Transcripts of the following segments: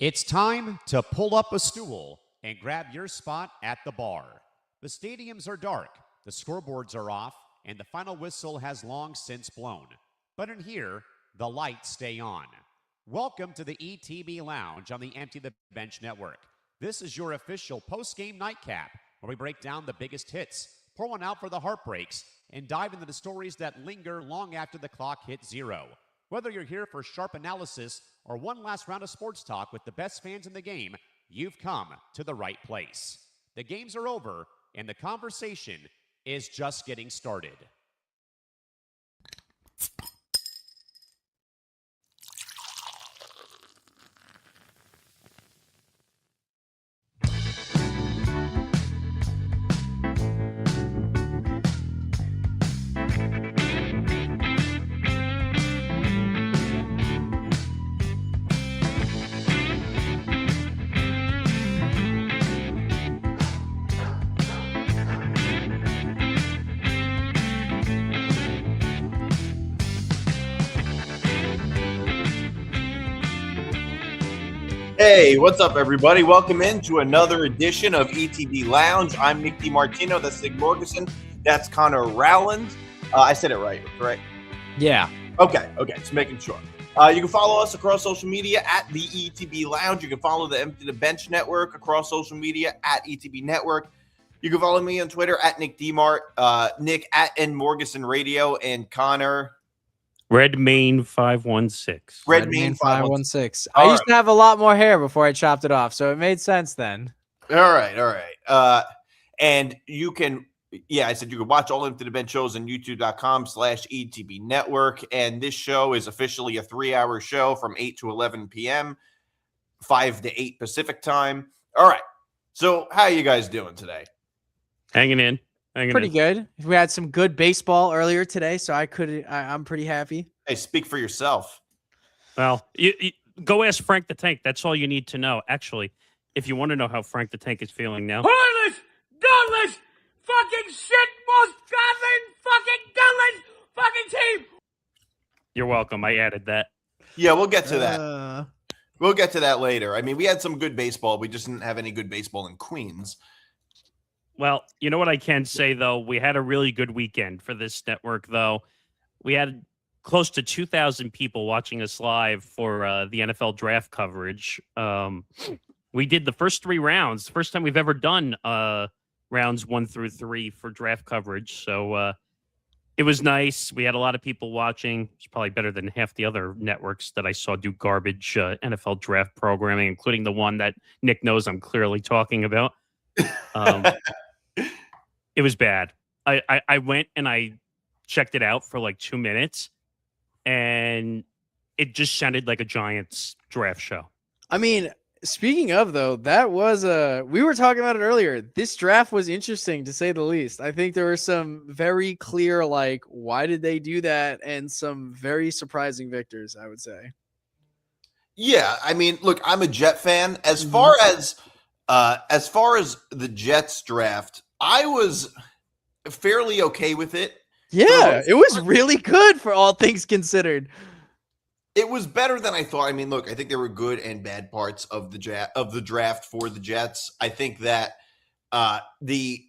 It's time to pull up a stool and grab your spot at the bar. The stadiums are dark, the scoreboards are off, and the final whistle has long since blown. But in here, the lights stay on. Welcome to the ETB Lounge on the Empty the Bench Network. This is your official post-game nightcap, where we break down the biggest hits, pour one out for the heartbreaks, and dive into the stories that linger long after the clock hits zero. Whether you're here for sharp analysis or one last round of sports talk with the best fans in the game, you've come to the right place. The games are over, and the conversation is just getting started. Hey, what's up, everybody? Welcome into another edition of ETB Lounge. I'm Nick DiMartino. That's Nick Morganson. That's Connor Rowland. I said it right, correct? Yeah. Okay. Just making sure. You can follow us across social media at the ETB Lounge. You can follow the Empty the Bench Network across social media at ETB Network. You can follow me on Twitter at Nick DMart, Nick at N Morganson Radio, and Connor. Redmayne 516. Redmayne 516. I used to have a lot more hair before I chopped it off, so it made sense then. All right. And you can, I said you can watch all Empty the Bench shows on youtube.com/ETB Network. And this show is officially a 3-hour show from 8 to 11 p.m., 5 to 8 Pacific time. All right. So how are you guys doing today? Hanging in. Pretty good. We had some good baseball earlier today, so I'm pretty happy. Hey, speak for yourself. Well, you go ask Frank the Tank. That's all you need to know. Actually, if you want to know how Frank the Tank is feeling now. Heartless, gutless, fucking shit, most gutless, fucking team. You're welcome. I added that. Yeah, we'll get to that. We'll get to that later. I mean, we had some good baseball. We just didn't have any good baseball in Queens. Well, you know what I can say, though? We had a really good weekend for this network, though. We had close to 2,000 people watching us live for the NFL draft coverage. We did the first 3 rounds. First time we've ever done rounds 1 through 3 for draft coverage. So it was nice. We had a lot of people watching. It's probably better than half the other networks that I saw do garbage NFL draft programming, including the one that Nick knows I'm clearly talking about. It was bad. I went and I checked it out for like 2 minutes, and it just sounded like a Giants draft show. I mean, speaking of, though, that was we were talking about it earlier. This draft was interesting, to say the least. I think there were some very clear, like, why did they do that? And some very surprising victors, I would say. Yeah, I mean, look, I'm a Jet fan. As far as the Jets draft, I was fairly okay with it. Yeah, it was really good for all things considered. It was better than I thought. I mean, look, I think there were good and bad parts of the draft for the Jets. I think that the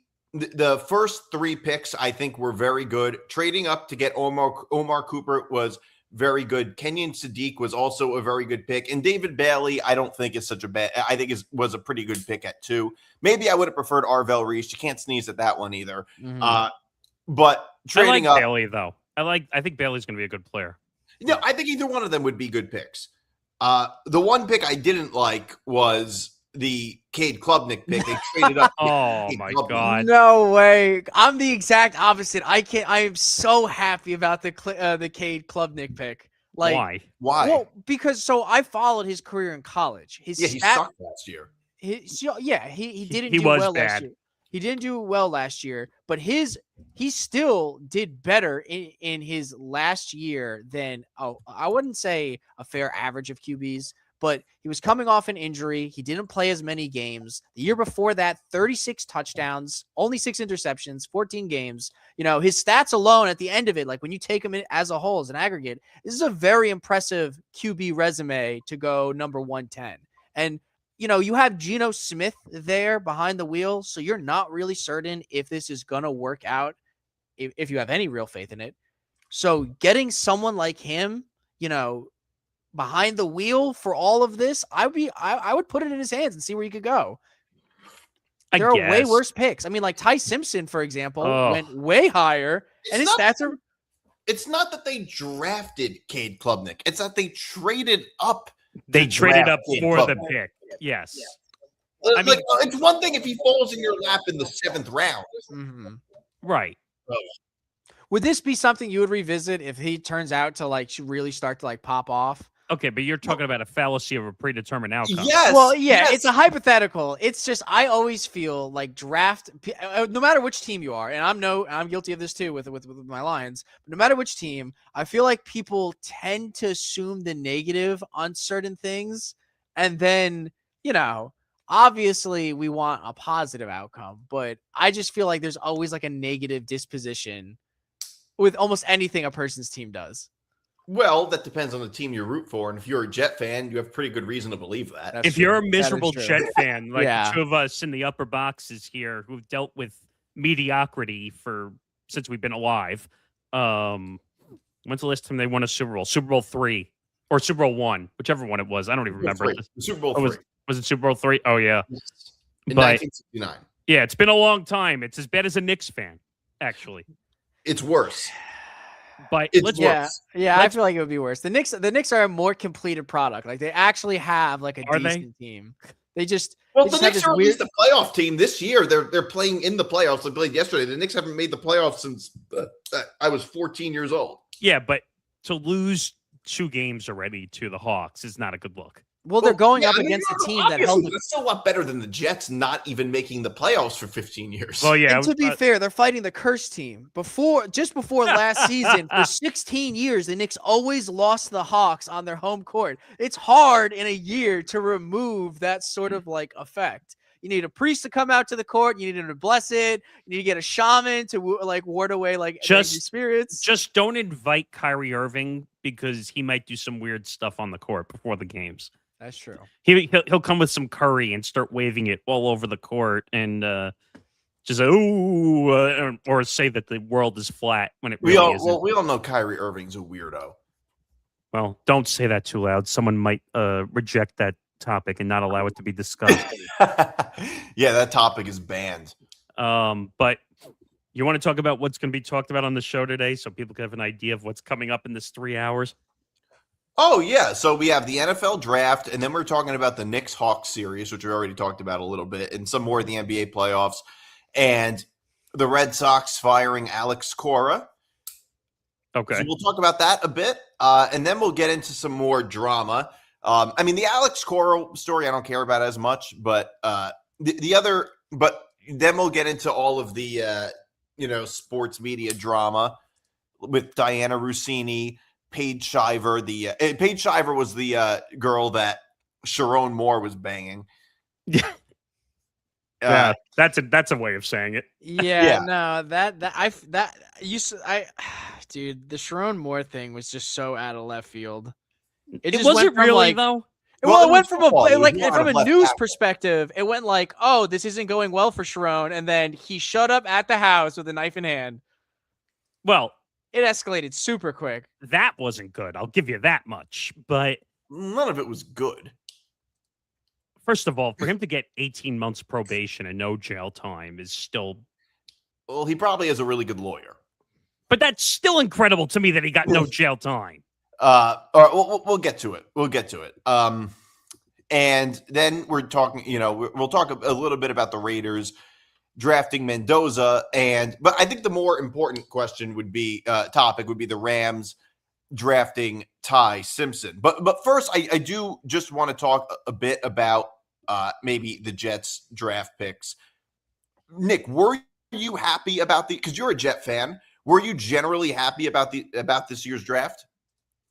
first 3 picks, I think, were very good. Trading up to get Omar Cooper was very good. Kenyon Sadiq was also a very good pick. And David Bailey, I don't think is such a bad. I think was a pretty good pick at 2. Maybe I would have preferred Arvel Reese. You can't sneeze at that one either. Mm-hmm. But trading up, Bailey, though. I think Bailey's going to be a good player. No, I think either one of them would be good picks. The one pick I didn't like was the Cade Klubnik pick. They traded up. Oh my God! No way! I'm the exact opposite. I am so happy about the Cade Klubnik pick. Like, why? Well, because I followed his career in college. He sucked last year. He didn't do well last year. He didn't do well last year, but he still did better in his last year than, I wouldn't say a fair average of QBs, but he was coming off an injury. He didn't play as many games. The year before that, 36 touchdowns, only 6 interceptions, 14 games. You know, his stats alone at the end of it, like when you take him as a whole, as an aggregate, this is a very impressive QB resume to go number 110. And you have Geno Smith there behind the wheel, so you're not really certain if this is gonna work out, if you have any real faith in it. So getting someone like him, behind the wheel for all of this, I would put it in his hands and see where he could go. There are way worse picks. I mean, like Ty Simpson, for example, went way higher, and his stats are. It's not that they drafted Cade Klubnik. It's that they traded up. They traded up for the pick. Yes. I mean, it's one thing if he falls in your lap in the 7th round. Mm-hmm. Right. Would this be something you would revisit if he turns out to really start to pop off? Okay, but you're talking about a fallacy of a predetermined outcome. Yes. Well, yeah, it's a hypothetical. It's just I always feel like draft, no matter which team you are, and I'm guilty of this too with my Lions. But no matter which team, I feel like people tend to assume the negative on certain things, and then obviously we want a positive outcome, but I just feel like there's always a negative disposition with almost anything a person's team does. Well, that depends on the team you root for. And if you're a Jet fan, you have pretty good reason to believe that. If you're a miserable Jet fan, like the two of us in the upper boxes here who've dealt with mediocrity since we've been alive, when's the last time they won a Super Bowl? Super Bowl 3 or Super Bowl 1, whichever one it was. I don't even remember. Super Bowl 3. Was it Super Bowl 3? Oh, yeah. In 1969. Yeah, it's been a long time. It's as bad as a Knicks fan, actually. It's worse. But it's worse. Yeah, I feel like it would be worse. The Knicks are a more completed product. Like they actually have a decent team. They just the Knicks are at least a playoff team this year. They're playing in the playoffs. They played yesterday. The Knicks haven't made the playoffs since I was 14 years old. Yeah, but to lose 2 games already to the Hawks is not a good look. Well, they're going up against a team that held. That's still a lot better than the Jets not even making the playoffs for 15 years. Well, yeah. And to be fair, they're fighting the cursed team. Just before last season, for 16 years, the Knicks always lost the Hawks on their home court. It's hard in a year to remove that sort of effect. You need a priest to come out to the court. You need him to bless it. You need to get a shaman to ward away angry spirits. Just don't invite Kyrie Irving because he might do some weird stuff on the court before the games. That's true. He'll come with some curry and start waving it all over the court and just or say that the world is flat when it really isn't. Well, we all know Kyrie Irving's a weirdo. Well, don't say that too loud. Someone might reject that topic and not allow it to be discussed. Yeah, that topic is banned. But you want to talk about what's going to be talked about on the show today so people can have an idea of what's coming up in this 3 hours? Oh, yeah. So we have the NFL draft, and then we're talking about the Knicks-Hawks series, which we already talked about a little bit, and some more of the NBA playoffs, and the Red Sox firing Alex Cora. Okay. So we'll talk about that a bit, and then we'll get into some more drama. I mean, the Alex Cora story I don't care about as much, but but then we'll get into all of the, sports media drama with Diana Rossini, Paige Shiver. Paige Shiver was the girl that Sharon Moore was banging. Yeah, that's a way of saying it. Yeah. No, dude, the Sharon Moore thing was just so out of left field. It wasn't really though. Well, it went from a news perspective. It went oh, this isn't going well for Sharon, and then he showed up at the house with a knife in hand. Well, it escalated super quick. That wasn't good. I'll give you that much. But none of it was good. First of all, for him to get 18 months probation and no jail time is still... Well, he probably has a really good lawyer. But that's still incredible to me that he got no jail time. All right, we'll get to it. We'll get to it. And then we're talking, we'll talk a little bit about the Raiders drafting Mendoza. But I think the more important question would be the Rams drafting Ty Simpson. But first, I do just want to talk a bit about maybe the Jets draft picks. Nick, were you happy about because you're a Jet fan? Were you generally happy about this year's draft?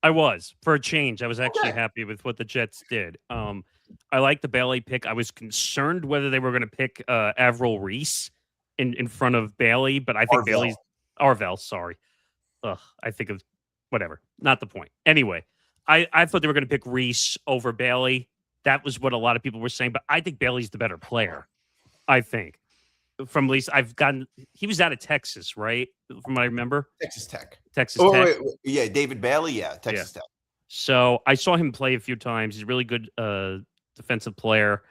I was. For a change, I was actually happy with what the Jets did. I like the Bailey pick. I was concerned whether they were going to pick Avril Reese in front of Bailey, but I think Bailey's Arvell. Sorry, I think of whatever. Not the point. Anyway, I thought they were going to pick Reese over Bailey. that was what a lot of people were saying. But I think Bailey's the better player. I think. From at least he was out of Texas, right? From what I remember. Texas Tech. Texas Tech. Wait. Yeah, David Bailey. Yeah, Texas Tech. So I saw him play a few times. He's a really good defensive player.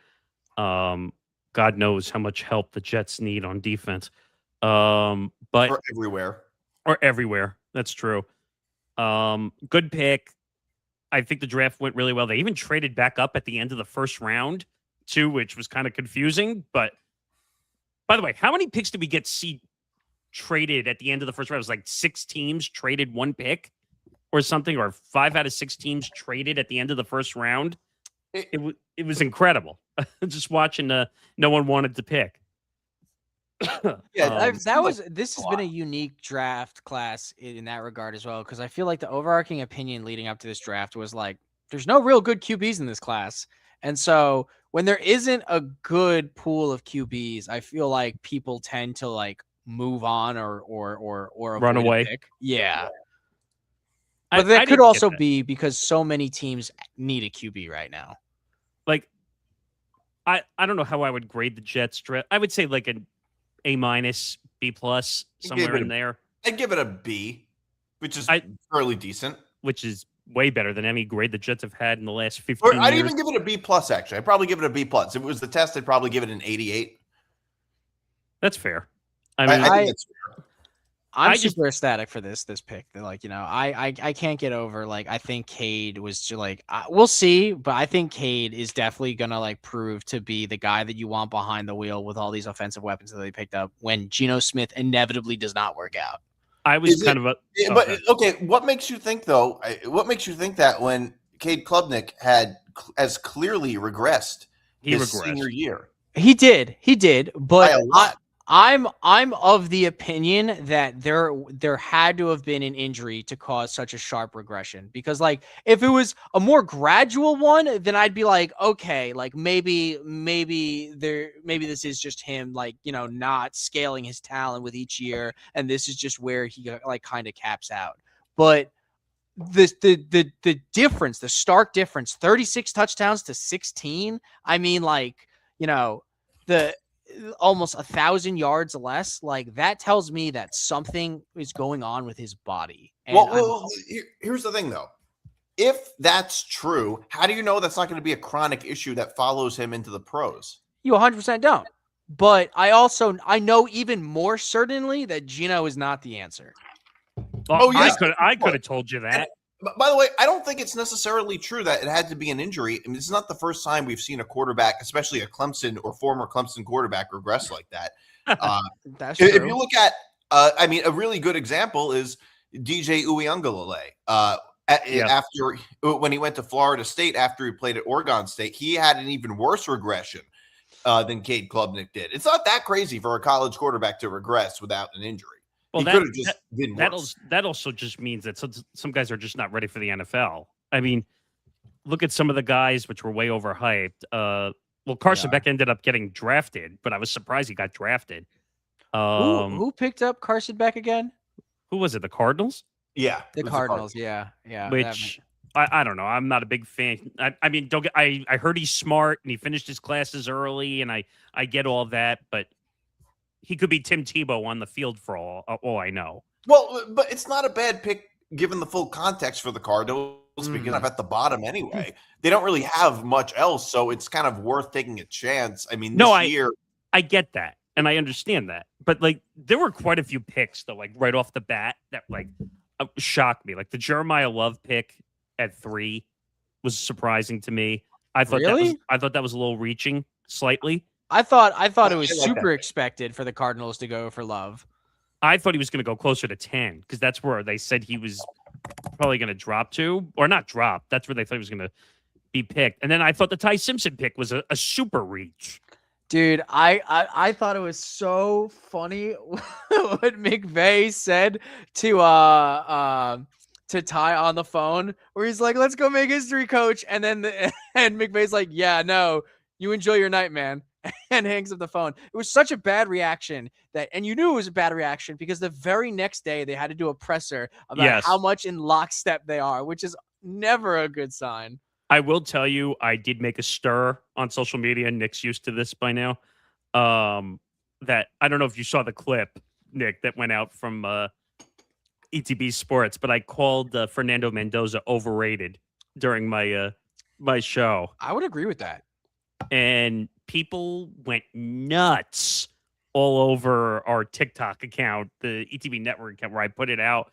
God knows how much help the Jets need on defense. But or everywhere. That's true. Good pick. I think the draft went really well. They even traded back up at the end of the first round too, which was kind of confusing. But by the way, how many picks did we get traded at the end of the first round? It was like 6 teams traded 1 pick or something, or 5 out of 6 teams traded at the end of the first round. It was incredible. Just watching no one wanted to pick. This has been a unique draft class in that regard as well, because I feel like the overarching opinion leading up to this draft was like, there's no real good QBs in this class. And so when there isn't a good pool of QBs, I feel like people tend to like move on or run away. Pick. Yeah. But that could also be because so many teams need a QB right now. Like, I don't know how I would grade the Jets draft. I would say like an A-, B+, somewhere in there. I'd give it a B, which is fairly decent. Which is way better than any grade the Jets have had in the last 15 years. I'd even give it a B+, actually. I'd probably give it a B+. If it was the test, I'd probably give it an 88. That's fair. I mean, I think that's fair. I'm super ecstatic for this pick. Like, I can't get over, like, I think Cade was just like, we'll see, but I think Cade is definitely going to like prove to be the guy that you want behind the wheel with all these offensive weapons that they picked up when Geno Smith inevitably does not work out. I was okay. What makes you think though? What makes you think that when Cade Klubnik has clearly regressed his senior year? He did, but I'm of the opinion that there had to have been an injury to cause such a sharp regression, because like if it was a more gradual one, then I'd be like, okay, like maybe this is just him like, not scaling his talent with each year, and this is just where he like kind of caps out. But the difference, the stark difference, 36 touchdowns to 16. I mean, like, the almost 1,000 yards less, like that tells me that something is going on with his body. And here's the thing though. If that's true, how do you know that's not going to be a chronic issue that follows him into the pros? You 100% don't. But I know even more certainly that Geno is not the answer. Well, I could have told you that. By the way, I don't think it's necessarily true that it had to be an injury. I mean, it's not the first time we've seen a quarterback, especially a Clemson or former Clemson quarterback, regress like that. That's true. If you look at, a really good example is DJ Uiagalelei. After when he went to Florida State after he played at Oregon State, he had an even worse regression than Cade Klubnik did. It's not that crazy for a college quarterback to regress without an injury. Well, that also just means that some guys are just not ready for the NFL. I mean, look at some of the guys which were way overhyped. Carson Beck ended up getting drafted, but I was surprised he got drafted. Who picked up Carson Beck again? Who was it? The Cardinals? Yeah, the Cardinals. Yeah. Which I don't know. I'm not a big fan. I mean, I heard he's smart and he finished his classes early, and I get all that, but he could be Tim Tebow on the field for all I know. Well, but it's not a bad pick given the full context for the Cardinals, because I'm at the bottom anyway. They don't really have much else, so it's kind of worth taking a chance. I mean, I get that, and I understand that. But, like, there were quite a few picks, though, like, right off the bat that, like, shocked me. Like, the Jeremiah Love pick at 3 was surprising to me. I thought that was a little reaching slightly. I thought it was super expected for the Cardinals to go for Love. I thought he was going to go closer to 10 because that's where they said he was probably going to drop to, or not drop. That's where they thought he was going to be picked. And then I thought the Ty Simpson pick was a super reach. Dude, I thought it was so funny what McVay said to Ty on the phone, where he's like, "Let's go make history, coach." And then and McVay's like, "Yeah, no, you enjoy your night, man." And hangs up the phone. It was such a bad reaction and you knew it was a bad reaction because the very next day they had to do a presser about how much in lockstep they are, which is never a good sign. I will tell you, I did make a stir on social media. Nick's used to this by now. That I don't know if you saw the clip, Nick, that went out from ETB Sports, but I called Fernando Mendoza overrated during my my show. I would agree with that. And people went nuts all over our TikTok account, the ETB network account, where I put it out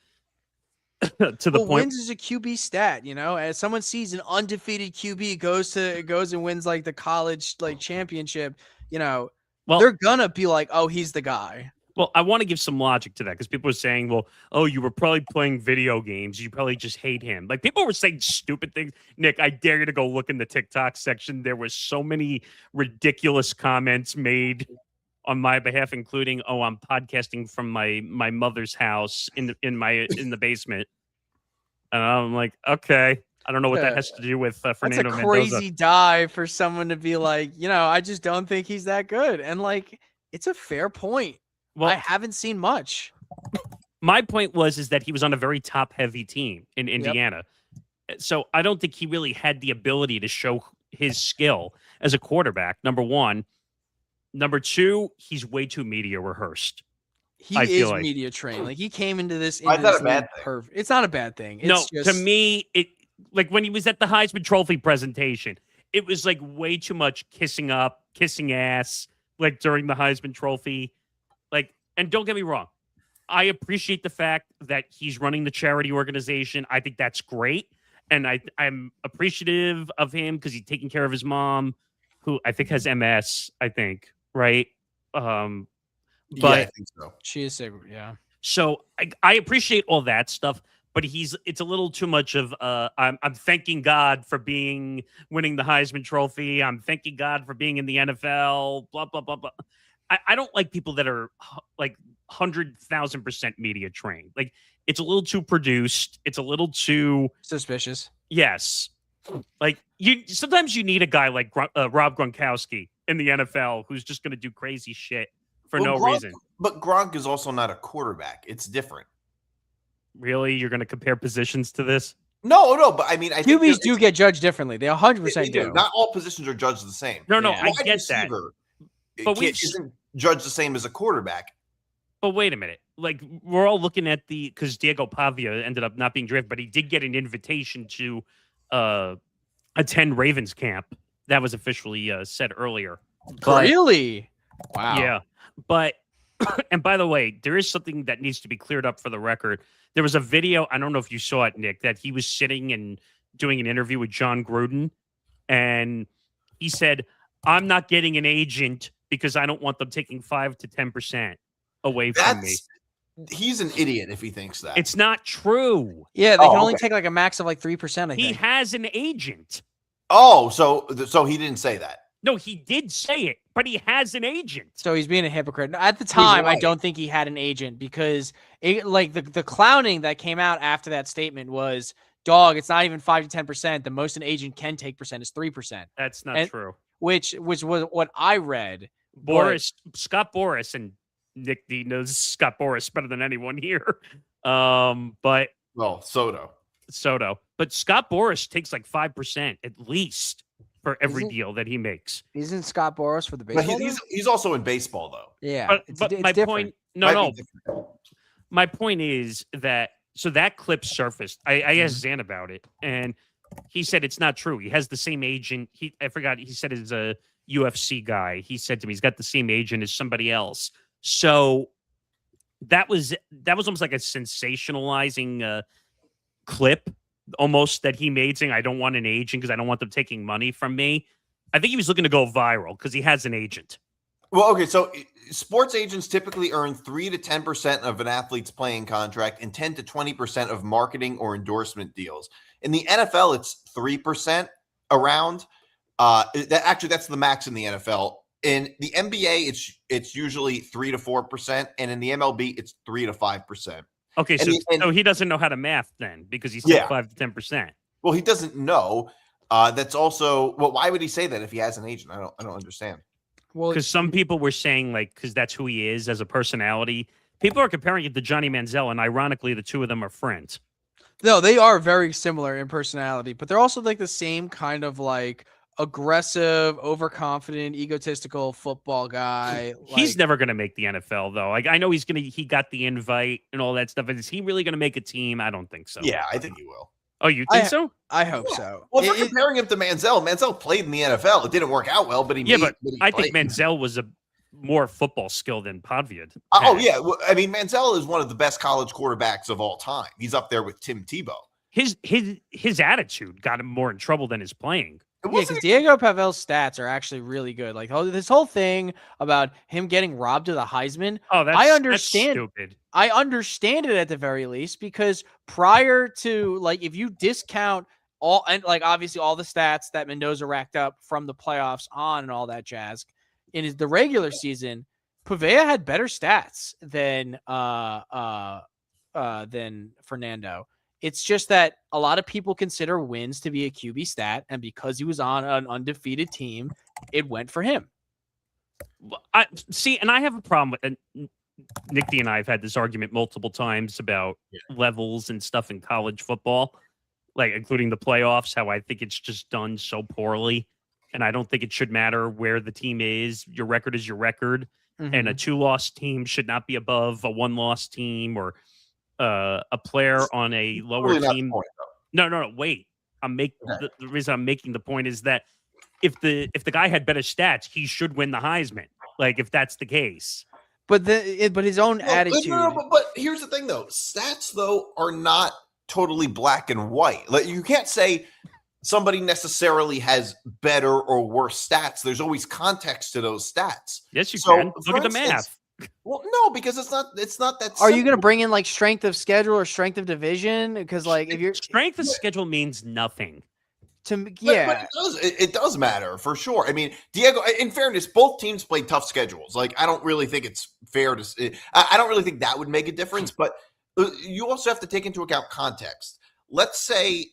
to the point. Wins is a QB stat, as someone sees an undefeated QB goes and wins like the college like championship, well, they're gonna be like, oh, he's the guy. Well, I want to give some logic to that because people are saying, well, oh, you were probably playing video games. You probably just hate him. Like, people were saying stupid things. Nick, I dare you to go look in the TikTok section. There was so many ridiculous comments made on my behalf, including, oh, I'm podcasting from my mother's house in the basement. And I'm like, okay. I don't know what that has to do with Fernando Mendoza. That's a crazy dive for someone to be like, I just don't think he's that good. And like, it's a fair point. Well, I haven't seen much. My point is that he was on a very top-heavy team in Indiana. Yep. So I don't think he really had the ability to show his skill as a quarterback, number one. Number two, he's way too media rehearsed. He is media trained. Like, he came into this. It's not a bad thing. Perfect. It's not a bad thing. It's just... to me, it like when he was at the Heisman Trophy presentation, it was like way too much kissing up, kissing ass, like during the Heisman Trophy. Like, and don't get me wrong, I appreciate the fact that he's running the charity organization. I think that's great. And I'm appreciative of him because he's taking care of his mom, who I think has MS, right? But yeah, I think so. She is sick, yeah. So I appreciate all that stuff, but it's a little too much of I'm thanking God for winning the Heisman Trophy. I'm thanking God for being in the NFL, blah, blah, blah, blah. I don't like people that are like 100,000% media trained. Like, it's a little too produced. It's a little too suspicious. Yes. Like, sometimes you need a guy like Rob Gronkowski in the NFL who's just going to do crazy shit for no reason. But Gronk is also not a quarterback. It's different. Really? You're going to compare positions to this? No, but I mean, I think QBs do get judged differently. They 100% do. Not all positions are judged the same. No, I get that. But isn't judged the same as a quarterback. But wait a minute. Like, we're all looking at because Diego Pavia ended up not being drafted, but he did get an invitation to attend Ravens camp. That was officially said earlier. Really? Wow. Yeah. But, and by the way, there is something that needs to be cleared up for the record. There was a video, I don't know if you saw it, Nick, that he was sitting and doing an interview with John Gruden. And he said, I'm not getting an agent because I don't want them taking 5 to 10% away from me. He's an idiot if he thinks that. It's not true. Yeah, they can only take like a max of like 3%, I think. He has an agent. Oh, so he didn't say that. No, he did say it, but he has an agent. So he's being a hypocrite. At the time, I don't think he had an agent because the clowning that came out after that statement was, dog, it's not even 5 to 10%. The most an agent can take percent is 3%. That's not true. Which was what I read. Scott Boras, and Nick D knows Scott Boras better than anyone here. But Soto. But Scott Boras takes like 5% at least for every deal that he makes. Isn't Scott Boras for the baseball? He's also in baseball though. Yeah. But my point, my point is that that clip surfaced. I asked Zan about it, and he said it's not true. He has the same agent. I forgot. He said he's a UFC guy. He said to me he's got the same agent as somebody else. So that was almost like a sensationalizing clip, almost, that he made, saying I don't want an agent because I don't want them taking money from me. I think he was looking to go viral because he has an agent. Well, okay, so sports agents typically earn 3 to 10% of an athlete's playing contract and 10 to 20% of marketing or endorsement deals. In the NFL, it's 3% around. That's the max in the NFL. In the NBA, it's usually 3 to 4%, and in the MLB, it's 3 to 5%. Okay, so he doesn't know how to math then, because he's still 5 to 10%. Well, he doesn't know. That's also why would he say that if he has an agent? I don't understand. Well, because some people were saying, like, because that's who he is as a personality. People are comparing it to Johnny Manziel, and ironically, the two of them are friends. No, they are very similar in personality, but they're also like the same kind of like aggressive, overconfident, egotistical football guy. He's never going to make the NFL though. Like I know he got the invite and all that stuff. Is he really going to make a team? I don't think so. Yeah, I think he will. Oh, you think so? I hope so. Well, if we're comparing him to Manziel played in the NFL. It didn't work out well, but he I think Manziel was a more football skill than Pavia. Oh yeah, well, I mean Manziel is one of the best college quarterbacks of all time. He's up there with Tim Tebow. His attitude got him more in trouble than his playing. Yeah, because Diego Pavel's stats are actually really good. Like this whole thing about him getting robbed of the Heisman. Oh, I understand. That's stupid. I understand it at the very least because prior to like if you discount all and like obviously all the stats that Mendoza racked up from the playoffs on and all that jazz in the regular season, Pavea had better stats than Fernando. It's just that a lot of people consider wins to be a QB stat, and because he was on an undefeated team, it went for him. I have a problem with Nicky and I have had this argument multiple times about levels and stuff in college football, like including the playoffs, how I think it's just done so poorly. And I don't think it should matter where the team is. Your record is your record. Mm-hmm. And a 2-loss team should not be above a 1-loss team or a player on a lower team. No, wait. The reason I'm making the point is that if the guy had better stats, he should win the Heisman. Like if that's the case. But his own attitude. But here's the thing, though. Stats, though, are not totally black and white. Like you can't say somebody necessarily has better or worse stats. There's always context to those stats. Yes, you can. Look at the math. Well, no, because it's not that simple. Are you going to bring in like strength of schedule or strength of division? Because like if you're strength of schedule means nothing. But it does matter for sure. I mean, Diego, in fairness, both teams played tough schedules. Like, I don't really think it's fair to say, I don't really think that would make a difference, but you also have to take into account context. Let's say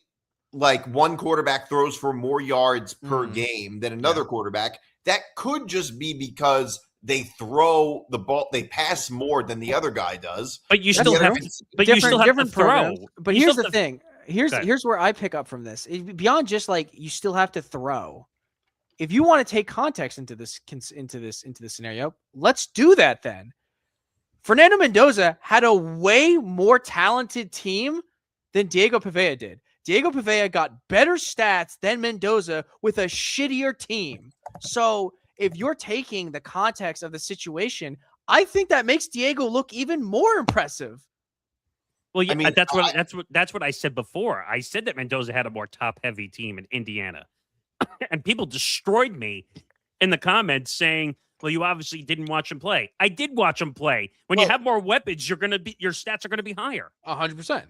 like one quarterback throws for more yards per game than another quarterback. That could just be because they throw the ball, they pass more than the other guy does. But you still have to throw. But here's the thing. Here's where I pick up from this. Beyond just like you still have to throw. If you want to take context into this scenario, let's do that then. Fernando Mendoza had a way more talented team than Diego Pavea did. Diego Pavea got better stats than Mendoza with a shittier team. So if you're taking the context of the situation, I think that makes Diego look even more impressive. Well, yeah, I mean, that's what I said before. I said that Mendoza had a more top-heavy team in Indiana, and people destroyed me in the comments saying, "Well, you obviously didn't watch him play." I did watch him play. When you have more weapons, your stats are going to be higher. 100%.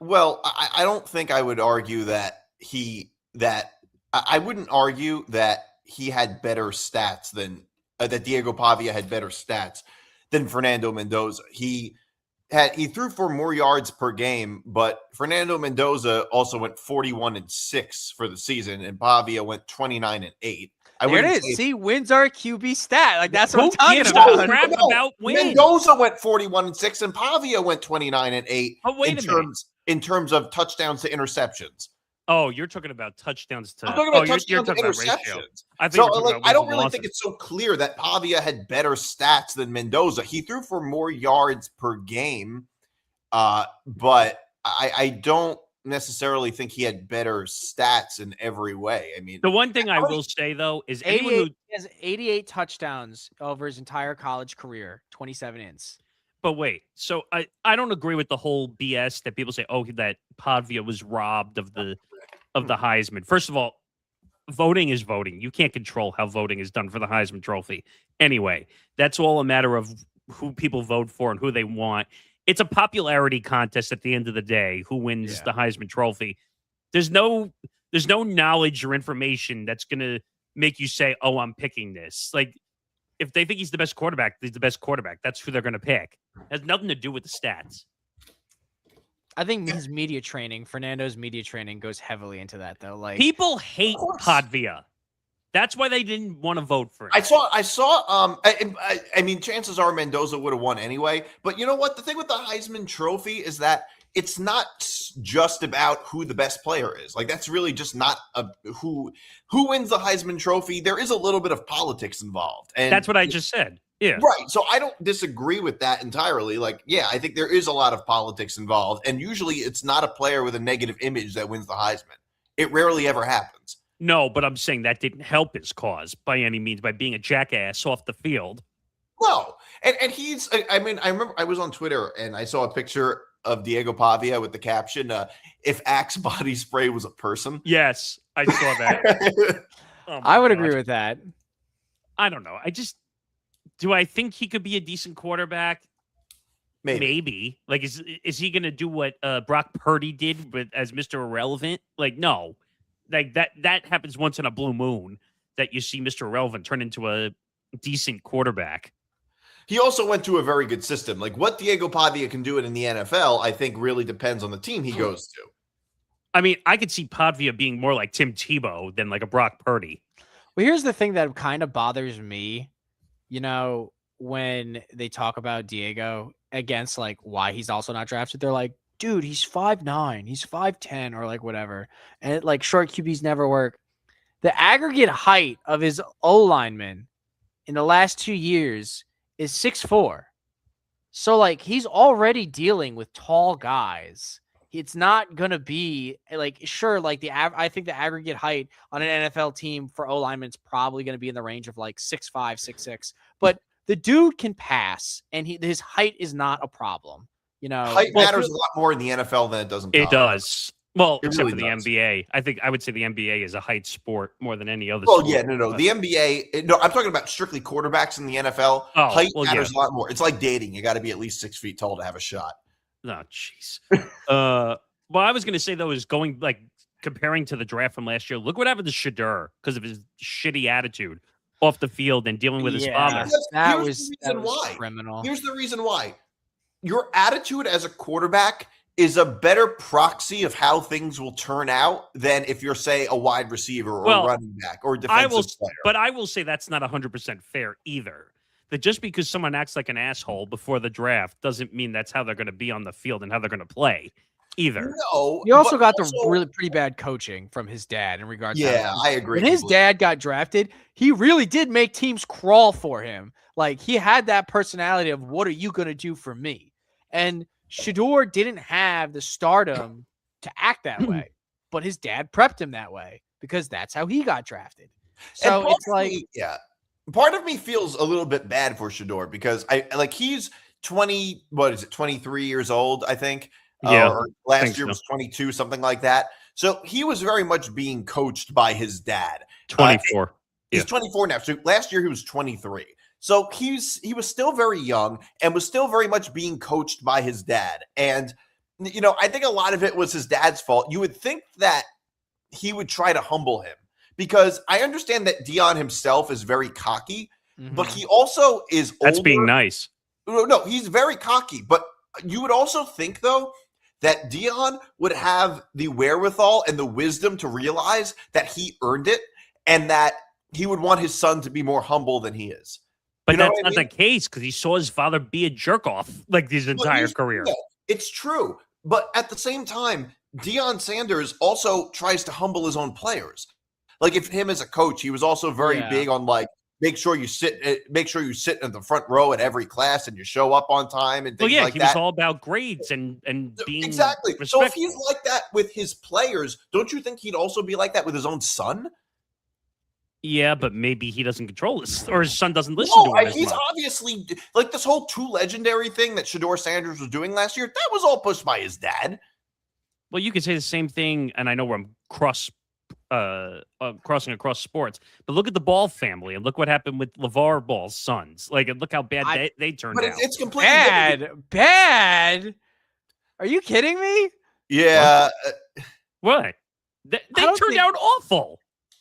Well, I don't think I would argue I wouldn't argue that he had better stats than that Diego Pavia had better stats than Fernando Mendoza. He threw for more yards per game, but Fernando Mendoza also went 41-6 for the season, and Pavia went 29-8. There it is. See, wins are a QB stat. Like that's what I'm talking about. Mendoza went 41-6, and Pavia went 29-8. Oh, wait a minute. In terms of touchdowns to interceptions. Oh, you're talking about touchdowns to. I'm talking about touchdowns to interceptions. I don't really think it's so clear that Pavia had better stats than Mendoza. He threw for more yards per game, but I don't necessarily think he had better stats in every way. I mean, the one thing I will say though is anyone who has 88 touchdowns over his entire college career, 27 ins. But wait, so I don't agree with the whole BS that people say, oh, that Pavia was robbed of the Heisman. First of all, voting is voting. You can't control how voting is done for the Heisman Trophy. Anyway, that's all a matter of who people vote for and who they want. It's a popularity contest at the end of the day, who wins the Heisman Trophy. There's no knowledge or information that's going to make you say, oh, I'm picking this. Like, if they think he's the best quarterback, he's the best quarterback. That's who they're going to pick. It has nothing to do with the stats. I think his media training, Fernando's media training, goes heavily into that, though. Like people hate Pavia. That's why they didn't want to vote for him. I saw. I mean, chances are Mendoza would have won anyway. But you know what? The thing with the Heisman Trophy is that it's not just about who the best player is. Like, that's really just not who wins the Heisman Trophy. There is a little bit of politics involved. And that's what I just said. Yeah. Right. So I don't disagree with that entirely. Like, yeah, I think there is a lot of politics involved. And usually it's not a player with a negative image that wins the Heisman. It rarely ever happens. No, but I'm saying that didn't help his cause by any means by being a jackass off the field. No. And he's, I mean, I remember I was on Twitter and I saw a picture of Diego Pavia with the caption, if Axe body spray was a person. Yes, I saw that. I would agree with that. I don't know. Do I think he could be a decent quarterback? Maybe. Like, is he going to do what Brock Purdy did as Mr. Irrelevant? Like, no. Like, that happens once in a blue moon that you see Mr. Irrelevant turn into a decent quarterback. He also went to a very good system. Like, what Diego Pavia can do it in the NFL, I think really depends on the team he goes to. I mean, I could see Pavia being more like Tim Tebow than like a Brock Purdy. Well, here's the thing that kind of bothers me. You know, when they talk about Diego against like why he's also not drafted, they're like, dude, he's 5'9", he's 5'10", or like whatever. And like short QBs never work. The aggregate height of his O lineman in the last 2 years is 6'4". So like he's already dealing with tall guys. It's not gonna be like, sure, like I think the aggregate height on an NFL team for O linemen is probably gonna be in the range of like 6'5", 6'6". But the dude can pass, and his height is not a problem. You know, height matters a lot more in the NFL than it does in college. It does. Well, it except really for the does. NBA. I would say the NBA is a height sport more than any other Well, sport. yeah, no. The NBA, no, I'm talking about strictly quarterbacks in the NFL. Height matters a lot more. It's like dating. You got to be at least 6 feet tall to have a shot. Oh, jeez. Well, I was going to say, though, is going, like, comparing to the draft from last year, look what happened to Shedeur because of his shitty attitude off the field and dealing with his father. That was criminal. Here's the reason why. Your attitude as a quarterback is a better proxy of how things will turn out than if you're, say, a wide receiver or a running back or a defensive player. But I will say that's not 100% fair either. That just because someone acts like an asshole before the draft doesn't mean that's how they're going to be on the field and how they're going to play either. No. You also got the really pretty bad coaching from his dad in regards to that. I agree. When his dad got drafted, he really did make teams crawl for him. Like, he had that personality of, what are you going to do for me? And Shedeur didn't have the stardom to act that way, but his dad prepped him that way because that's how he got drafted. So it's like, part of me feels a little bit bad for Shedeur because he's 23 years old, I think. Or last year was 22, something like that. So he was very much being coached by his dad. 24. He's 24 now. So last year he was 23. So he was still very young and was still very much being coached by his dad. And, you know, I think a lot of it was his dad's fault. You would think that he would try to humble him because I understand that Dion himself is very cocky, but he also is older. That's being nice. No, he's very cocky. But you would also think, though, that Dion would have the wherewithal and the wisdom to realize that he earned it and that he would want his son to be more humble than he is. But that's not the case because he saw his father be a jerk off like his entire career. It's true. But at the same time, Deion Sanders also tries to humble his own players. Like, if him as a coach, he was also very big on like, make sure you sit in the front row at every class and you show up on time and things like that. He was all about grades and being exactly. respectful. So if he's like that with his players, don't you think he'd also be like that with his own son? Yeah, but maybe he doesn't control this, or his son doesn't listen to him. He's obviously like this whole too legendary thing that Shedeur Sanders was doing last year. That was all pushed by his dad. Well, you could say the same thing, and I know I'm crossing across sports, but look at the Ball family and look what happened with LeVar Ball's sons. Like, look how bad they turned out. It's completely bad. Are you kidding me? Yeah. What? They turned out awful.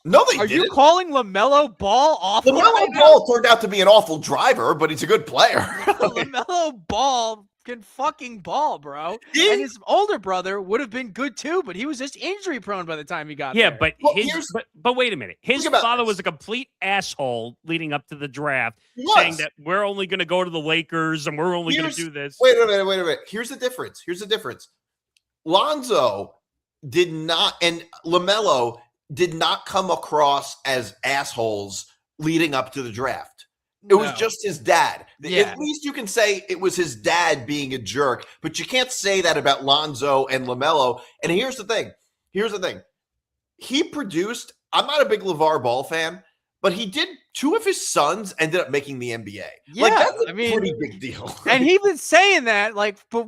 No, they didn't. Are you didn't. calling LaMelo Ball awful? LaMelo Ball turned out to be an awful driver, but he's a good player. LaMelo Ball can fucking ball, bro. And his older brother would have been good too, but he was just injury prone by the time he got there. But but wait a minute. His father was a complete asshole leading up to the draft, saying that we're only going to go to the Lakers and we're only going to do this. Wait a minute. Here's the difference. Lonzo did not, and LaMelo did not come across as assholes leading up to the draft. It was just his dad. Yeah. At least you can say it was his dad being a jerk, but you can't say that about Lonzo and LaMelo. And here's the thing. He produced, I'm not a big LeVar Ball fan, but he did. Two of his sons ended up making the NBA. Yeah, that's a pretty big deal. And he was saying that, like, but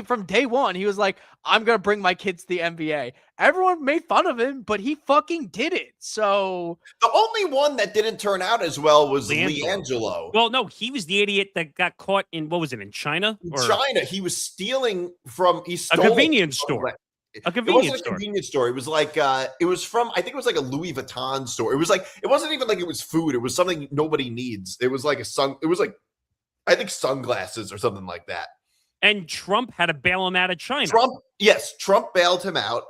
from day one, he was like, "I'm gonna bring my kids to the NBA." Everyone made fun of him, but he fucking did it. So the only one that didn't turn out as well was LiAngelo. Well, no, he was the idiot that got caught in in China? China, he was stealing from a convenience store. It wasn't a convenience store. It was like it was from, I think it was like a Louis Vuitton store. It was like, it wasn't even like it was food. It was something nobody needs. It was like I think sunglasses or something like that. And Trump had to bail him out of China. Trump bailed him out.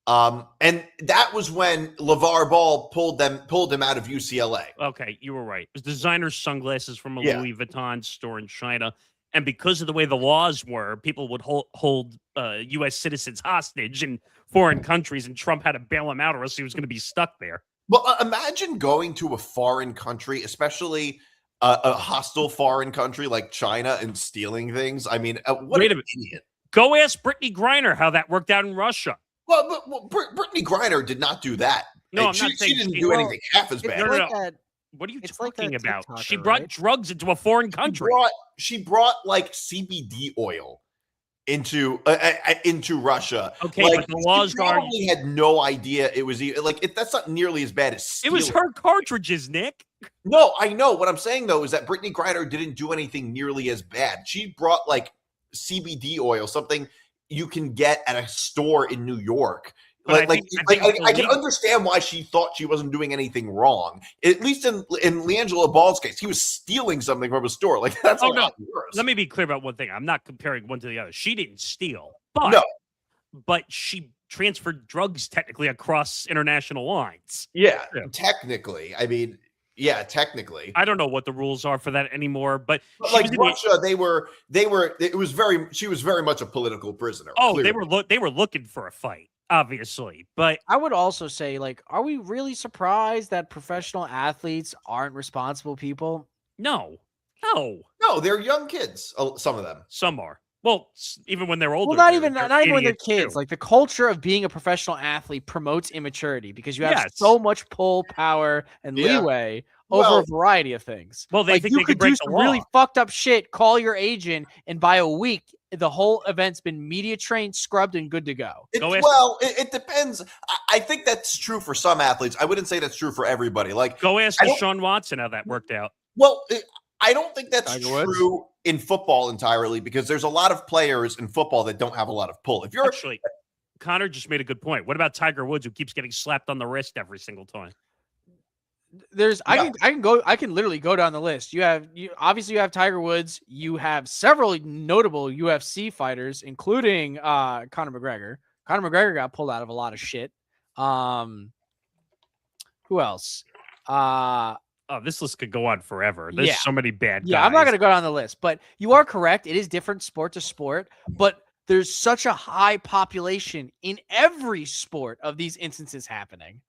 And that was when LeVar Ball pulled him out of UCLA. Okay, you were right. It was designer sunglasses from a Louis Vuitton store in China. And because of the way the laws were, people would hold U.S. citizens hostage in foreign countries, and Trump had to bail him out or else he was going to be stuck there. Well, imagine going to a foreign country, especially a hostile foreign country like China, and stealing things. I mean, what an idiot. Go ask Brittany Griner how that worked out in Russia. Well, Brittany Griner did not do that. No, I'm not saying she didn't do anything half as bad. No. What are you talking about? She brought drugs into a foreign country. She brought like CBD oil into Russia. Okay, but the laws probably had no idea it was that's not nearly as bad as stealing. It was her cartridges, Nick. No, I know. What I'm saying though is that Brittany Griner didn't do anything nearly as bad. She brought like CBD oil, something you can get at a store in New York. I can understand why she thought she wasn't doing anything wrong. At least in LiAngelo Ball's case, he was stealing something from a store. Like, that's a lot worse. Let me be clear about one thing. I'm not comparing one to the other. She didn't steal, but she transferred drugs technically across international lines. Yeah. Technically. I mean, technically. I don't know what the rules are for that anymore, but like Russia, she was very much a political prisoner. Oh, clearly. They were looking for a fight. Obviously, but I would also say, like, are we really surprised that professional athletes aren't responsible people? No, they're young kids. Some of them, some are. Well, even when they're older. Well, not even when they're kids. Too. Like the culture of being a professional athlete promotes immaturity because you have so much pull, power, and leeway over a variety of things. Well, they think you could do some really fucked up shit. Call your agent, and by a week, the whole event's been media trained, scrubbed, and good to go. It depends. I think that's true for some athletes. I wouldn't say that's true for everybody. Like, go ask Sean Watson how that worked out. Well, I don't think that's true in football entirely because there's a lot of players in football that don't have a lot of pull. If you're actually, Connor just made a good point. What about Tiger Woods, who keeps getting slapped on the wrist every single time? I can literally go down the list. You have Tiger Woods. You have several notable UFC fighters, including Conor McGregor. Conor McGregor got pulled out of a lot of shit. Who else? This list could go on forever. There's so many bad guys. Yeah, I'm not going to go down the list, but you are correct. It is different sport to sport, but there's such a high population in every sport of these instances happening.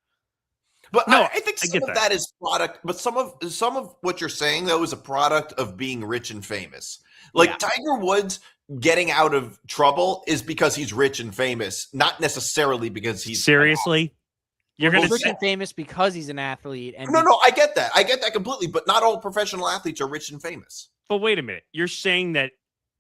But no, I think some of that is product. But some of what you're saying though is a product of being rich and famous. Like Tiger Woods getting out of trouble is because he's rich and famous, not necessarily because he's seriously. You're going to rich and famous because he's an athlete. And no, I get that. I get that completely. But not all professional athletes are rich and famous. But wait a minute. You're saying that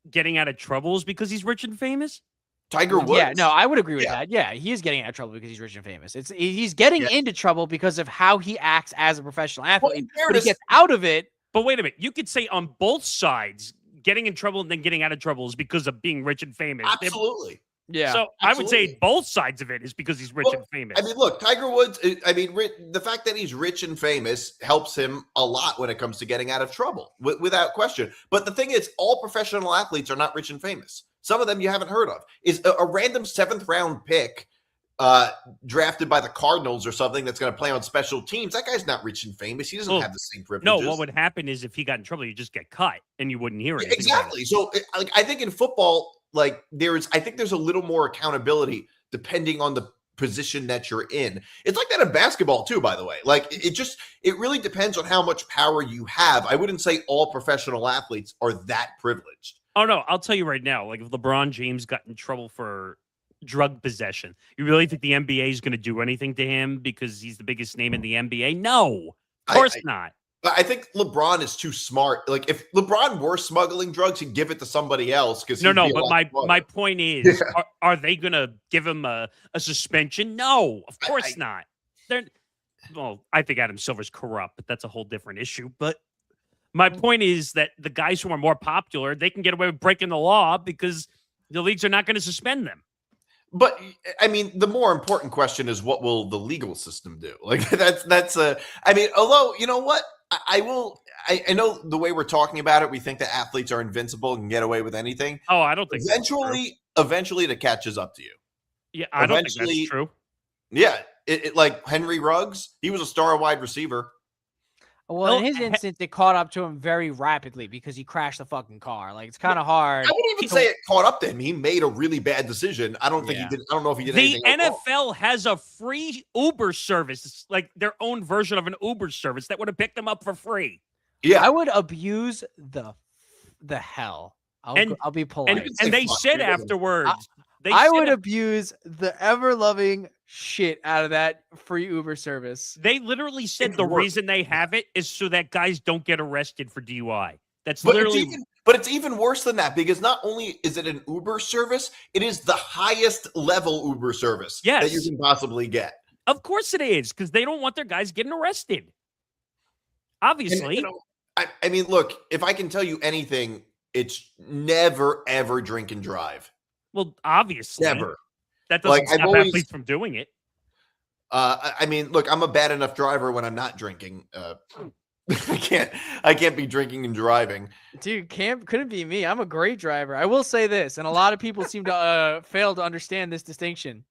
getting out of trouble is because he's rich and famous? Tiger Woods. Yeah, no, I would agree with that. Yeah, he is getting out of trouble because he's rich and famous. He's getting into trouble because of how he acts as a professional athlete. But he gets out of it. But wait a minute. You could say on both sides, getting in trouble and then getting out of trouble is because of being rich and famous. Absolutely. Yeah. So I would say both sides of it is because he's rich and famous. I mean, look, Tiger Woods, the fact that he's rich and famous helps him a lot when it comes to getting out of trouble, without question. But the thing is, all professional athletes are not rich and famous. Some of them you haven't heard of. Is a random 7th round pick drafted by the Cardinals or something that's going to play on special teams. That guy's not rich and famous. He doesn't have the same privileges. No, what would happen is if he got in trouble, you just get cut and you wouldn't hear anything. Exactly. So I think in football, like I think there's a little more accountability depending on the position that you're in. It's like that in basketball too, by the way. Like it really depends on how much power you have. I wouldn't say all professional athletes are that privileged. Oh no, I'll tell you right now, like if LeBron James got in trouble for drug possession, you really think the NBA is going to do anything to him because he's the biggest name in the NBA? No, of course not. I think LeBron is too smart. Like if LeBron were smuggling drugs, he'd give it to somebody else. Because no. But my point is, are they going to give him a suspension? No, of course not. Well, I think Adam Silver's corrupt, but that's a whole different issue. But my point is that the guys who are more popular, they can get away with breaking the law because the leagues are not going to suspend them. But I mean, the more important question is what will the legal system do? Like that's I mean, although you know what, I know the way we're talking about it, we think that athletes are invincible and can get away with anything. Oh, I don't think eventually it catches up to you. Yeah, I don't think that's true. Yeah, it like Henry Ruggs, he was a star wide receiver. Well, in his instance, it caught up to him very rapidly because he crashed the fucking car. Like, it's kind of hard. I wouldn't even say it caught up to him. He made a really bad decision. I don't think he did. I don't know if he did anything. The NFL has a free Uber service. It's like their own version of an Uber service that would have picked them up for free. Yeah. I would abuse the hell. I'll be polite. And they said afterwards. I would abuse the ever-loving shit out of that free Uber service. They literally said the reason they have it is so that guys don't get arrested for DUI. That's literally. But it's even worse than that because not only is it an Uber service, it is the highest level Uber service that you can possibly get. Of course it is, because they don't want their guys getting arrested. Obviously. And, I mean, look, if I can tell you anything, it's never, ever drink and drive. Well, obviously. Never. That doesn't stop athletes from doing it. I mean, look, I'm a bad enough driver when I'm not drinking. I can't be drinking and driving. Dude, couldn't be me. I'm a great driver. I will say this, and a lot of people seem to fail to understand this distinction.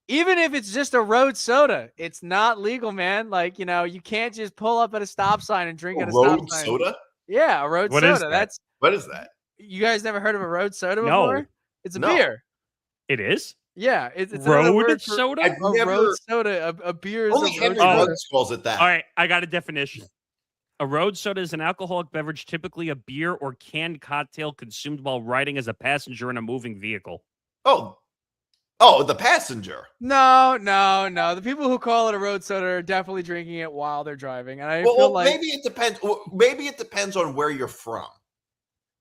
Even if it's just a road soda, it's not legal, man. Like, you know, you can't just pull up at a stop sign and drink at a stop sign. Road soda? Yeah, a road soda. What is that? You guys never heard of a road soda before? It's a beer. It is? Yeah, it's road soda. Road soda. A beer is only Henry Ruggs calls it that. All right, I got a definition. A road soda is an alcoholic beverage, typically a beer or canned cocktail consumed while riding as a passenger in a moving vehicle. Oh, the passenger. No. The people who call it a road soda are definitely drinking it while they're driving, and I feel like maybe it depends. Maybe it depends on where you're from.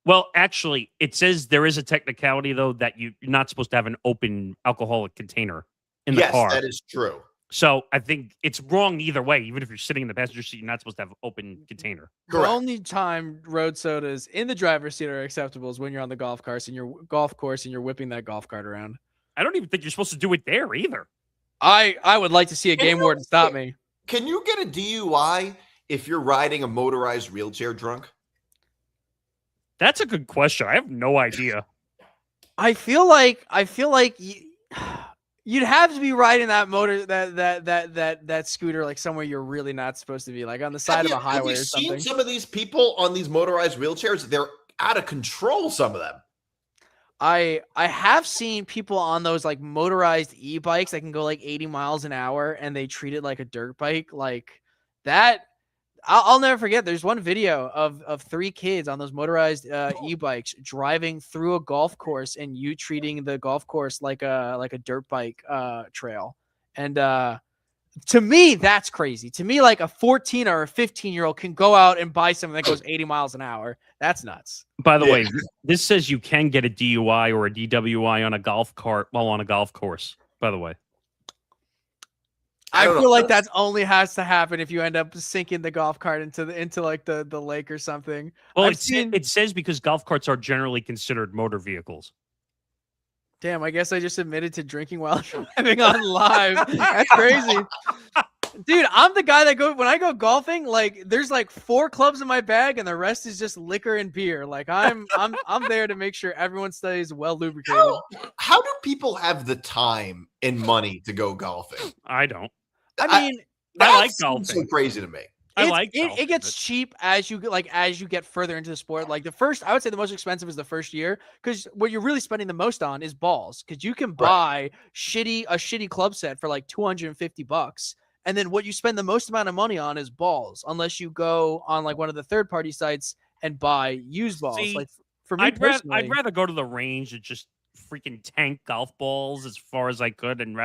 Well, actually, it says there is a technicality, though, that you're not supposed to have an open alcoholic container in the car. Yes, that is true. So I think it's wrong either way. Even if you're sitting in the passenger seat, you're not supposed to have an open container. Correct. The only time road sodas in the driver's seat are acceptable is when you're on the golf course and you're whipping that golf cart around. I don't even think you're supposed to do it there either. I would like to see a game warden stop me. Can you get a DUI if you're riding a motorized wheelchair drunk? That's a good question. I have no idea. I feel like you'd have to be riding that that scooter like somewhere you're really not supposed to be, like on the side of a highway or something. Have you seen some of these people on these motorized wheelchairs? They're out of control, some of them. I have seen people on those like motorized e-bikes that can go like 80 miles an hour and they treat it like a dirt bike. Like that, I'll never forget. There's one video of 3 kids on those motorized e-bikes driving through a golf course and you treating the golf course like a dirt bike trail. And to me, that's crazy. To me, like a 14 or a 15-year-old can go out and buy something that goes 80 miles an hour. That's nuts. By the way, this says you can get a DUI or a DWI on a golf cart while on a golf course, by the way. I feel like that only has to happen if you end up sinking the golf cart into like the lake or something. Well, it says because golf carts are generally considered motor vehicles. Damn, I guess I just admitted to drinking while driving on live. That's crazy. Dude, I'm the guy that when I go golfing, like there's like 4 clubs in my bag and the rest is just liquor and beer. Like I'm there to make sure everyone stays well lubricated. How do people have the time and money to go golfing? I don't. I mean, I like golfing. golfing. So crazy to me. It gets cheap as you get further into the sport. Like I would say the most expensive is the first year, because what you're really spending the most on is balls, because you can buy a shitty club set for like $250, and then what you spend the most amount of money on is balls, unless you go on like one of the third-party sites and buy used balls. See, like for me I'd rather go to the range and just freaking tank golf balls as far as I could, and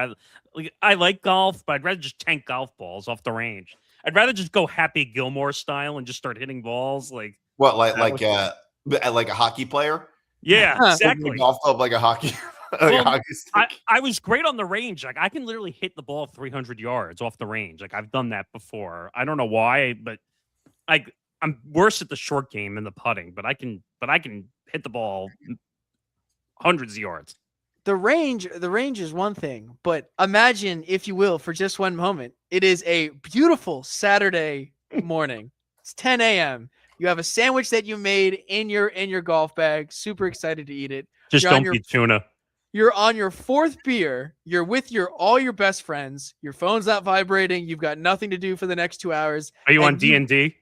I like golf, but I'd rather just tank golf balls off the range. I'd rather just go Happy Gilmore style and just start hitting balls like like a hockey player. Yeah, exactly. Golf club like a hockey. A hockey stick. I was great on the range. Like I can literally hit the ball 300 yards off the range. Like I've done that before. I don't know why, but I'm worse at the short game than the putting. But I can hit the ball hundreds of yards. The range is one thing, but imagine, if you will, for just one moment, it is a beautiful Saturday morning. It's 10 a.m. You have a sandwich that you made in your golf bag. Super excited to eat it. Just don't be tuna. You're on your fourth beer. You're with all your best friends. Your phone's not vibrating. You've got nothing to do for the next 2 hours. Are you on D&D?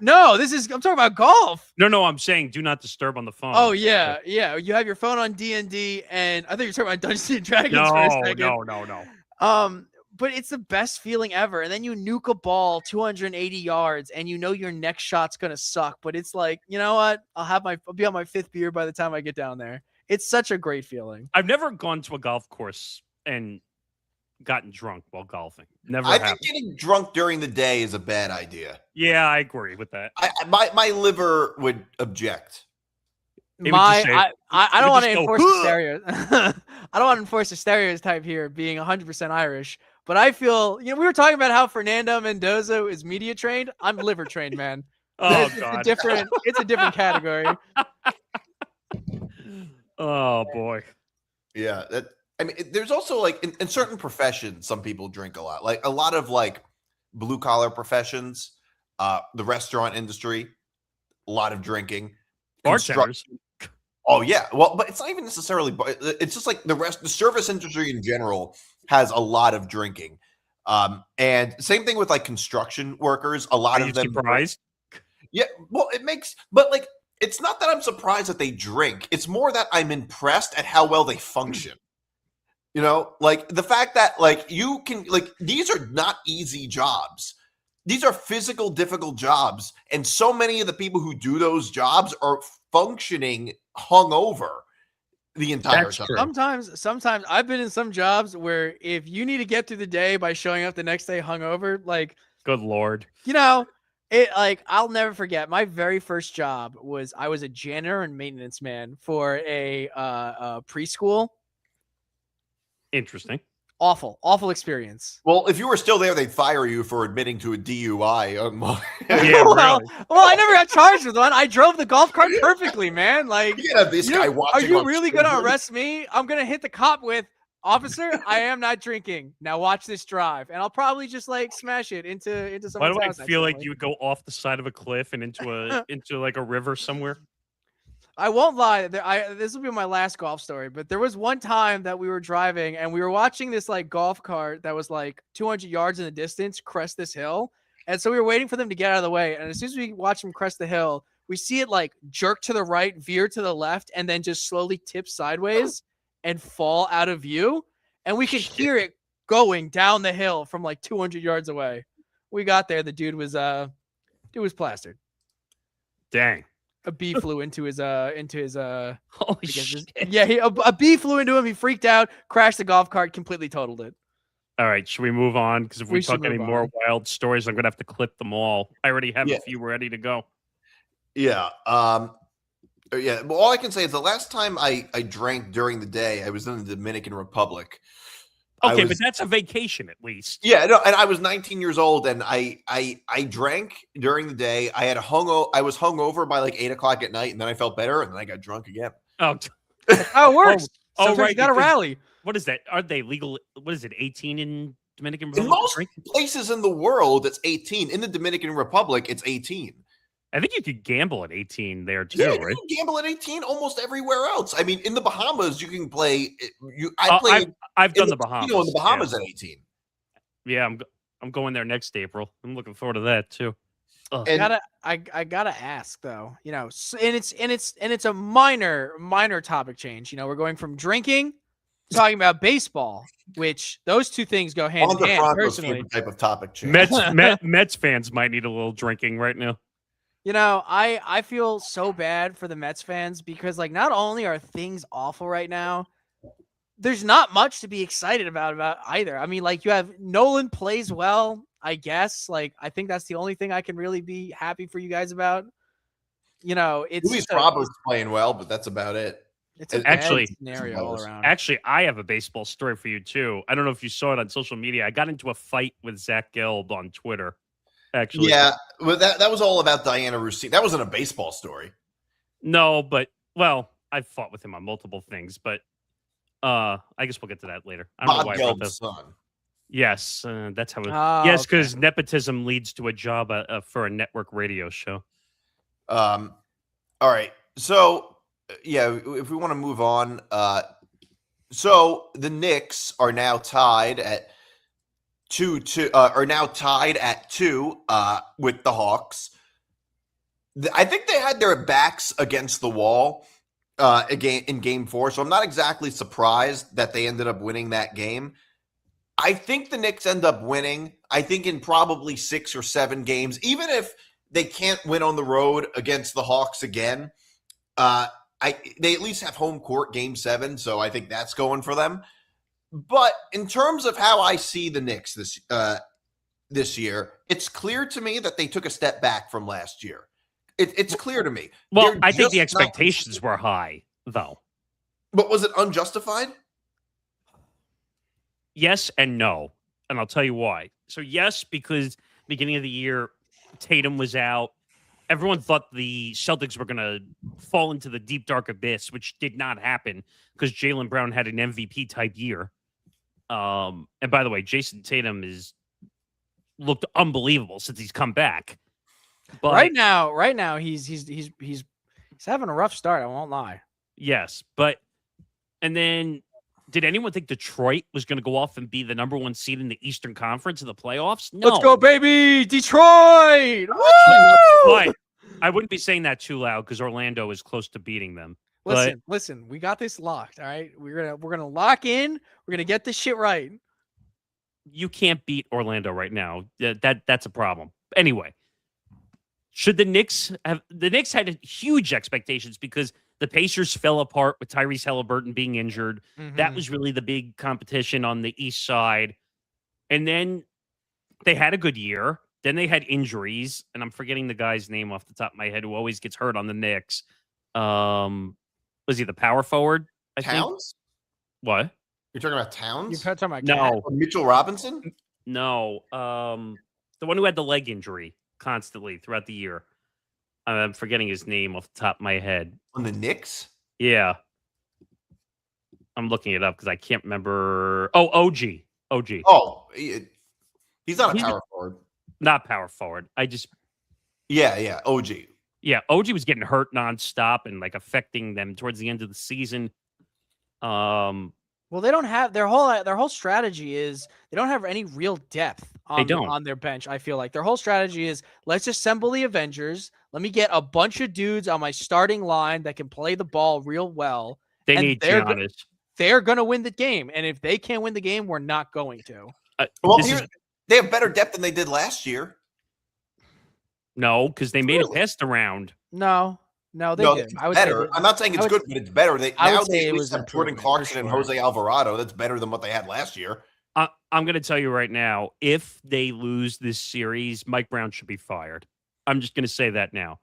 No, I'm talking about golf. No, I'm saying do not disturb on the phone. Oh, yeah. You have your phone on D&D, and I think you're talking about Dungeons and Dragons for a second. No. But it's the best feeling ever. And then you nuke a ball 280 yards, and you know your next shot's going to suck. But it's like, you know what? I'll be on my fifth beer by the time I get down there. It's such a great feeling. I've never gone to a golf course and gotten drunk while golfing. Never. I think getting drunk during the day is a bad idea. Yeah, I agree with that. My liver would object. I don't want to enforce the stereotype. I don't want to enforce a stereotype here, being 100% Irish. But I feel, we were talking about how Fernando Mendoza is media trained. I'm liver trained, man. Oh, God. It's a different category. Oh, boy. Yeah. There's also like in certain professions, some people drink a lot. Like a lot of like blue collar professions, the restaurant industry, a lot of drinking. Bartenders. Oh yeah. Well, but it's not even necessarily. It's just like the service industry in general has a lot of drinking. And same thing with like construction workers. A lot of them. Surprised? Yeah. Well, but like, it's not that I'm surprised that they drink. It's more that I'm impressed at how well they function. Like the fact that like you can like these are not easy jobs. These are physical, difficult jobs. And so many of the people who do those jobs are functioning hungover the entire time. Sometimes I've been in some jobs where if you need to get through the day by showing up the next day hungover, like, good Lord. I'll never forget my very first job was I was a janitor and maintenance man for a preschool. Interesting. Awful experience. Well, if you were still there, they'd fire you for admitting to a DUI. Yeah, really. Well, I never got charged with one. I drove the golf cart perfectly, man. Like, this guy watching. Are you really going to arrest me? I'm going to hit the cop with, "Officer, I am not drinking. Now watch this drive." And I'll probably just like smash it into someone's house. Why do I feel like you would go off the side of a cliff and into like a river somewhere? I won't lie. This will be my last golf story, but there was one time that we were driving and we were watching this like golf cart that was like 200 yards in the distance crest this hill. And so we were waiting for them to get out of the way. And as soon as we watch them crest the hill, we see it like jerk to the right, veer to the left, and then just slowly tip sideways and fall out of view. And we could hear it going down the hill from like 200 yards away. We got there. The dude was plastered. Dang. A bee flew into his holy shit. A bee flew into him. He freaked out, crashed the golf cart, completely totaled it. All right, should we move on? Because if we talk any more wild stories, I'm gonna have to clip them all. I already have a few ready to go. Yeah. Well, all I can say is the last time I drank during the day, I was in the Dominican Republic. Okay, but that's a vacation at least. Yeah, no, and I was 19 years old, and I drank during the day. I was hungover by like 8 o'clock at night, and then I felt better, and then I got drunk again. Oh, it works. Sometimes you got to rally. What is that? Are they legal? What is it? 18 in Dominican Republic? In most places in the world, it's 18. In the Dominican Republic, it's 18. I think you could gamble at 18 there too, yeah, right? You can gamble at 18 almost everywhere else. I mean, in the Bahamas, you can play. I've done the Bahamas. In the Bahamas at 18. Yeah, I'm going there next April. I'm looking forward to that too. And I gotta ask though, and it's a minor topic change. We're going from drinking to talking about baseball, which those two things go hand in hand. Personally, type of topic change. Mets fans might need a little drinking right now. I feel so bad for the Mets fans because not only are things awful right now, there's not much to be excited about either. I mean, you have Nolan plays well, I guess. I think that's the only thing I can really be happy for you guys about. It's Luis Roberts playing well, but that's about it. It's a bad scenario all around. Actually, I have a baseball story for you too. I don't know if you saw it on social media. I got into a fight with Zach Gelb on Twitter. Actually, yeah, well, that was all about Diana Rousseau. That wasn't a baseball story. No, but I fought with him on multiple things, but I guess we'll get to that later. I don't know why I brought that. Son. Yes, that's how. Yes, because nepotism leads to a job for a network radio show. All right, so yeah, if we want to move on, so the Knicks are now tied at 2-2. Are now tied at 2 with the Hawks. I think they had their backs against the wall again in Game 4, so I'm not exactly surprised that they ended up winning that game. I think the Knicks end up winning. I think in probably 6 or 7 games, even if they can't win on the road against the Hawks again. They at least have home court Game 7, so I think that's going for them. But in terms of how I see the Knicks this year, it's clear to me that they took a step back from last year. It's clear to me. Well, I think the expectations were high, though. But was it unjustified? Yes and no, and I'll tell you why. So yes, because beginning of the year, Tatum was out. Everyone thought the Celtics were going to fall into the deep, dark abyss, which did not happen because Jaylen Brown had an MVP-type year. And by the way, Jason Tatum looked unbelievable since he's come back. But right now, he's having a rough start. I won't lie. Yes, and then did anyone think Detroit was going to go off and be the number 1 seed in the Eastern Conference in the playoffs? No. Let's go, baby, Detroit! But I wouldn't be saying that too loud because Orlando is close to beating them. Listen, we got this locked. All right, we're gonna lock in. We're gonna get this shit right. You can't beat Orlando right now. That's a problem. Anyway, should the Knicks have? The Knicks had huge expectations because the Pacers fell apart with Tyrese Halliburton being injured. Mm-hmm. That was really the big competition on the East side. And then they had a good year. Then they had injuries, and I'm forgetting the guy's name off the top of my head who always gets hurt on the Knicks. Was he the power forward? I Towns? think. What? You're talking about Towns? You're talking about No. Mitchell Robinson? No. The one who had the leg injury constantly throughout the year. I'm forgetting his name off the top of my head. On the Knicks? Yeah. I'm looking it up because I can't remember. Oh, OG. Oh, he's not a power forward. Not power forward. Yeah, OG. Yeah, OG was getting hurt nonstop and affecting them towards the end of the season. Well, they don't have their whole strategy is they don't have any real depth on their bench. I feel like their whole strategy is let's assemble the Avengers. Let me get a bunch of dudes on my starting line that can play the ball real well. They need Giannis. They're going to win the game, and if they can't win the game, we're not going to. They have better depth than they did last year. No, because they made it past the round. No, they did. I would better. I'm not saying it's good, but it's better. They at least have Jordan Clarkson and Jose Alvarado. That's better than what they had last year. I'm going to tell you right now, if they lose this series, Mike Brown should be fired. I'm just going to say that now.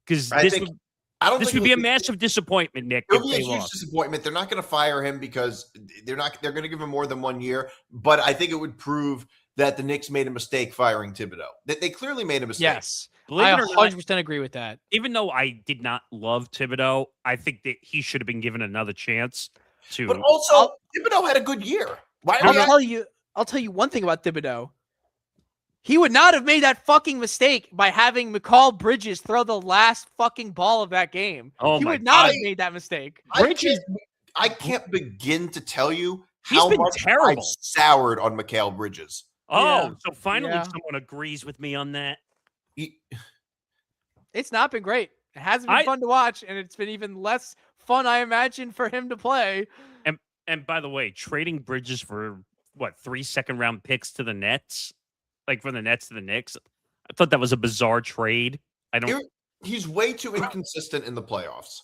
Because this would be a massive disappointment, Nick. It'll be a huge disappointment. They're not going to fire him because they're going to give him more than 1 year. But I think it would prove that the Knicks made a mistake firing Thibodeau. They clearly made a mistake. Yes. I 100% agree with that. Even though I did not love Thibodeau, I think that he should have been given another chance to. But also, Thibodeau had a good year. I'll tell you one thing about Thibodeau. He would not have made that fucking mistake by having McCall Bridges throw the last fucking ball of that game. Oh, he would not have made that mistake. I can't begin to tell you how much terrible. I've soured on Mikal Bridges. Oh, so finally someone agrees with me on that. It's not been great. It hasn't been fun to watch, and it's been even less fun, I imagine, for him to play. And by the way, trading Bridges for 3 second-round picks to the Nets, like from the Nets to the Knicks. I thought that was a bizarre trade. He's way too inconsistent in the playoffs.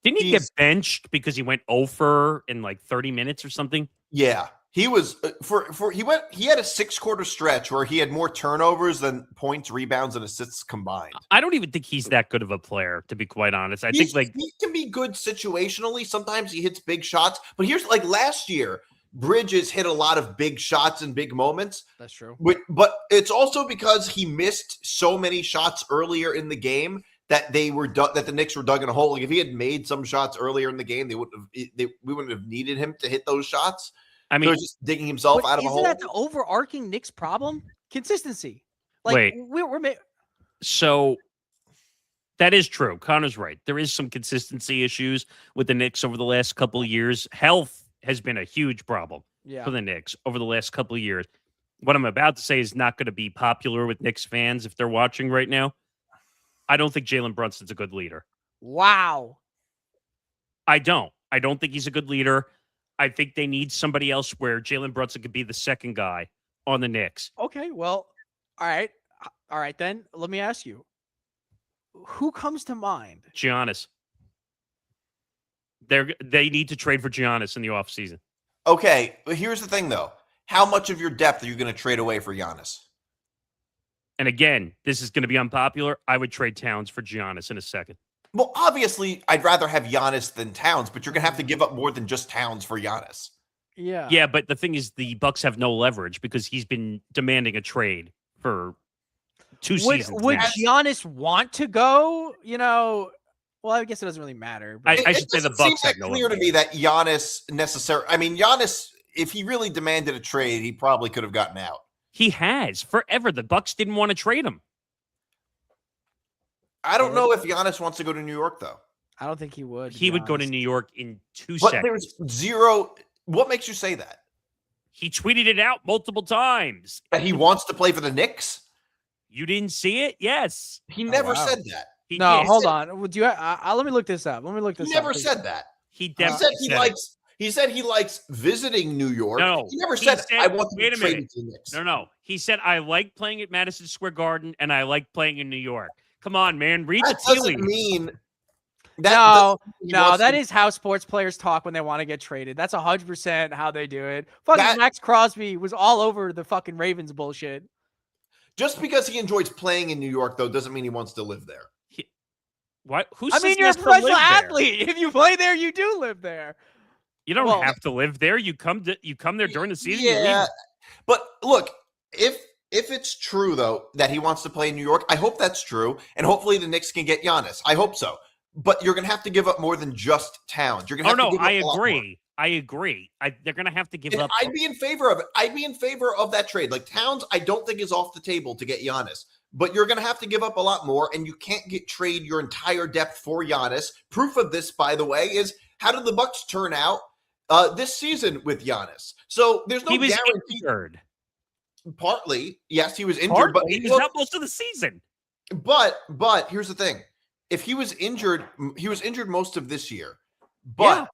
Didn't he get benched because he went over in like 30 minutes or something? Yeah. He was he had a 6-quarter stretch where he had more turnovers than points, rebounds, and assists combined. I don't even think he's that good of a player, to be quite honest. I think he can be good situationally. Sometimes he hits big shots, but here's like last year, Bridges hit a lot of big shots and big moments. That's true. But it's also because he missed so many shots earlier in the game that the Knicks were dug in a hole. Like if he had made some shots earlier in the game, we wouldn't have needed him to hit those shots. I mean, just digging himself out of a hole. Isn't that the overarching Knicks problem? Consistency. Like, wait, so that is true. Connor's right. There is some consistency issues with the Knicks over the last couple of years. Health has been a huge problem for the Knicks over the last couple of years. What I'm about to say is not going to be popular with Knicks fans if they're watching right now. I don't think Jalen Brunson's a good leader. Wow. I don't think he's a good leader. I think they need somebody else where Jalen Brunson could be the second guy on the Knicks. Okay, well, all right then. Let me ask you. Who comes to mind? Giannis. They need to trade for Giannis in the offseason. Okay, but here's the thing, though. How much of your depth are you going to trade away for Giannis? And again, this is going to be unpopular. I would trade Towns for Giannis in a second. Well, obviously, I'd rather have Giannis than Towns, but you're going to have to give up more than just Towns for Giannis. Yeah. Yeah, but the thing is, the Bucks have no leverage because he's been demanding a trade for 2 seasons. Would Giannis want to go? Well, I guess it doesn't really matter. But I should say the Bucks have no clear to me that Giannis Giannis, if he really demanded a trade, he probably could have gotten out. He has forever. The Bucks didn't want to trade him. I don't know if Giannis wants to go to New York, though. I don't think he would. He would go to New York in 2 seconds. But there's zero. What makes you say that? He tweeted it out multiple times. That he wants to play for the Knicks? You didn't see it? Yes. He never said that. Hold on. Would you? Let me look this up. He never said that. He definitely He said he likes visiting New York. No, he never said I want to be traded to the Knicks. No. He said I like playing at Madison Square Garden and I like playing in New York. Come on, man. Read the tea leaves. That is how sports players talk when they want to get traded. That's 100% how they do it. Fucking Max Crosby was all over the fucking Ravens bullshit. Just because he enjoys playing in New York, though, doesn't mean he wants to live there. What? You're a professional athlete. If you play there, you do live there. You don't have to live there. You come there during the season. Yeah, but look, if it's true though that he wants to play in New York, I hope that's true, and hopefully the Knicks can get Giannis. I hope so. But you're going to have to give up more than just Towns. You're going to have to give up a lot more. I agree. They're going to have to give up. I'd be in favor of it. I'd be in favor of that trade. Like Towns, I don't think is off the table to get Giannis. But you're going to have to give up a lot more, and you can't trade your entire depth for Giannis. Proof of this, by the way, is how did the Bucks turn out this season with Giannis? So there's no guarantee. Injured. Partly, yes, he was injured, but he was out most of the season. But here's the thing: if he was injured most of this year. But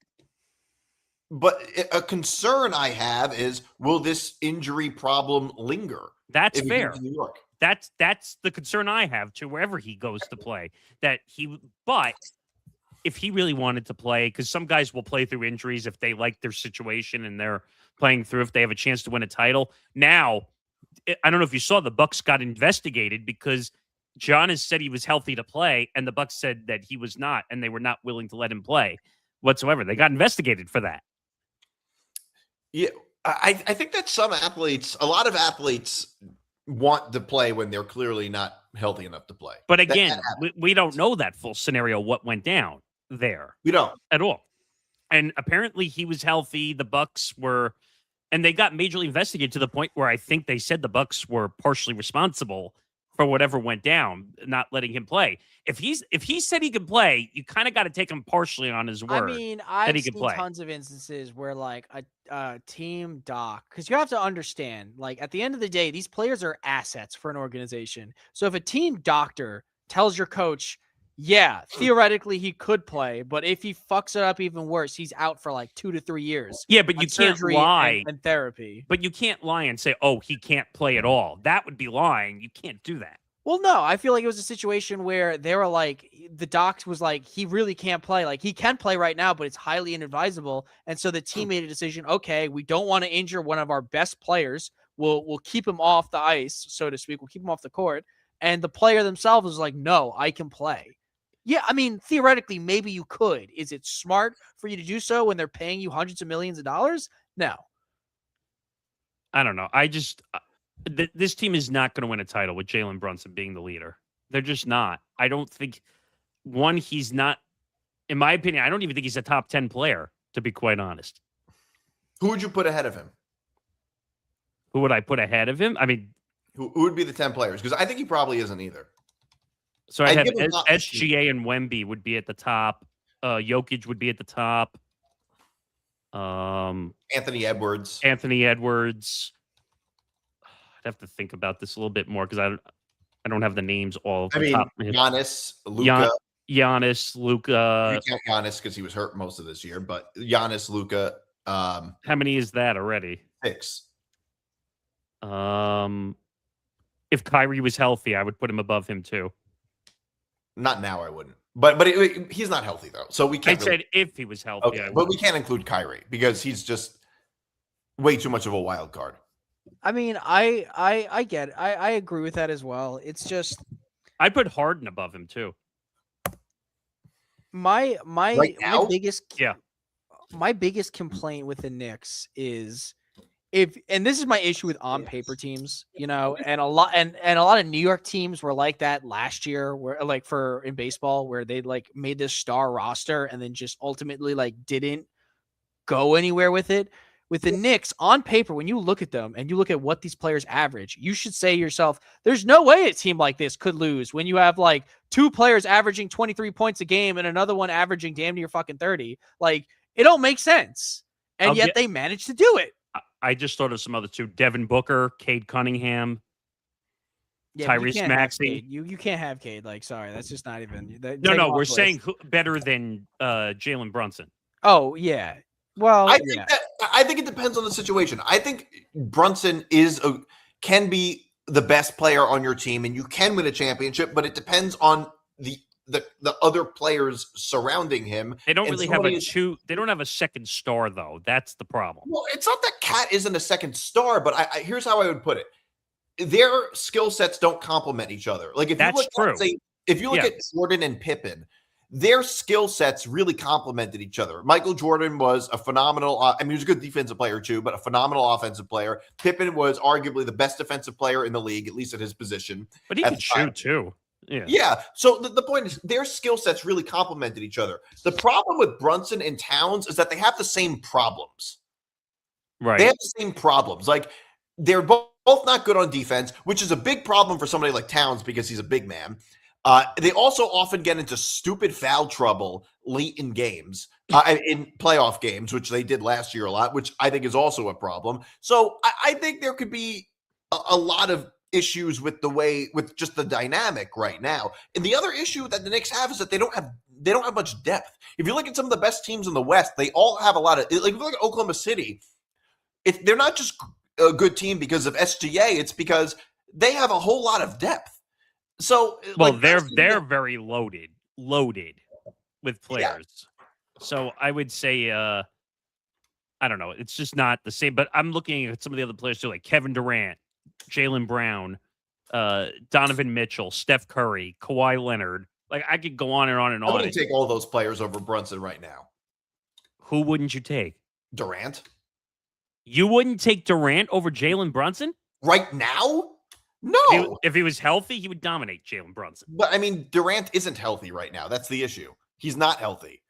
a concern I have is, will this injury problem linger? That's fair. New York. That's the concern I have to wherever he goes to play. But if he really wanted to play, because some guys will play through injuries if they like their situation and they're playing through if they have a chance to win a title. Now, I don't know if you saw, the Bucks got investigated because Giannis said he was healthy to play, and the Bucks said that he was not, and they were not willing to let him play whatsoever. They got investigated for that. Yeah, I think that a lot of athletes want to play when they're clearly not healthy enough to play. But again, we don't know that full scenario, what went down there. We don't. At all. And apparently he was healthy. The Bucks were, and they got majorly investigated to the point where I think they said the Bucks were partially responsible for whatever went down, not letting him play. If he said he could play, you kind of got to take him partially on his word. I mean, that I've he could seen play. tons of instances where like a team doc, because you have to understand, like at the end of the day, these players are assets for an organization. So if a team doctor tells your coach, yeah, theoretically he could play, but if he fucks it up even worse, he's out for like 2 to 3 years. Yeah, but you can't lie. And therapy. But you can't lie and say, oh, he can't play at all. That would be lying. You can't do that. Well, no, I feel like it was a situation where they were like, the doc was like, he really can't play. Like, he can play right now, but it's highly inadvisable. And so the team made a decision, okay, we don't want to injure one of our best players. We'll keep him off the ice, so to speak. We'll keep him off the court. And the player themselves was like, no, I can play. Yeah, I mean, theoretically, maybe you could. Is it smart for you to do so when they're paying you hundreds of millions of dollars? No. I don't know. I just this team is not going to win a title with Jalen Brunson being the leader. They're just not. I don't think he's not. In my opinion, I don't even think he's a top 10 player. To be quite honest, who would you put ahead of him? Who would I put ahead of him? I mean, who would be the 10 players? Because I think he probably isn't either. So I have SGA and Wemby would be at the top. Jokic would be at the top. Anthony Edwards. I'd have to think about this a little bit more because I don't have the names all. I mean, top. Giannis, Luka. Giannis, Luka. You can't Giannis because he was hurt most of this year, but Giannis, Luka. How many is that already? 6. If Kyrie was healthy, I would put him above him too. Not now, I wouldn't. But he's not healthy though, so we can't. I said if he was healthy, okay, but we can't include Kyrie because he's just way too much of a wild card. I mean, I get it. I agree with that as well. It's just I put Harden above him too. My biggest complaint with the Knicks is and this is my issue with on paper teams, and a lot of New York teams were like that last year, where like in baseball, where they like made this star roster and then just ultimately like didn't go anywhere with it. With the Knicks on paper, when you look at them and you look at what these players average, you should say to yourself, there's no way a team like this could lose when you have like 2 players averaging 23 points a game and another one averaging damn near fucking 30. Like, it don't make sense. And yet they managed to do it. I just thought of some other 2. Devin Booker, Cade Cunningham, Tyrese Maxey. You can't have Cade. Like, sorry, that's just not even. No, we're saying better than Jalen Brunson. Oh, yeah. Well, I think it depends on the situation. I think Brunson can be the best player on your team, and you can win a championship, but it depends on the other players surrounding him. They don't really have They don't have a second star though. That's the problem. Well, it's not that Cat isn't a second star, but here's how I would put it: their skill sets don't complement each other. Like if you look at Jordan and Pippen. Their skill sets really complemented each other. Michael Jordan was a phenomenal, he was a good defensive player too, but a phenomenal offensive player. Pippen was arguably the best defensive player in the league, at least at his position. But he could shoot too. Yeah. So the point is their skill sets really complemented each other. The problem with Brunson and Towns is that they have the same problems. Right. They have the same problems. Like they're both not good on defense, which is a big problem for somebody like Towns because he's a big man. They also often get into stupid foul trouble late in games, in playoff games, which they did last year a lot, which I think is also a problem. So I think there could be a lot of issues with just the dynamic right now. And the other issue that the Knicks have is that they don't have much depth. If you look at some of the best teams in the West, they all have a lot of, like if you look at Oklahoma City, they're not just a good team because of SGA, it's because they have a whole lot of depth. So, they're very loaded with players. Yeah. So I would say, I don't know. It's just not the same. But I'm looking at some of the other players too, like Kevin Durant, Jaylen Brown, Donovan Mitchell, Steph Curry, Kawhi Leonard. Like I could go on and on and on. I wouldn't take all those players over Brunson right now. Who wouldn't you take? Durant. You wouldn't take Durant over Jalen Brunson right now? No. If he was healthy, he would dominate Jalen Brunson. But I mean, Durant isn't healthy right now. That's the issue. He's not healthy.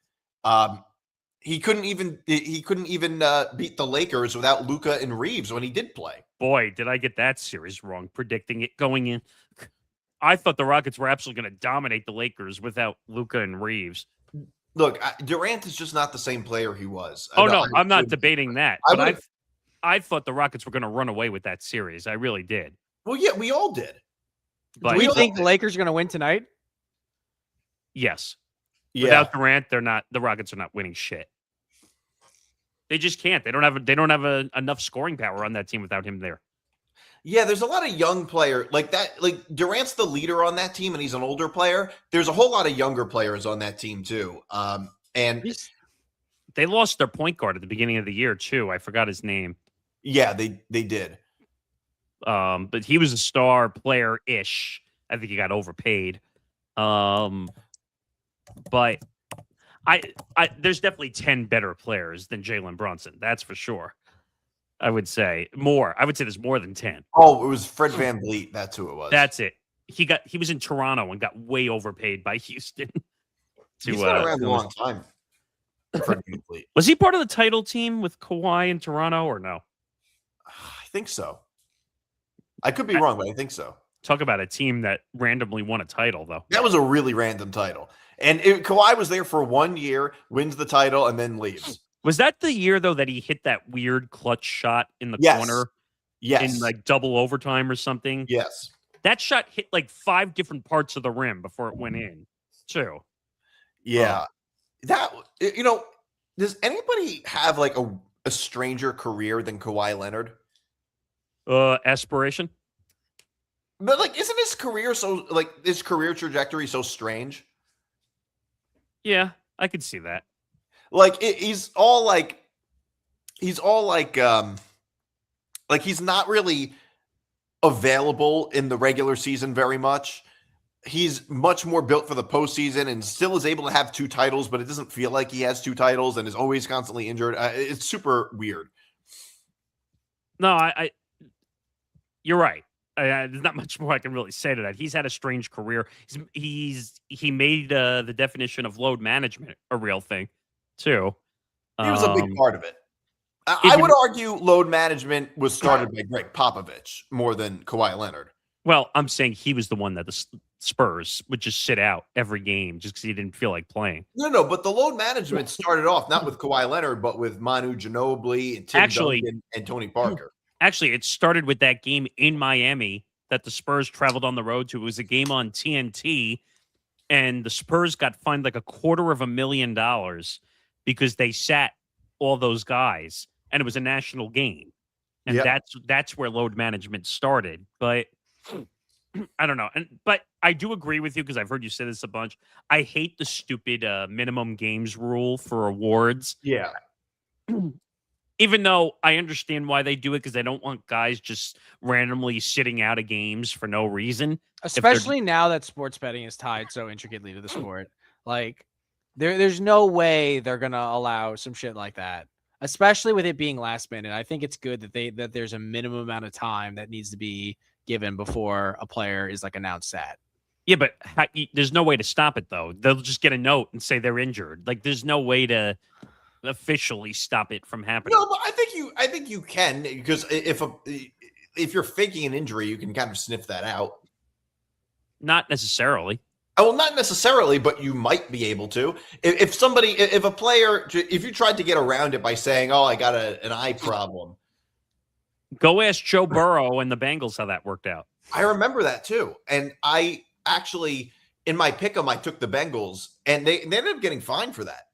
He couldn't even beat the Lakers without Luka and Reeves when he did play. Boy, did I get that series wrong, predicting it going in. I thought the Rockets were absolutely going to dominate the Lakers without Luka and Reeves. Look, Durant is just not the same player he was. Oh, no, I'm not debating that. But I thought the Rockets were going to run away with that series. I really did. Well, yeah, we all did. But do we think the Lakers are going to win tonight? Yes. Yeah. Without Durant, the Rockets are not winning shit. They just can't. They don't have enough scoring power on that team without him there. Yeah, there's a lot of young players like that. Like Durant's the leader on that team, and he's an older player. There's a whole lot of younger players on that team too. And they lost their point guard at the beginning of the year too. I forgot his name. Yeah, they did. But he was a star player-ish. I think he got overpaid. But there's definitely 10 better players than Jalen Brunson. That's for sure. I would say more. I would say there's more than 10. Oh, it was Fred VanVleet. That's who it was. That's it. He was in Toronto and got way overpaid by Houston. He's been around a long time. Fred VanVleet. Was he part of the title team with Kawhi in Toronto or no? I think so. I could be wrong, but I think so. Talk about a team that randomly won a title, though. That was a really random title. And Kawhi was there for 1 year, wins the title, and then leaves. Was that the year, though, that he hit that weird clutch shot in the corner? Yes. In like double overtime or something? Yes. That shot hit like 5 different parts of the rim before it went in, too. Yeah. Does anybody have like a stranger career than Kawhi Leonard? Aspiration? But like, isn't his career trajectory so strange? Yeah, I could see that. Like he's not really available in the regular season very much. He's much more built for the postseason and still is able to have 2 titles, but it doesn't feel like he has 2 titles and is always constantly injured. It's super weird. No, you're right. There's not much more I can really say to that. He's had a strange career. He made the definition of load management a real thing too. He was a big part of it. I would argue load management was started by Greg Popovich more than Kawhi Leonard. Well, I'm saying he was the one that the Spurs would just sit out every game just because he didn't feel like playing. No, but the load management started off not with Kawhi Leonard, but with Manu Ginobili and Tim Duncan and Tony Parker. Actually, it started with that game in Miami that the Spurs traveled on the road to. It was a game on TNT, and the Spurs got fined like $250,000 because they sat all those guys, and it was a national game. And that's where load management started. But I don't know. But I do agree with you because I've heard you say this a bunch. I hate the stupid minimum games rule for awards. Yeah. Even though I understand why they do it because they don't want guys just randomly sitting out of games for no reason. Especially now that sports betting is tied so intricately to the sport. Like, there's no way they're going to allow some shit like that, especially with it being last minute. I think it's good that there's a minimum amount of time that needs to be given before a player is like announced that. Yeah, but there's no way to stop it, though. They'll just get a note and say they're injured. Like, there's no way to officially stop it from happening. No, but I think you can, because if you're faking an injury, you can kind of sniff that out. Not necessarily. Well, not necessarily, but you might be able to. If a player, if you tried to get around it by saying, "Oh, I got an eye problem," go ask Joe Burrow and the Bengals how that worked out. I remember that too, and I actually in my pick'em I took the Bengals, and they ended up getting fined for that.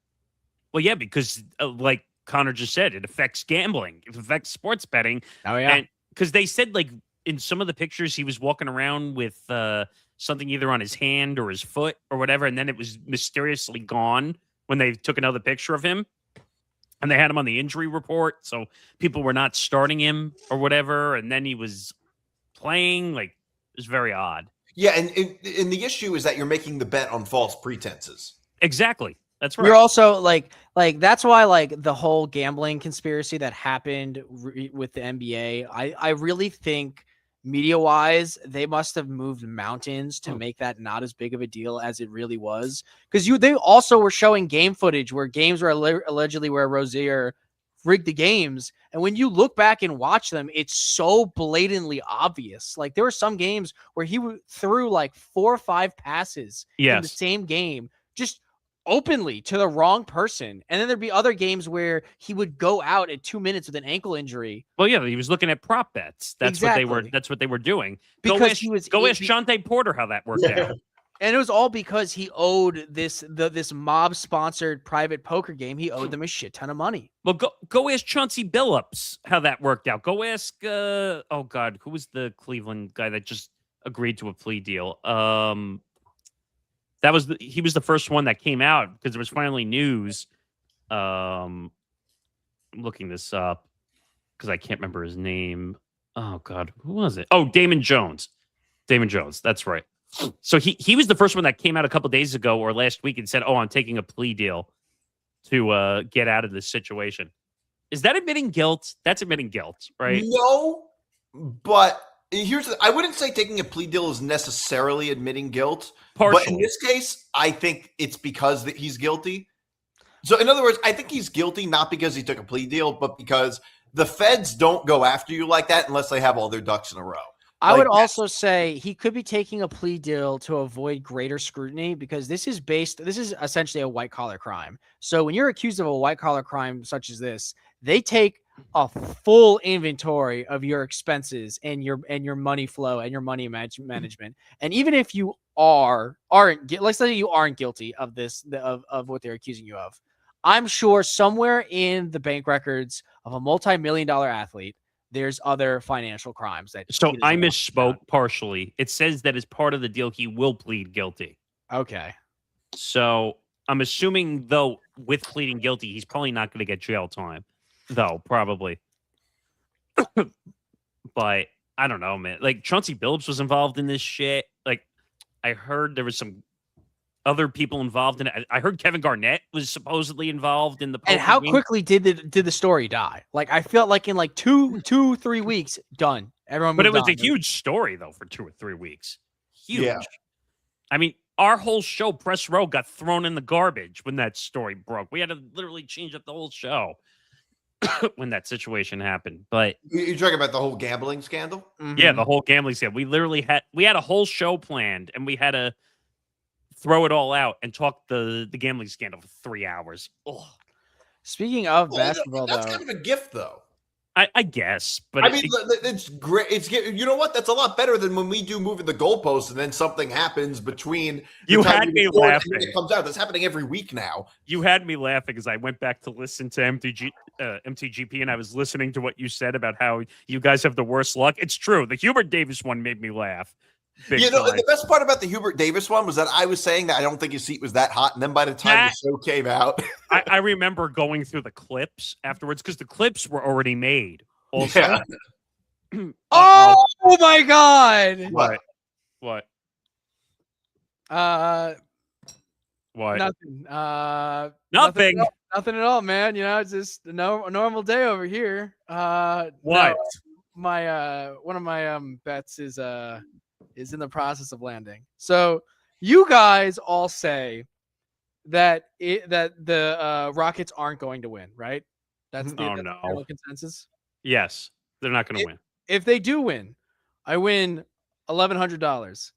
Well, yeah, because like Connor just said, it affects gambling. It affects sports betting. Oh, yeah. And because they said, like, in some of the pictures, he was walking around with something either on his hand or his foot or whatever, and then it was mysteriously gone when they took another picture of him. And they had him on the injury report, so people were not starting him or whatever, and then he was playing. Like, it was very odd. Yeah, and the issue is that you're making the bet on false pretenses. Exactly. That's right. You're also like that's why like the whole gambling conspiracy that happened with the NBA. I really think media wise they must have moved mountains to make that not as big of a deal as it really was. Because they also were showing game footage where games were allegedly where Rozier rig the games. And when you look back and watch them, it's so blatantly obvious. Like there were some games where he threw like 4 or 5 passes in the same game, just openly to the wrong person. And then there'd be other games where he would go out at 2 minutes with an ankle injury. Well, yeah, he was looking at prop bets. That's what they were doing. Because go ask Jonte Porter how that worked out. And it was all because he owed this mob-sponsored private poker game. He owed them a shit ton of money. Well, go ask Chauncey Billups how that worked out. Go ask, oh God, who was the Cleveland guy that just agreed to a plea deal? He was the first one that came out because there was finally news. I'm looking this up because I can't remember his name. Oh God, who was it? Oh, Damon Jones. Damon Jones. That's right. So he was the first one that came out a couple days ago or last week and said, "Oh, I'm taking a plea deal to get out of this situation." Is that admitting guilt? That's admitting guilt, right? No, but I wouldn't say taking a plea deal is necessarily admitting guilt. Partially. But in this case, I think it's because that he's guilty. So in other words, I think he's guilty not because he took a plea deal, but because the feds don't go after you like that unless they have all their ducks in a row. I would also say he could be taking a plea deal to avoid greater scrutiny because this is essentially a white collar crime. So when you're accused of a white collar crime such as this, they take a full inventory of your expenses and your money flow and your money management. And even if you aren't, let's say you aren't guilty of this, of what they're accusing you of, I'm sure somewhere in the bank records of a multi-million-dollar athlete, there's other financial crimes that. So I misspoke partially. It says that as part of the deal, he will plead guilty. Okay. So I'm assuming, though, with pleading guilty, he's probably not going to get jail time, though, probably. But I don't know, man. Like, Chauncey Billups was involved in this shit. Like, I heard there was some other people involved in it. I heard Kevin Garnett was supposedly involved in the. And how quickly did the story die? Like I felt like in like 2-3 weeks, done. Everyone. But it was a huge story though for 2 or 3 weeks. Huge. Yeah. I mean, our whole show, Press Row, got thrown in the garbage when that story broke. We had to literally change up the whole show when that situation happened. But you're talking about the whole gambling scandal? Mm-hmm. Yeah, the whole gambling scandal. We had a whole show planned, and we had to throw it all out and talk the gambling scandal for 3 hours. Ugh. Speaking of basketball, that's kind of a gift, though. I guess, but I mean, it's great. You know what? That's a lot better than when we do moving the goalposts and then something happens between. You had me laughing. It comes out. That's happening every week now. You had me laughing as I went back to listen to MTGP, and I was listening to what you said about how you guys have the worst luck. It's true. The Hubert Davis one made me laugh. You know, the best part about the Hubert Davis one was that I was saying that I don't think his seat was that hot, and then by the time the show came out, I remember going through the clips afterwards because the clips were already made. Also, yeah. Oh my God! What? What? Nothing. Nothing at all, man. You know, it's just a normal day over here. What? No, my one of my bets is in the process of landing. So you guys all say that the Rockets aren't going to win, right? That's the consensus. Yes, they're not going to win. If they do win, I win $1,100.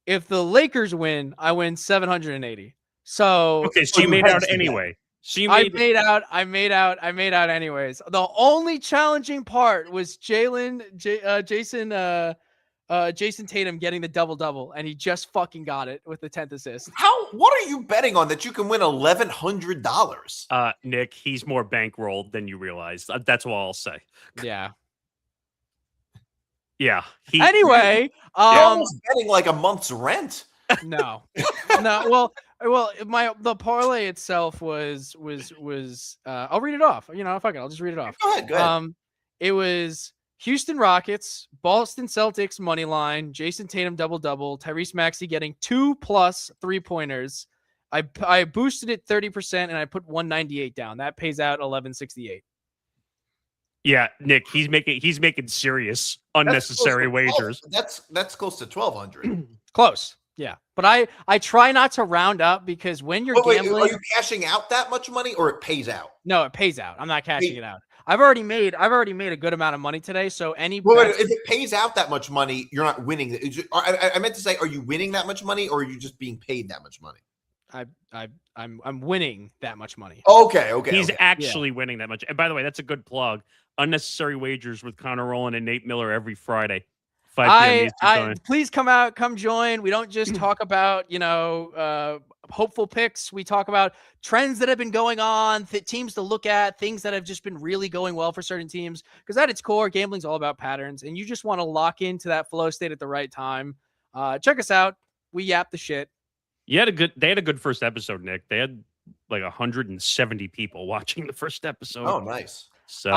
If the Lakers win, I win $780. So okay, so you made out anyway. So I made out anyways. The only challenging part was Jason Tatum getting the double-double, and he just fucking got it with the 10th assist. What are you betting on that you can win $1,100? Nick, he's more bankrolled than you realize. That's all I'll say. Yeah. Yeah. Anyway, almost betting like a month's rent. No. Well, the parlay itself was I'll read it off. You know, fuck it, I'll just read it off. Go ahead. It was Houston Rockets, Boston Celtics money line, Jason Tatum double-double, Tyrese Maxey getting 2+ 3-pointers. I boosted it 30% and I put 198 down. That pays out 1168. Yeah, Nick, he's making serious unnecessary wagers. That's close to 1,200. Close. Yeah. But I try not to round up because when you're gambling, are you cashing out that much money or it pays out? No, it pays out. I'm not cashing it out. I've already made a good amount of money today. So any Well, bets- if it pays out that much money, you're not winning. I meant to say, are you winning that much money, or are you just being paid that much money? I'm winning that much money. Okay. He's actually winning that much. And by the way, that's a good plug. Unnecessary Wagers with Connor Rowland and Nate Miller every Friday, 5 p.m. Eastern time. Please come join. We don't just talk about, hopeful picks. We talk about trends that have been going on, teams to look at, things that have just been really going well for certain teams. Because at its core, gambling's all about patterns, and you just want to lock into that flow state at the right time. Check us out. We yap the shit. They had a good first episode, Nick. They had like 170 people watching the first episode. Oh, nice. So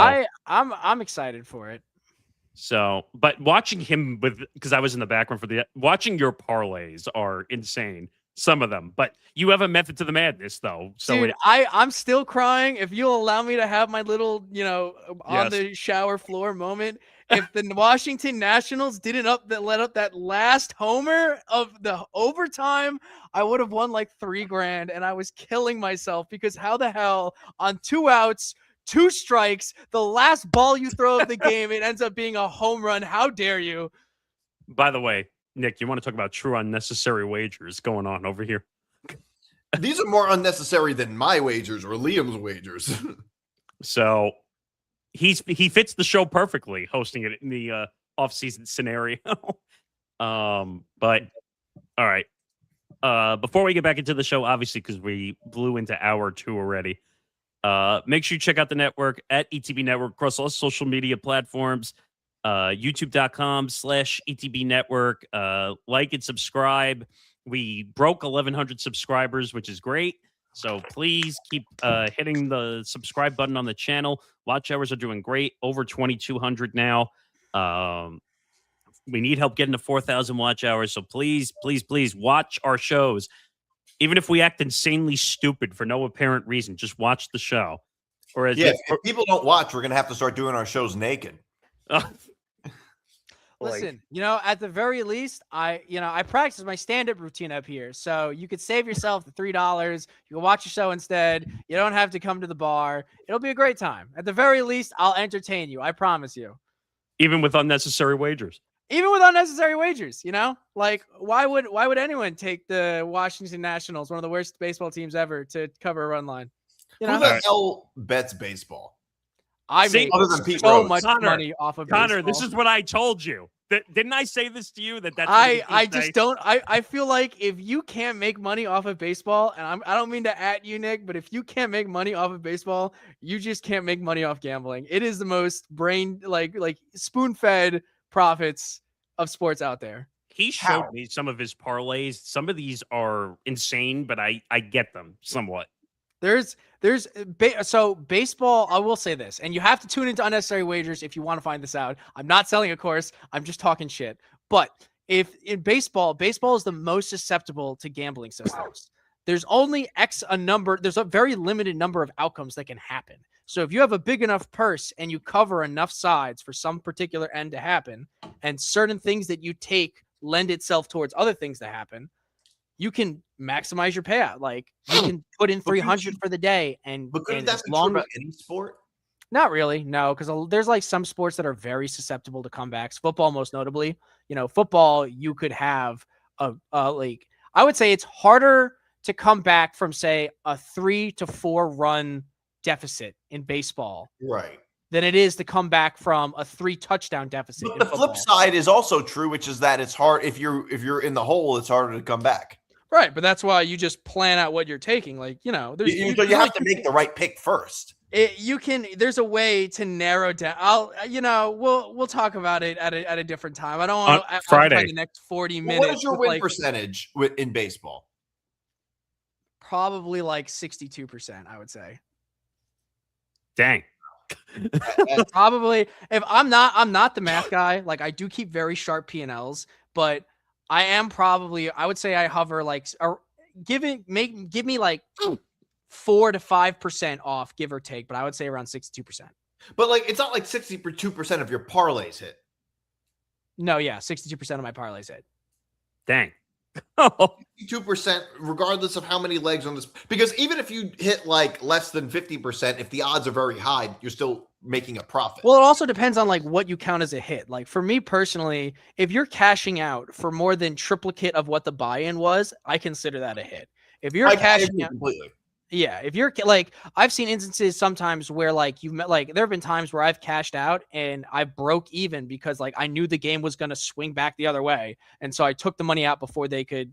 I'm excited for it. So, but watching him because I was in the background watching your parlays are insane. Some of them, but you have a method to the madness, though. So, dude, I'm still crying. If you'll allow me to have my little, on the shower floor moment. If the Washington Nationals didn't let up that last homer of the overtime, I would have won like $3,000, and I was killing myself because how the hell on 2 outs, 2 strikes, the last ball you throw of the game, it ends up being a home run. How dare you? By the way, Nick, you want to talk about true unnecessary wagers going on over here? These are more unnecessary than my wagers or Liam's wagers. So he fits the show perfectly, hosting it in the off-season scenario. But all right. Before we get back into the show, obviously, because we blew into hour 2 already, make sure you check out the network at ETB Network across all social media platforms. YouTube.com/ETB Network. Like and subscribe. We broke 1,100 subscribers, which is great. So please keep hitting the subscribe button on the channel. Watch hours are doing great. Over 2,200 now. We need help getting to 4,000 watch hours. So please watch our shows. Even if we act insanely stupid for no apparent reason, just watch the show. Or if people don't watch, we're going to have to start doing our shows naked. Listen, at the very least, I practice my stand-up routine up here. So you could save yourself the $3. You can watch your show instead. You don't have to come to the bar. It'll be a great time. At the very least, I'll entertain you. I promise you. Even with unnecessary wagers. Like why would anyone take the Washington Nationals, one of the worst baseball teams ever, to cover a run line? Who the hell bets baseball? I made so much money off of Connor, baseball. this is what I told you. Didn't I say this to you? That's I feel like if you can't make money off of baseball, and I don't mean to at you, Nick, but if you can't make money off of baseball, you just can't make money off gambling. It is the most like spoon-fed profits of sports out there. He showed me some of his parlays. Some of these are insane, but I get them somewhat. So baseball, I will say this, and you have to tune into Unnecessary Wagers if you want to find this out. I'm not selling a course. I'm just talking shit. But if in baseball is the most susceptible to gambling systems. There's only there's a very limited number of outcomes that can happen. So if you have a big enough purse and you cover enough sides for some particular end to happen, and certain things that you take lend itself towards other things to happen, you can maximize your payout. Like you can put in 300 for the day, but couldn't that be true about any sport? Not really, no, because there's like some sports that are very susceptible to comebacks. Football, most notably. Football, you could have I would say it's harder to come back from, say, a 3 to 4 run deficit in baseball, right, than it is to come back from a 3 touchdown deficit. But the flip side is also true, which is that it's hard if you're in the hole, it's harder to come back. Right, but that's why you just plan out what you're taking. Like, you have to make the right pick first. There's a way to narrow down. We'll talk about it at a different time. I don't want to Friday the next 40 minutes. What is your win percentage in baseball? Probably like 62%, I would say. Dang. Probably. If I'm not the math guy. Like, I do keep very sharp P&Ls, but I am probably, I would say I hover like, give me like 4 to 5% off, give or take, but I would say around 62%. But like, it's not like 62% of your parlays hit. No, yeah, 62% of my parlays hit. Dang. 62%, regardless of how many legs on this, because even if you hit like less than 50%, if the odds are very high, you're still making a profit. Well, it also depends on like what you count as a hit. Like for me personally, if you're cashing out for more than triplicate of what the buy-in was, I consider that a hit. If you're cashing out completely. Yeah, if you're like, I've seen instances sometimes where like you've met, like there have been times where I've cashed out and I broke even because like I knew the game was going to swing back the other way, and so I took the money out before I could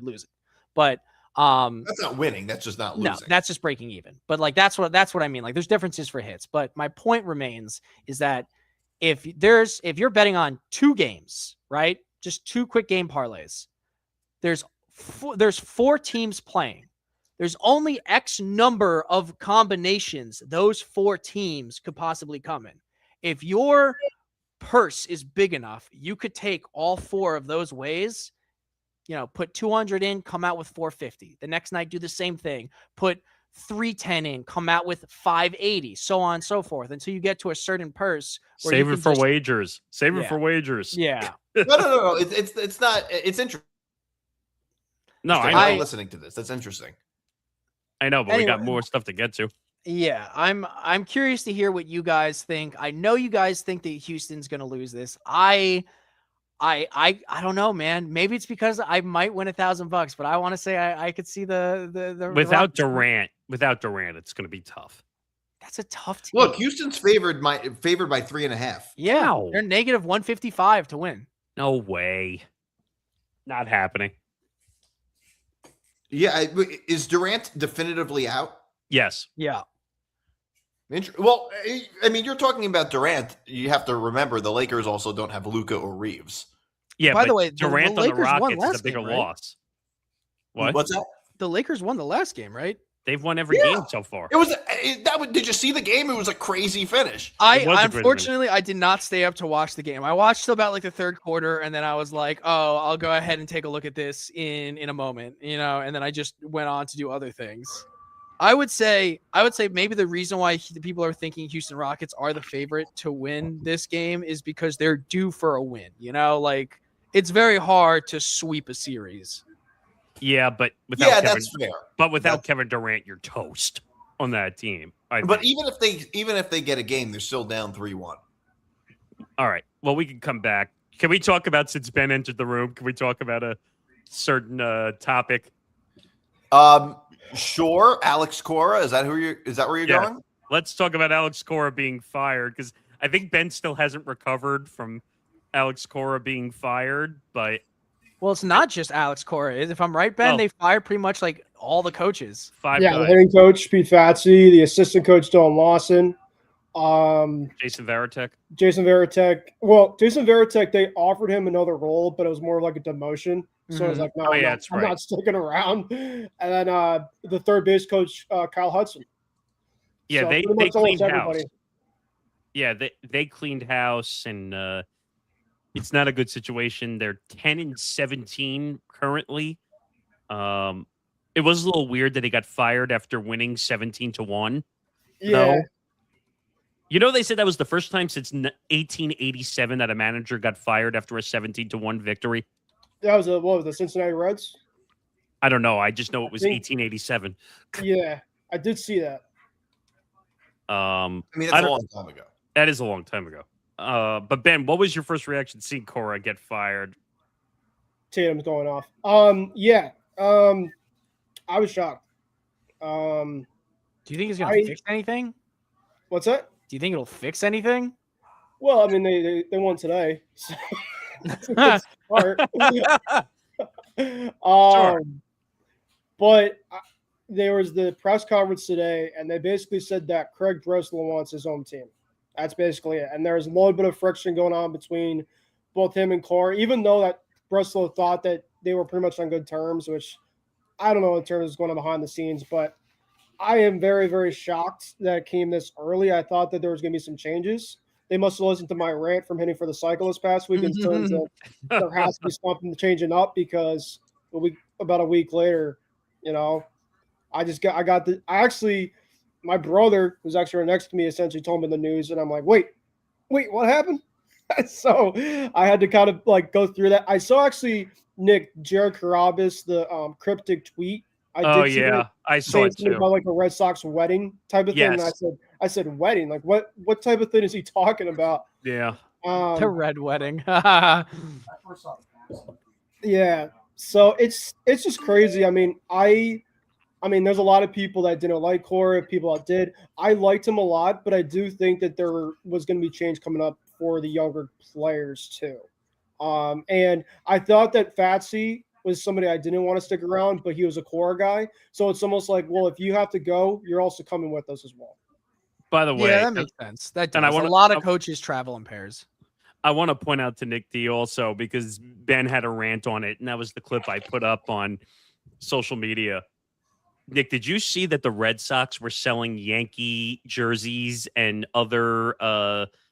lose it. But that's not winning. That's just not losing. No, that's just breaking even. But like that's what I mean. Like there's differences for hits, but my point remains is that if you're betting on 2 games, right, just 2 quick game parlays, there's 4 teams playing. There's only X number of combinations those 4 teams could possibly come in. If your purse is big enough, you could take all 4 of those ways, put 200 in, come out with 450. The next night, do the same thing. Put 310 in, come out with 580, so on and so forth, until you get to a certain purse. Save it for wagers. Save it for wagers. Yeah. No. It's not. It's interesting. No, I'm listening to this. That's interesting. I know, but we got more stuff to get to. Yeah, I'm curious to hear what you guys think. I know you guys think that Houston's going to lose this. I don't know, man. Maybe it's because I might win $1,000, but I want to say I could see the without Durant, it's going to be tough. That's a tough team. Look, Houston's favored by 3.5. Yeah, they're negative 155 to win. No way, not happening. Yeah, is Durant definitively out? Yes. Yeah. Well, I mean, you're talking about Durant. You have to remember the Lakers also don't have Luka or Reeves. Yeah, by the way, Durant the on the Lakers won Rockets last is a bigger game, right? loss. What? What's that? The Lakers won the last game, right? They've won every game so far. Did you see the game? It was a crazy finish. Unfortunately, I did not stay up to watch the game. I watched till about like the third quarter, and then I was like, "Oh, I'll go ahead and take a look at this in a moment," and then I just went on to do other things. I would say maybe the reason why the people are thinking Houston Rockets are the favorite to win this game is because they're due for a win. Like it's very hard to sweep a series. Yeah, but without that's fair. But without Kevin Durant, you're toast on that team. But even if they get a game, they're still down 3-1. All right. Well, we can come back. Can we talk about, since Ben entered the room? Can we talk about a certain topic? Sure. Alex Cora, is that where you're going? Let's talk about Alex Cora being fired, because I think Ben still hasn't recovered from Alex Cora being fired, but. Well, it's not just Alex Cora. If I'm right, Ben, they fired pretty much like all the coaches. 5 guys. The hitting coach, Pete Fatsi, the assistant coach, Dylan Lawson. Jason Varitek. Well, Jason Varitek, they offered him another role, but it was more like a demotion. So I was like, no, I'm not sticking around. And then the third base coach, Kyle Hudson. Yeah, so they cleaned house. Yeah, they cleaned house, and it's not a good situation. They're 10-17 currently. It was a little weird that he got fired after winning 17-1. Yeah. Though. They said that was the first time since 1887 that a manager got fired after a 17-1 victory. That was the Cincinnati Reds? I don't know. I just know it was 1887. Yeah, I did see that. I mean, that's a long time ago. That is a long time ago. But Ben, what was your first reaction seeing Cora get fired? Tatum's going off. I was shocked. Do you think he's going to fix anything? What's that? Do you think it'll fix anything? Well, I mean, they won today. So that's smart. Sure. But there was the press conference today, and they basically said that Craig Breslow wants his own team. That's basically it. And there's a little bit of friction going on between both him and Cora, even though that Breslow thought that they were pretty much on good terms, which I don't know in terms of what's going on behind the scenes, but I am very, very shocked that it came this early. I thought that there was going to be some changes. They must have listened to my rant from hitting for the cycle this past week in terms of there has to be something changing up, because about a week later, my brother, who's actually right next to me, essentially told me the news, and I'm like, wait, what happened? So I had to kind of like go through that. I saw actually Nick Jared Carabas, the cryptic tweet. I saw it too. About like a Red Sox wedding type of thing. And I said, I said wedding. Like what type of thing is he talking about? Yeah. The red wedding. Yeah. So it's just crazy. I mean, there's a lot of people that didn't like Cora, people that did. I liked him a lot, but I do think that there was going to be change coming up for the younger players too. And I thought that Fatsy was somebody I didn't want to stick around, but he was a Cora guy. So it's almost like, well, if you have to go, you're also coming with us as well. By the way, yeah, that makes sense. That does. And A lot of coaches travel in pairs. I want to point out to Nick D also because Ben had a rant on it, and that was the clip I put up on social media. Nick, did you see that the Red Sox were selling Yankee jerseys and other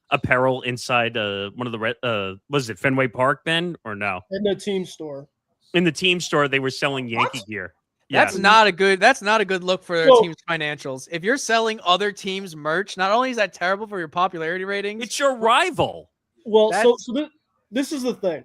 apparel inside one of the was it Fenway Park, Ben, or no? In the team store. In the team store, they were selling Yankee gear. That's not a good look for their team's financials. If you're selling other teams' merch, not only is that terrible for your popularity ratings, it's your rival. Well, so this is the thing,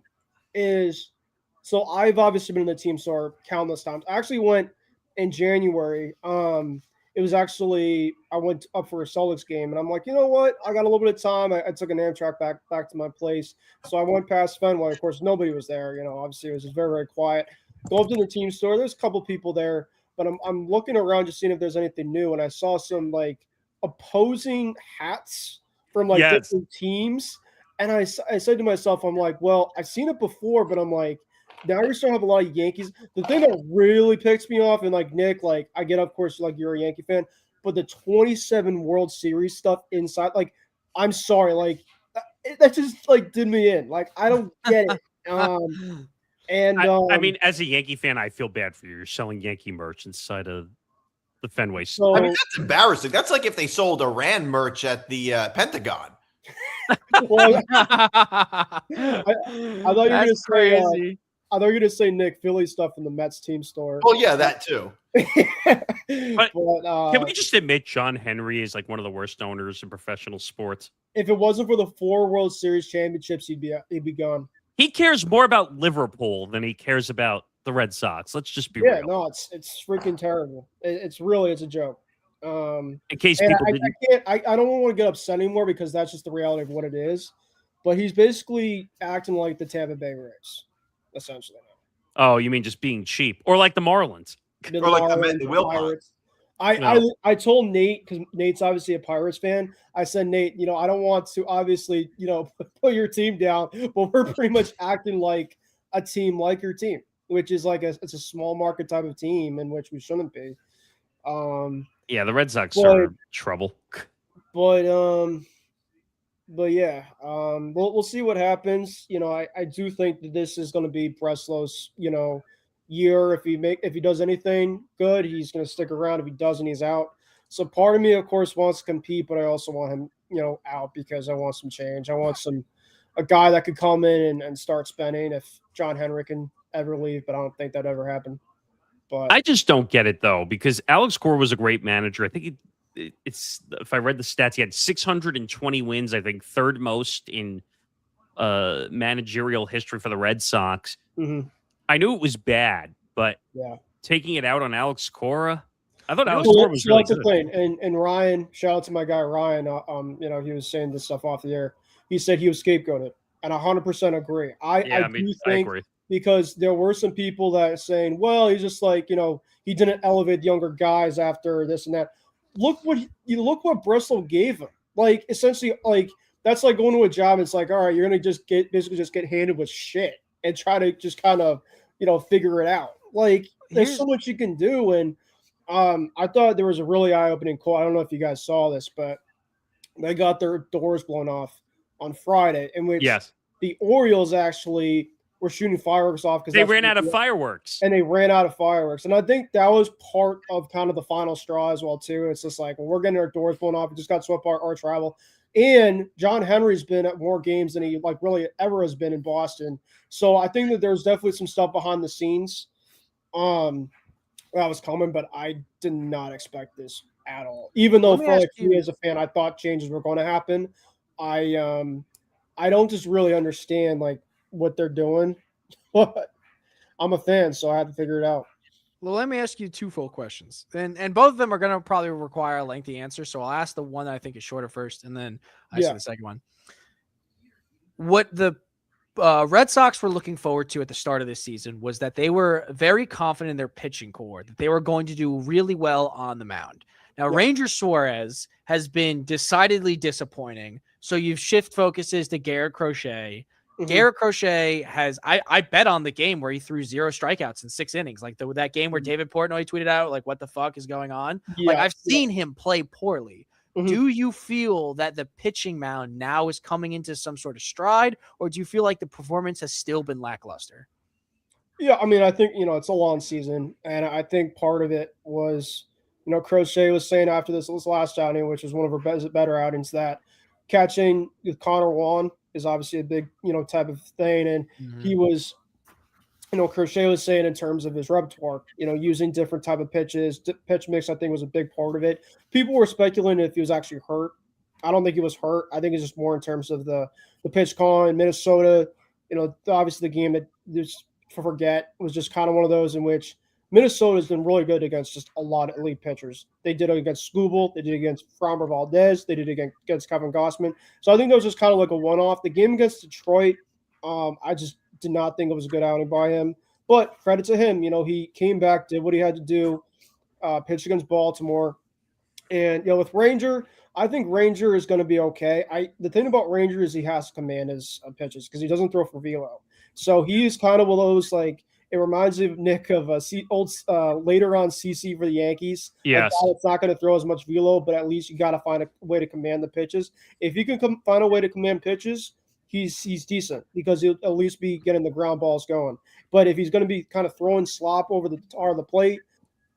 so I've obviously been in the team store countless times. I actually went in January. It was actually I went up for a Celtics game, and I'm like, you know what? I got a little bit of time. I took an Amtrak back to my place, so I went past Fenway. Of course, nobody was there. You know, obviously it was just very, very quiet. Go up to the team store. There's a couple people there, but I'm looking around just seeing if there's anything new, and I saw some like opposing hats from like different teams. And I said to myself, I'm like, well, I've seen it before, but I'm like, now you're starting to have a lot of Yankees. The thing that really picks me off, and like Nick, like I get, of course, like you're a Yankee fan, but the 27 World Series stuff inside, like, I'm sorry, like that just like did me in. Like I don't get it. I mean, as a Yankee fan, I feel bad for you. You're selling Yankee merch inside of the Fenway store. I mean, that's embarrassing. That's like if they sold Iran merch at the Pentagon. Well, I thought you were going to say crazy. I thought you were going to say Nick Philly stuff in the Mets team store. Oh yeah, that too. But can we just admit John Henry is like one of the worst owners in professional sports? If it wasn't for the 4 World Series championships, he'd be gone. He cares more about Liverpool than he cares about the Red Sox. Let's just be real. Yeah, no, it's freaking terrible. It's a joke. In case people I don't want to get upset anymore because that's just the reality of what it is. But he's basically acting like the Tampa Bay Rays, essentially. Oh, you mean just being cheap, or like the Marlins, or like the Wilpons? I told Nate, because Nate's obviously a Pirates fan. I said, Nate, you know, I don't want to obviously, you know, put your team down, but we're pretty much acting like a team like your team, which is like it's a small market type of team in which we shouldn't be. Yeah, the Red Sox are trouble. But yeah, we'll see what happens. You know, I do think that this is going to be Breslow's, you know, year. If he does anything good, he's going to stick around. If he doesn't, he's out. So part of me, of course, wants to compete, but I also want him, you know, out because I want some change. I want a guy that could come in and start spending if John Henry can ever leave, but I don't think that ever happened. But I just don't get it though, because Alex Cora was a great manager. I think it's if I read the stats, he had 620 wins. I think third most in managerial history for the Red Sox. Mm-hmm. I knew it was bad, but taking it out on Alex Cora, I thought Alex Cora was really good. And Ryan, shout out to my guy Ryan. You know, he was saying this stuff off the air. He said he was scapegoated, and 100% agree. I agree. Because there were some people that are saying, well, he's just like, you know, he didn't elevate younger guys after this and that. Look what Bristol gave him. Like, essentially, like, that's like going to a job. It's like, all right, you're going to just get handed with shit and try to just kind of, you know, figure it out. Like, there's so much you can do. And I thought there was a really eye-opening quote. I don't know if you guys saw this, but they got their doors blown off on Friday, in which the Orioles actually were shooting fireworks off because they ran out of fireworks. And they ran out of fireworks. And I think that was part of kind of the final straw as well, too. It's just like, well, we're getting our doors blown off. We just got swept by our travel. And John Henry's been at more games than he like really ever has been in Boston. So I think that there's definitely some stuff behind the scenes that was coming, but I did not expect this at all. Even though for like me as a fan, I thought changes were going to happen. I don't just really understand like what they're doing, but I'm a fan, so I had to figure it out. Well, let me ask you two full questions, and both of them are going to probably require a lengthy answer. So I'll ask the one that I think is shorter first, and then I ask the second one. What the Red Sox were looking forward to at the start of this season was that they were very confident in their pitching core, that they were going to do really well on the mound. Now, Ranger Suarez has been decidedly disappointing. So you've shift focuses to Garrett Crochet. Garrett Crochet has, I bet on the game where he threw 0 strikeouts in 6 innings. Like that game where David Portnoy tweeted out, like, what the fuck is going on? Like, I've seen him play poorly. Do you feel that the pitching mound now is coming into some sort of stride, or do you feel like the performance has still been lackluster? Yeah, I mean, I think, it's a long season, and I think part of it was, Crochet was saying after this last outing, which was one of her better outings, that catching with Connor Juan is obviously a big, type of thing. And he was, Crochet was saying in terms of his repertoire, using different type of pitches, pitch mix, I think was a big part of it. People were speculating if he was actually hurt. I don't think he was hurt. I think it's just more in terms of the pitch call in Minnesota. Obviously the game that just forget was just kind of one of those in which Minnesota's been really good against just a lot of elite pitchers. They did it against Skubal. They did it against Framber Valdez. They did it against Kevin Gossman. So I think that was just kind of like a one-off. The game against Detroit, I just did not think it was a good outing by him. But credit to him. He came back, did what he had to do, pitched against Baltimore. And, with Ranger, I think Ranger is going to be okay. The thing about Ranger is he has to command his pitches because he doesn't throw for velo. So he's kind of one of those, like, it reminds me of Nick of old later on CC for the Yankees. Yes. It's not going to throw as much velo, but at least you got to find a way to command the pitches. If you can find a way to command pitches, he's decent because he'll at least be getting the ground balls going. But if he's going to be kind of throwing slop over the plate,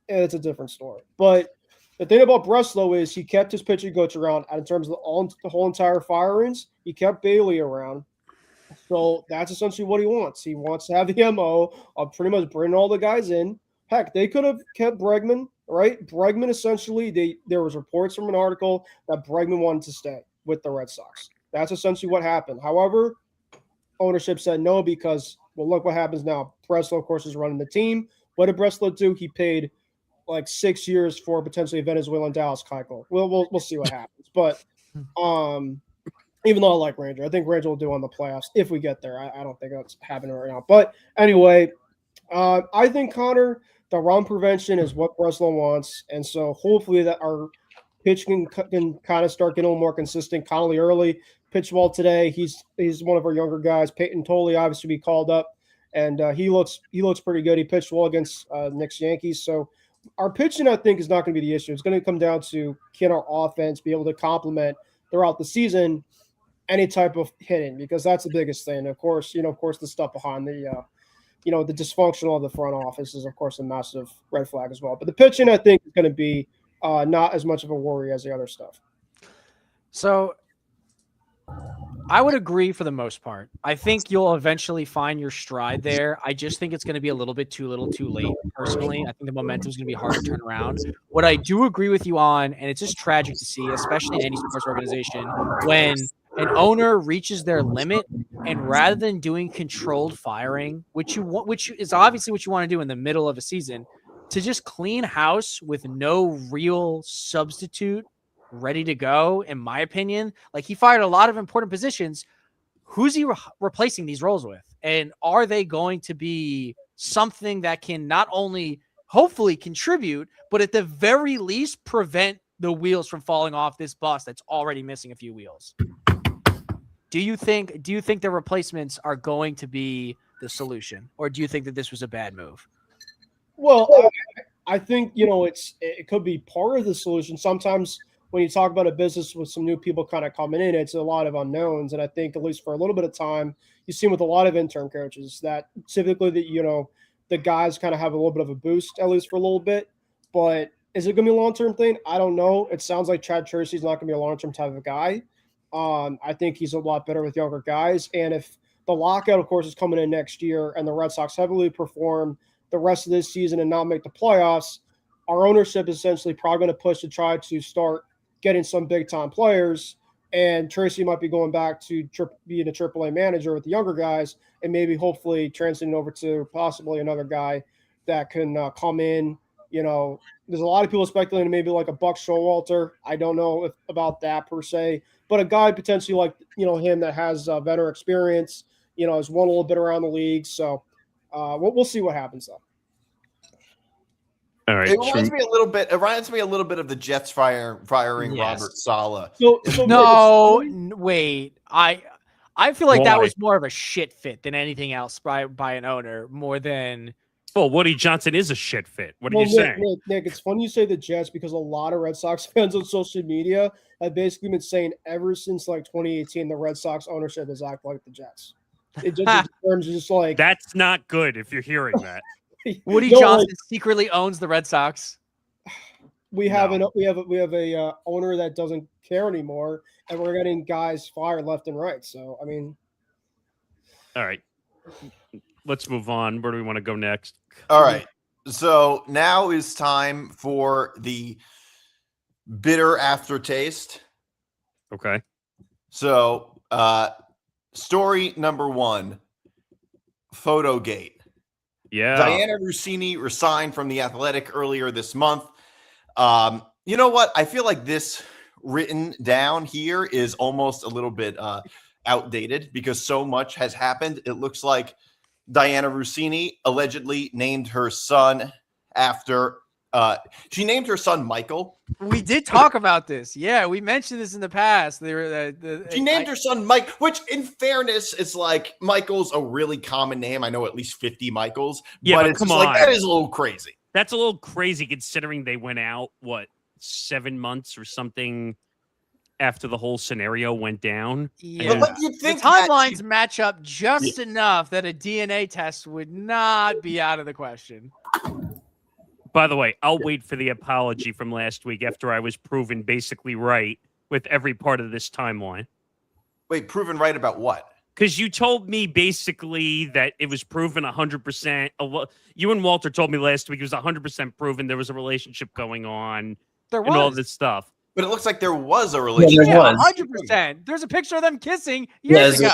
it's a different story. But the thing about Breslow is he kept his pitching coach around in terms of the whole entire firings. He kept Bailey around. So that's essentially what he wants. He wants to have the MO of pretty much bringing all the guys in. Heck, they could have kept Bregman, right? Bregman essentially, there was reports from an article that Bregman wanted to stay with the Red Sox. That's essentially what happened. However, ownership said no because, well, look what happens now. Breslow, of course, is running the team. What did Breslow do? He paid like 6 years for potentially Venezuelan Dallas Keuchel. We'll see what happens. But even though I like Ranger, I think Ranger will do on the playoffs if we get there. I don't think that's happening right now. But anyway, I think, Connor, the run prevention is what Breslow wants. And so hopefully that our pitch can kind of start getting a little more consistent. Connolly early pitched well today. He's one of our younger guys. Peyton Tolley obviously be called up, and he looks pretty good. He pitched well against Knicks Yankees. So our pitching, I think, is not going to be the issue. It's going to come down to can our offense be able to complement throughout the season any type of hitting, because that's the biggest thing. Of course, the stuff behind the the dysfunctional of the front office is, of course, a massive red flag as well. But the pitching, I think, is going to be not as much of a worry as the other stuff. So I would agree for the most part. I think you'll eventually find your stride there. I just think it's going to be a little bit too little too late, personally. I think the momentum is going to be hard to turn around. What I do agree with you on, and it's just tragic to see, especially in any sports organization, when an owner reaches their limit and rather than doing controlled firing, which is obviously what you want to do in the middle of a season, to just clean house with no real substitute ready to go, in my opinion. Like, he fired a lot of important positions. Who's he replacing these roles with? And are they going to be something that can not only hopefully contribute, but at the very least prevent the wheels from falling off this bus that's already missing a few wheels? Do you think the replacements are going to be the solution, or do you think that this was a bad move? Well, I think, it could be part of the solution. Sometimes when you talk about a business with some new people kind of coming in, it's a lot of unknowns. And I think at least for a little bit of time, you've seen with a lot of intern coaches that typically the guys kind of have a little bit of a boost, at least for a little bit. But is it going to be a long-term thing? I don't know. It sounds like Chad Tracy's not going to be a long-term type of guy. I think he's a lot better with younger guys. And if the lockout, of course, is coming in next year and the Red Sox heavily perform the rest of this season and not make the playoffs, our ownership is essentially probably going to push to try to start getting some big-time players. And Tracy might be going back to being a AAA manager with the younger guys and maybe hopefully transitioning over to possibly another guy, that can come in. You know, there's a lot of people speculating maybe like a Buck Showalter. I don't know about that per se, but a guy potentially like, you know, him that has veteran experience, you know, has won a little bit around the league. So we'll see what happens though. All right. It reminds me a little bit. It reminds me a little bit of the Jets firing Yes. Robert Saleh. So wait. I feel like that was more of a shit fit than anything else by an owner, more than. Well, Woody Johnson is a shit fit. What are you saying? Nick, it's funny you say the Jets because a lot of Red Sox fans on social media have basically been saying ever since like 2018 the Red Sox ownership has acted like the Jets. It just in terms of just like that's not good if you're hearing that. Woody Johnson secretly owns the Red Sox. We have a owner that doesn't care anymore, and we're getting guys fired left and right. So I mean, all right, let's move on. Where do we want to go next? All right, so now is time for the bitter aftertaste. Okay. So, story number 1, Photogate. Yeah. Diana Rossini resigned from The Athletic earlier this month. You know what? I feel like this written down here is almost a little bit outdated because so much has happened. It looks like Diana Rossini allegedly named her son after she named her son Michael. We did talk about this. Yeah, we mentioned this in the past. She named her son Mike, which in fairness, it's like Michael's a really common name. I know at least 50 Michaels. Yeah, but it's come just on. like that is a little crazy. That's a little crazy considering they went out, 7 months or something after the whole scenario went down. Yeah. But you'd think the timelines match up just enough that a DNA test would not be out of the question. By the way, I'll wait for the apology from last week after I was proven basically right with every part of this timeline. Wait, proven right about what? Because you told me basically that it was proven 100%. You and Walter told me last week it was 100% proven there was a relationship going on. There was. And all this stuff. But it looks like there was a relationship. Yeah, 100%. There's a picture of them kissing years ago.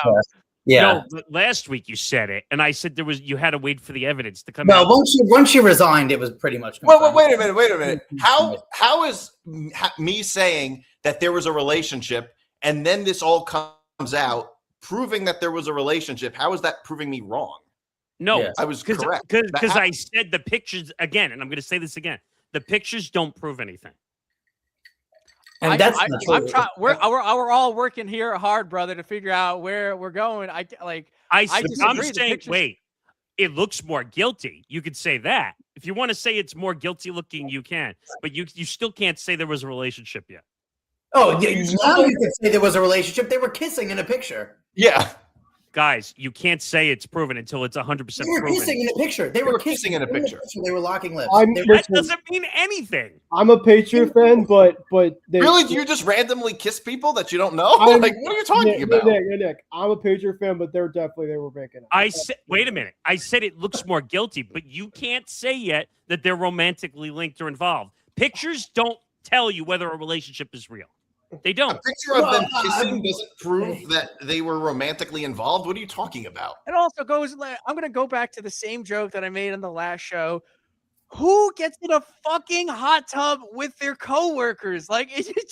Yeah. No, last week you said it, and I said you had to wait for the evidence to come out. No, once she resigned, it was pretty much. Well, wait a minute. How is me saying that there was a relationship and then this all comes out proving that there was a relationship? How is that proving me wrong? No, I was correct. Because I said the pictures again, and I'm going to say this again: the pictures don't prove anything. And that's not true. I'm trying. We're all working here hard, brother, to figure out where we're going. I'm saying, wait, it looks more guilty. You could say that if you want to say it's more guilty looking, you can, but you still can't say there was a relationship yet. Oh, yeah, now you can say there was a relationship. They were kissing in a picture. Yeah. Guys, you can't say it's proven until it's 100% proven. They were kissing in a picture. They were kissing in a picture. They were locking lips. That doesn't mean anything. I'm a Patriot fan, but really, do you just randomly kiss people that you don't know? What are you talking about? Nick, I'm a Patriot fan, but they were making it. I said, wait a minute. I said it looks more guilty, but you can't say yet that they're romantically linked or involved. Pictures don't tell you whether a relationship is real. They don't. A picture of them kissing doesn't prove that they were romantically involved. What are you talking about? It also goes. I'm going to go back to the same joke that I made on the last show. Who gets in a fucking hot tub with their coworkers? Like,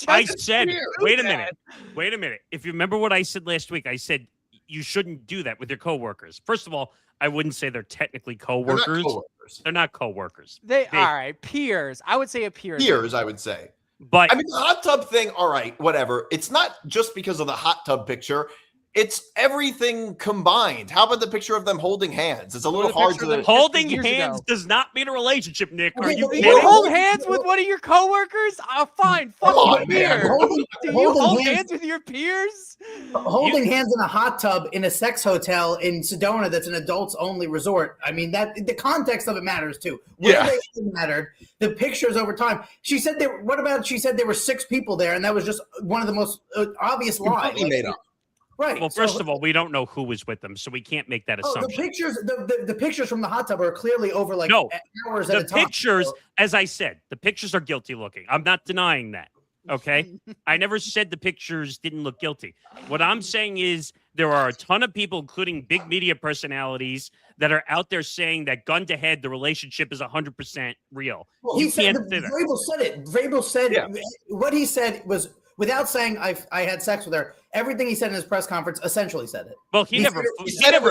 I said, wait a minute. If you remember what I said last week, I said you shouldn't do that with your coworkers. First of all, I wouldn't say they're technically coworkers. They're not coworkers. They all right, peers. I would say a peer. Peers, I would say. But I mean, the hot tub thing, all right, whatever. It's not just because of the hot tub picture. It's everything combined. How about the picture of them holding hands? It's a little hard to... Holding hands does not mean a relationship, Nick. Are you kidding? You hold hands with one of your coworkers? Oh, fine. Fuck your peer. Do you hold hands with your peers? Holding hands in a hot tub in a sex hotel in Sedona that's an adults-only resort. I mean, that the context of it matters, too. Yeah. It mattered. The pictures over time. She said there were 6 people there, and that was just one of the most obvious lies. Made up. Right. Well, first of all, we don't know who was with them, so we can't make that assumption. The pictures from the hot tub are clearly over hours at a time. The pictures, as I said, the pictures are guilty looking. I'm not denying that. Okay. I never said the pictures didn't look guilty. What I'm saying is there are a ton of people, including big media personalities, that are out there saying that gun to head, the relationship is 100% real. Well, You he said, can't say that. Vrabel said it. Vrabel said what he said was, without saying I had sex with her, everything he said in his press conference essentially said it. Well, he never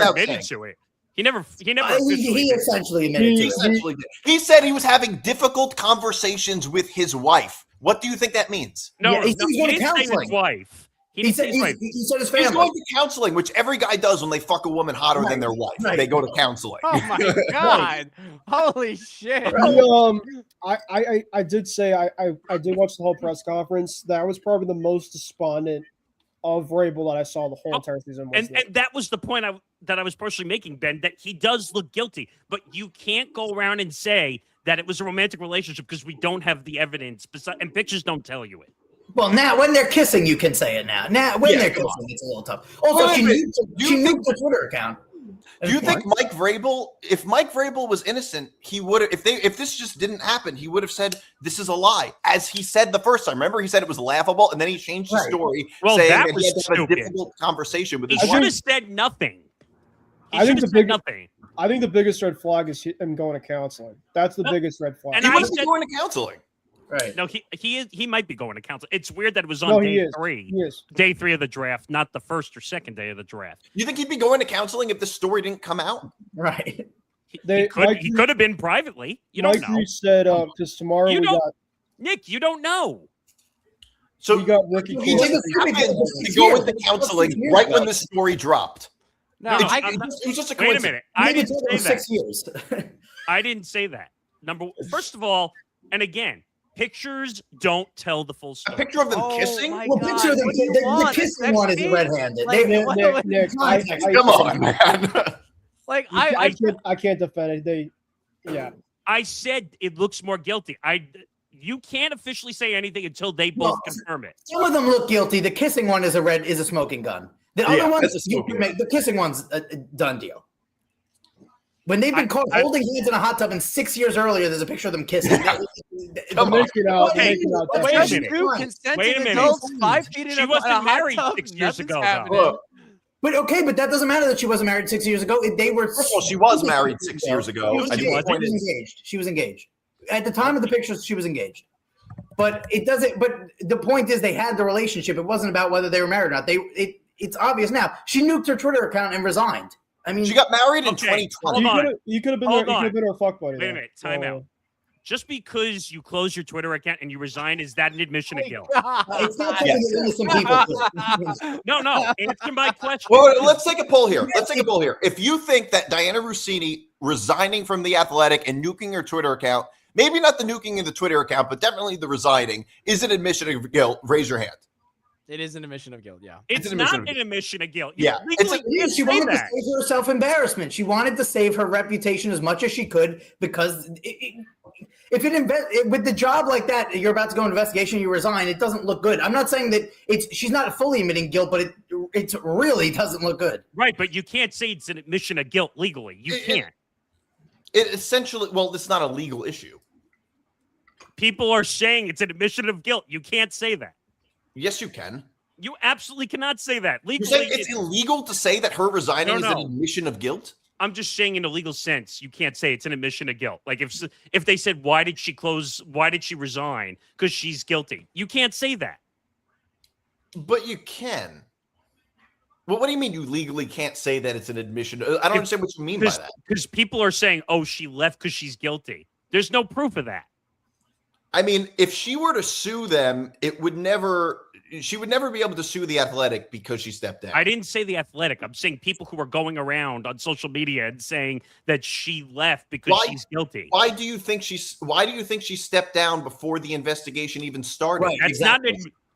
admitted to it. He never He essentially admitted to it. He said he was having difficult conversations with his wife. What do you think that means? No, he's going to counseling. His wife. He said his family. He's going to counseling, which every guy does when they fuck a woman hotter than their wife. Right. They go to counseling. Oh my god! Holy shit! I did say I did watch the whole press conference. That was probably the most despondent of Vrabel that I saw the whole entire season. And that was the point that I was partially making, Ben, that he does look guilty, but you can't go around and say that it was a romantic relationship because we don't have the evidence, and pictures don't tell you it. Well, now when they're kissing, you can say it now. Now when they're kissing, it's a little tough. Also, she nuked the Twitter account. Do you think Mike Vrabel, if Mike Vrabel was innocent, he would have, if this just didn't happen, he would have said this is a lie, as he said the first time. Remember, he said it was laughable, and then he changed the story, saying that he had to have a difficult conversation with his wife. He should have said nothing. I think the biggest red flag is him going to counseling. That's the biggest red flag. And he wasn't going to counseling. Right. No, he might be going to counseling. It's weird that it was on day 3. Day 3 of the draft, not the first or second day of the draft. You think he'd be going to counseling if this story didn't come out? Right. He could have been privately. You don't know. Mike said because tomorrow Nick, you don't know. So we got rookie. He didn't go with the counseling right when the story dropped. No, it was just a coincidence. Wait a minute. I didn't say that. 6 years. I didn't say that. First of all, and again, pictures don't tell the full story. A picture of them kissing? Well, picture of them. The kissing one is red-handed. Nick, come on, man. Like I can't defend it. I said it looks more guilty. You can't officially say anything until they both confirm it. Some of them look guilty. The kissing one is a smoking gun. The other one, the kissing one's a done deal. When they've been caught holding hands in a hot tub, and 6 years earlier, there's a picture of them kissing. Wait a minute. 5 feet in she wasn't married 6 years ago. But that doesn't matter that she wasn't married 6 years ago. They were. Well, she was married 6 years ago. She was engaged. At the time of the pictures, she was engaged. But it doesn't. But the point is, they had the relationship. It wasn't about whether they were married or not. It's obvious now. She nuked her Twitter account and resigned. I mean, she got married in 2020. You could have been her fuck buddy. Wait a minute. Time out. Just because you close your Twitter account and you resign, is that an admission of guilt? It's not something that innocent people do. No. Answer my question. Well, let's take a poll here. If you think that Diana Rossini resigning from The Athletic and nuking her Twitter account, maybe not the nuking of the Twitter account, but definitely the resigning, is an admission of guilt, raise your hand. It is an admission of guilt, yeah. It's not an admission of guilt. Yeah. She wanted to save her self-embarrassment. She wanted to save her reputation as much as she could because with the job like that, you're about to go into investigation, you resign, it doesn't look good. I'm not saying that she's not fully admitting guilt, but it really doesn't look good. Right, but you can't say it's an admission of guilt legally. You can't. It essentially, it's not a legal issue. People are saying it's an admission of guilt. You can't say that. Yes, you can. You absolutely cannot say that. Legally, you're saying it's illegal to say that her resigning is an admission of guilt? I'm just saying in a legal sense, you can't say it's an admission of guilt. Like if they said, why did she resign? Because she's guilty. You can't say that. But you can. Well, what do you mean you legally can't say that it's an admission? I don't understand what you mean by that. Because people are saying, oh, she left because she's guilty. There's no proof of that. I mean, if she were to sue them, she would never be able to sue The Athletic because she stepped down. I didn't say The Athletic. I'm saying people who are going around on social media and saying that she left because she's guilty. Why do you think she stepped down before the investigation even started? Right, that's not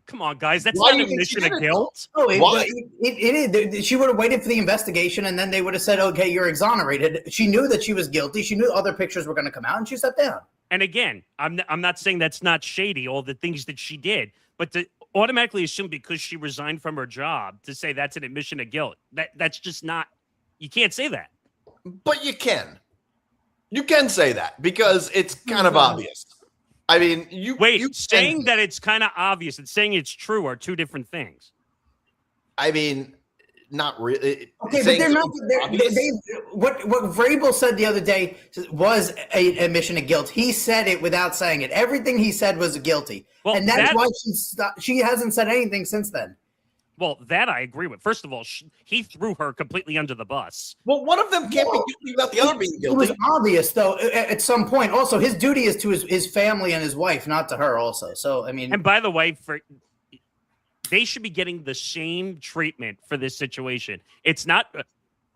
come on, guys. That's not an admission of guilt. She would have waited for the investigation, and then they would have said, okay, you're exonerated. She knew that she was guilty. She knew other pictures were going to come out, and she stepped down. And again, I'm not saying that's not shady, all the things that she did, but to automatically assume because she resigned from her job to say that's an admission of guilt, that's just not, you can't say that. But you can. You can say that because it's kind of obvious. I mean, saying that it's kind of obvious and saying it's true are two different things. I mean, not really. Okay, but they're not. What Vrabel said the other day was an admission of guilt. He said it without saying it. Everything he said was guilty, and that's why she hasn't said anything since then. Well, that I agree with. First of all, he threw her completely under the bus. Well, one of them can't be guilty without the other being guilty. It was obvious, though, at some point. Also, his duty is to his family and his wife, not to her also. So, I mean... And by the way, they should be getting the same treatment for this situation. It's not...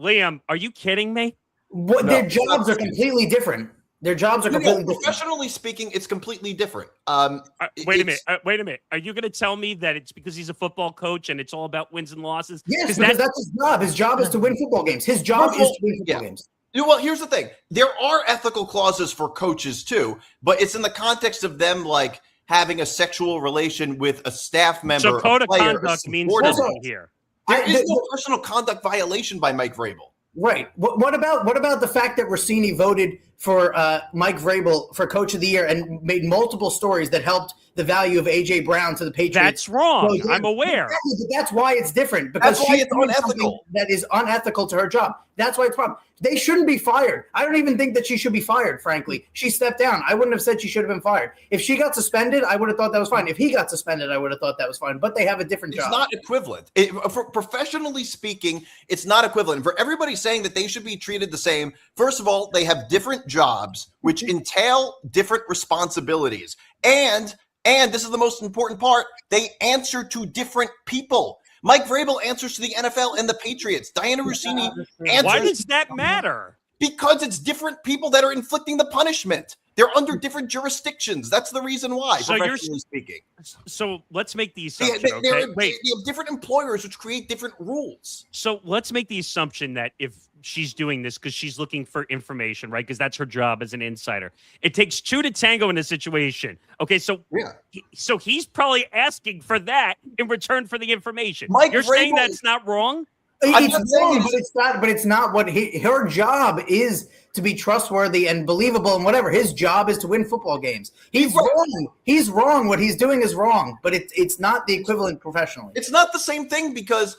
Liam, are you kidding me? Their jobs are completely different. Their jobs are completely different. Professionally speaking, it's completely different. Wait a minute. Are you going to tell me that it's because he's a football coach and it's all about wins and losses? Yes, because that's his job. His job is to win football games. His job is to win football games. Well, here's the thing. There are ethical clauses for coaches too, but it's in the context of them like having a sexual relation with a staff member. So code of conduct means nothing here. There is no personal conduct violation by Mike Vrabel. Right. What about the fact that Rossini voted for Mike Vrabel for Coach of the Year and made multiple stories that helped the value of A.J. Brown to the Patriots? That's wrong. So, I'm aware. That's why it's different. Because that's why it's unethical. That is unethical to her job. That's why it's a problem. They shouldn't be fired. I don't even think that she should be fired, frankly. She stepped down. I wouldn't have said she should have been fired. If she got suspended, I would have thought that was fine. If he got suspended, I would have thought that was fine. But they have a different job. It's not equivalent. For professionally speaking, it's not equivalent. For everybody saying that they should be treated the same, first of all, they have different jobs, which entail different responsibilities. And this is the most important part, they answer to different people. Mike Vrabel answers to the NFL and the Patriots. Diana Rossini answers. Why does that matter? Because it's different people that are inflicting the punishment. They're under different jurisdictions. That's the reason why, professionally speaking. So let's make the assumption, They have different employers which create different rules. So let's make the assumption that if she's doing this because she's looking for information, right? Because that's her job as an insider. It takes two to tango in a situation. Okay, so he's probably asking for that in return for the information. You're saying that's not wrong? It's wrong, but it's not what her job is, to be trustworthy and believable and whatever. His job is to win football games. He's wrong. He's wrong. What he's doing is wrong, but it's not the equivalent professionally. It's not the same thing because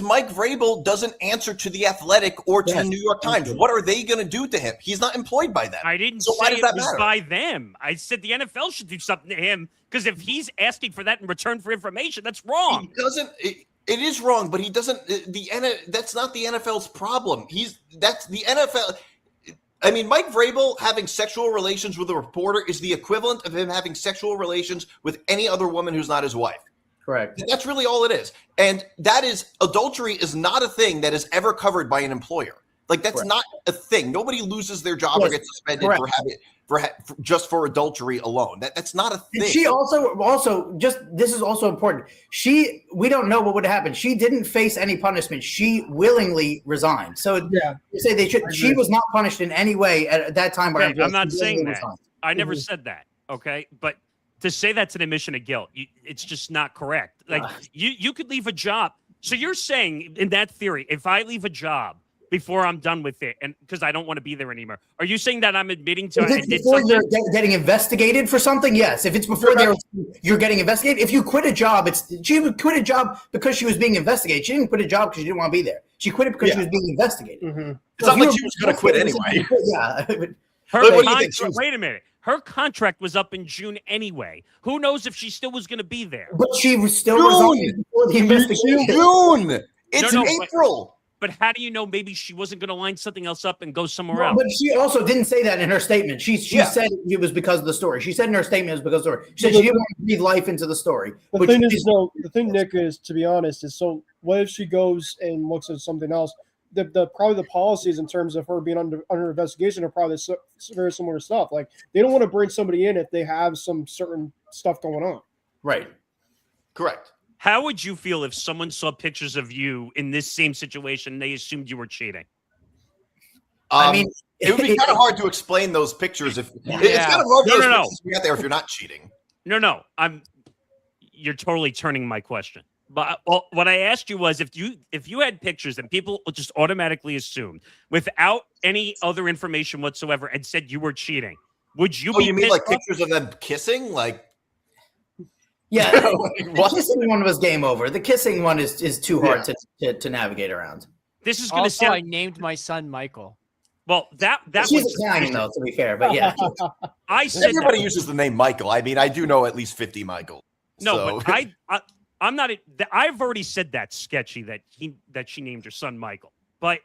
Mike Vrabel doesn't answer to The Athletic or to the New York Times. What are they going to do to him? He's not employed by them. I didn't say it was by them. I said the NFL should do something to him because if he's asking for that in return for information, that's wrong. He doesn't. It is wrong, but he doesn't. That's not the NFL's problem. That's the NFL. I mean, Mike Vrabel having sexual relations with a reporter is the equivalent of him having sexual relations with any other woman who's not his wife. Correct. That's really all it is. And adultery is not a thing that is ever covered by an employer. Like, that's not a thing. Nobody loses their job or gets suspended just for adultery alone. That's not a thing. And she also just, this is also important. We don't know what would happen. She didn't face any punishment. She willingly resigned. So say they should. She was not punished in any way at that time. I'm not saying that. I never said that. Okay, but to say that's an admission of guilt, it's just not correct. Like you could leave a job. So you're saying in that theory, if I leave a job before I'm done with it, and because I don't want to be there anymore, are you saying that I'm admitting to it before you're getting investigated for something? Yes. If it's before you're getting investigated, if you quit a job, she would quit a job because she was being investigated. She didn't quit a job because she didn't want to be there. She quit it because she was being investigated. Mm-hmm. It's not like she was going to quit anyway. Wait a minute. Her contract was up in June anyway. Who knows if she still was going to be there? But she was still resigning before the investigation. June. It's April. But how do you know maybe she wasn't going to line something else up and go somewhere else? But she also didn't say that in her statement. She said it was because of the story. She said in her statement it was because of the story. She said she didn't want to breathe life into the story. The thing, Nick, is, to be honest, is so what if she goes and looks at something else? Probably the policies in terms of her being under investigation are probably very similar stuff. Like, they don't want to bring somebody in if they have some certain stuff going on. Right. Correct. How would you feel if someone saw pictures of you in this same situation and they assumed you were cheating? I mean, it would be kind of hard to explain those pictures if it's kind of hard to be out there if you're not cheating. No. You're totally turning my question. But what I asked you was if you had pictures and people just automatically assumed without any other information whatsoever and said you were cheating, Would you? Oh, you mean like pissed off? pictures of them kissing? Like, Yeah, Like, what? the kissing one was game over. The kissing one is too hard to navigate around. This is going to Also, sound. I named my son Michael. Well, that She's was Italian though, to be fair, but yeah. I said Everybody that. uses the name Michael. I mean, I do know at least 50 Michael. No, So- but I'm not. I've already said that's sketchy that she named her son Michael. But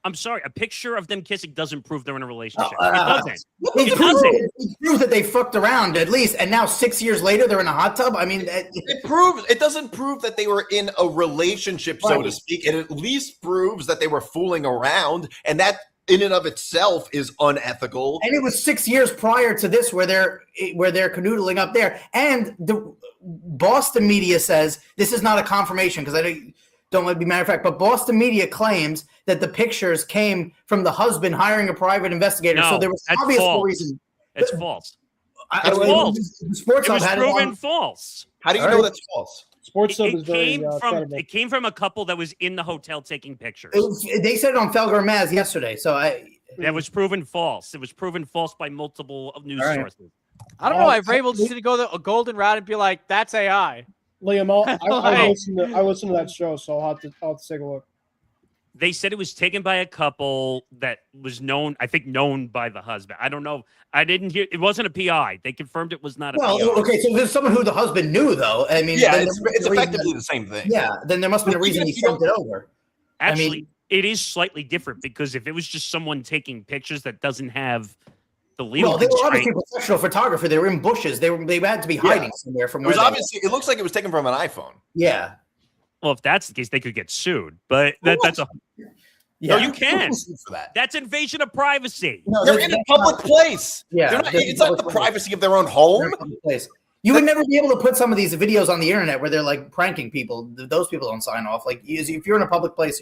I'm sorry, a picture of them kissing doesn't prove they're in a relationship. It doesn't. It proves that they fucked around at least, and now 6 years later they're in a hot tub. I mean, it doesn't prove that they were in a relationship, so to speak. It at least proves that they were fooling around, and that in and of itself is unethical. and it was 6 years prior to this where they're canoodling up there. And the Boston media says this is not a confirmation because I don't want to be matter of fact, but Boston media claims that the pictures came from the husband hiring a private investigator. No, So there was that's obvious false. reason. It's false. That's false. The Sports It was Hub had it proven on. false. How do you know that's false? Sports Hub It is very came from credible. it came from a couple that was in the hotel taking pictures. They said it on Felger Maz yesterday. So That was proven false. It was proven false by multiple news sources. I don't know. I've able just to go the golden route and be like, "That's AI." Liam, I listened to that show, so I'll have to take a look. They said it was taken by a couple that was known, I think, known by the husband. I don't know. I didn't hear. It wasn't a PI. They confirmed it was not a PI. Okay, so there's someone who the husband knew, though. I mean, Yeah, it's effectively the same thing. Yeah, then there must be a reason he sent it over. Actually, it is slightly different because if it was just someone taking pictures that doesn't have the legal Well, they were constraint, obviously professional photographer. They were in bushes. They had to be hiding somewhere from It where was they obviously. It looks like it was taken from an iPhone. Yeah. well, if that's the case, they could get sued. But that's a Yeah. no, you can. For that. That's invasion of privacy. No, They're that's- in a that's public not- place. Yeah, They're not, they're it's not the public privacy of their own they're home. in a public place. You would never be able to put some of these videos on the internet where they're like pranking people. Those people don't sign off. Like if you're in a public place,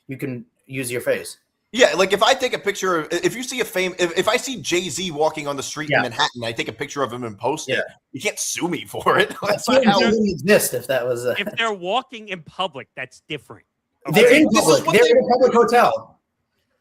you can use your face. Yeah, like if I take a picture, if you see if I see Jay-Z walking on the street in Manhattan, I take a picture of him and post it. You can't sue me for it. That's not how it wouldn't exist if that was. If they're walking in public, that's different. They're in This is public. what They're they- in a public hotel.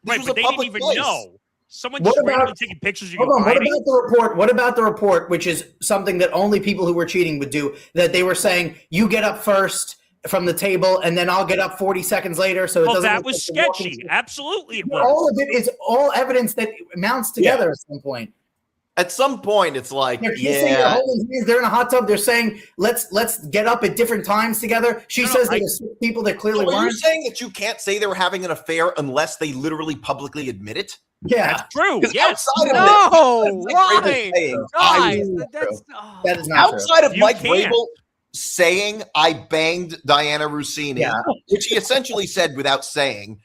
Right, was but a they didn't public even place. know. Someone What just randomly about- taking pictures of you Hold on. What hiding. about the report? What about the report, which is something that only people who were cheating would do? That they were saying you get up first from the table, and then I'll get up 40 seconds later. So it Well, doesn't that look was like you're walking sketchy. through- Absolutely, it was. All of it is all evidence that mounts together at some point. At some point, it's like, They're kissing, they're holding hands, they're in a hot tub. They're saying, "Let's get up at different times together." She says there's people that clearly So are you weren't. saying that you can't say they were having an affair unless they literally publicly admit it? Yeah, That's true. 'Cause Yes. outside of No, this, Mike why? Vrabel saying, Guys, was- that's that is not true. outside of You Mike can't. Vrabel saying I banged Diana Rossini, Yeah. which he essentially said without saying,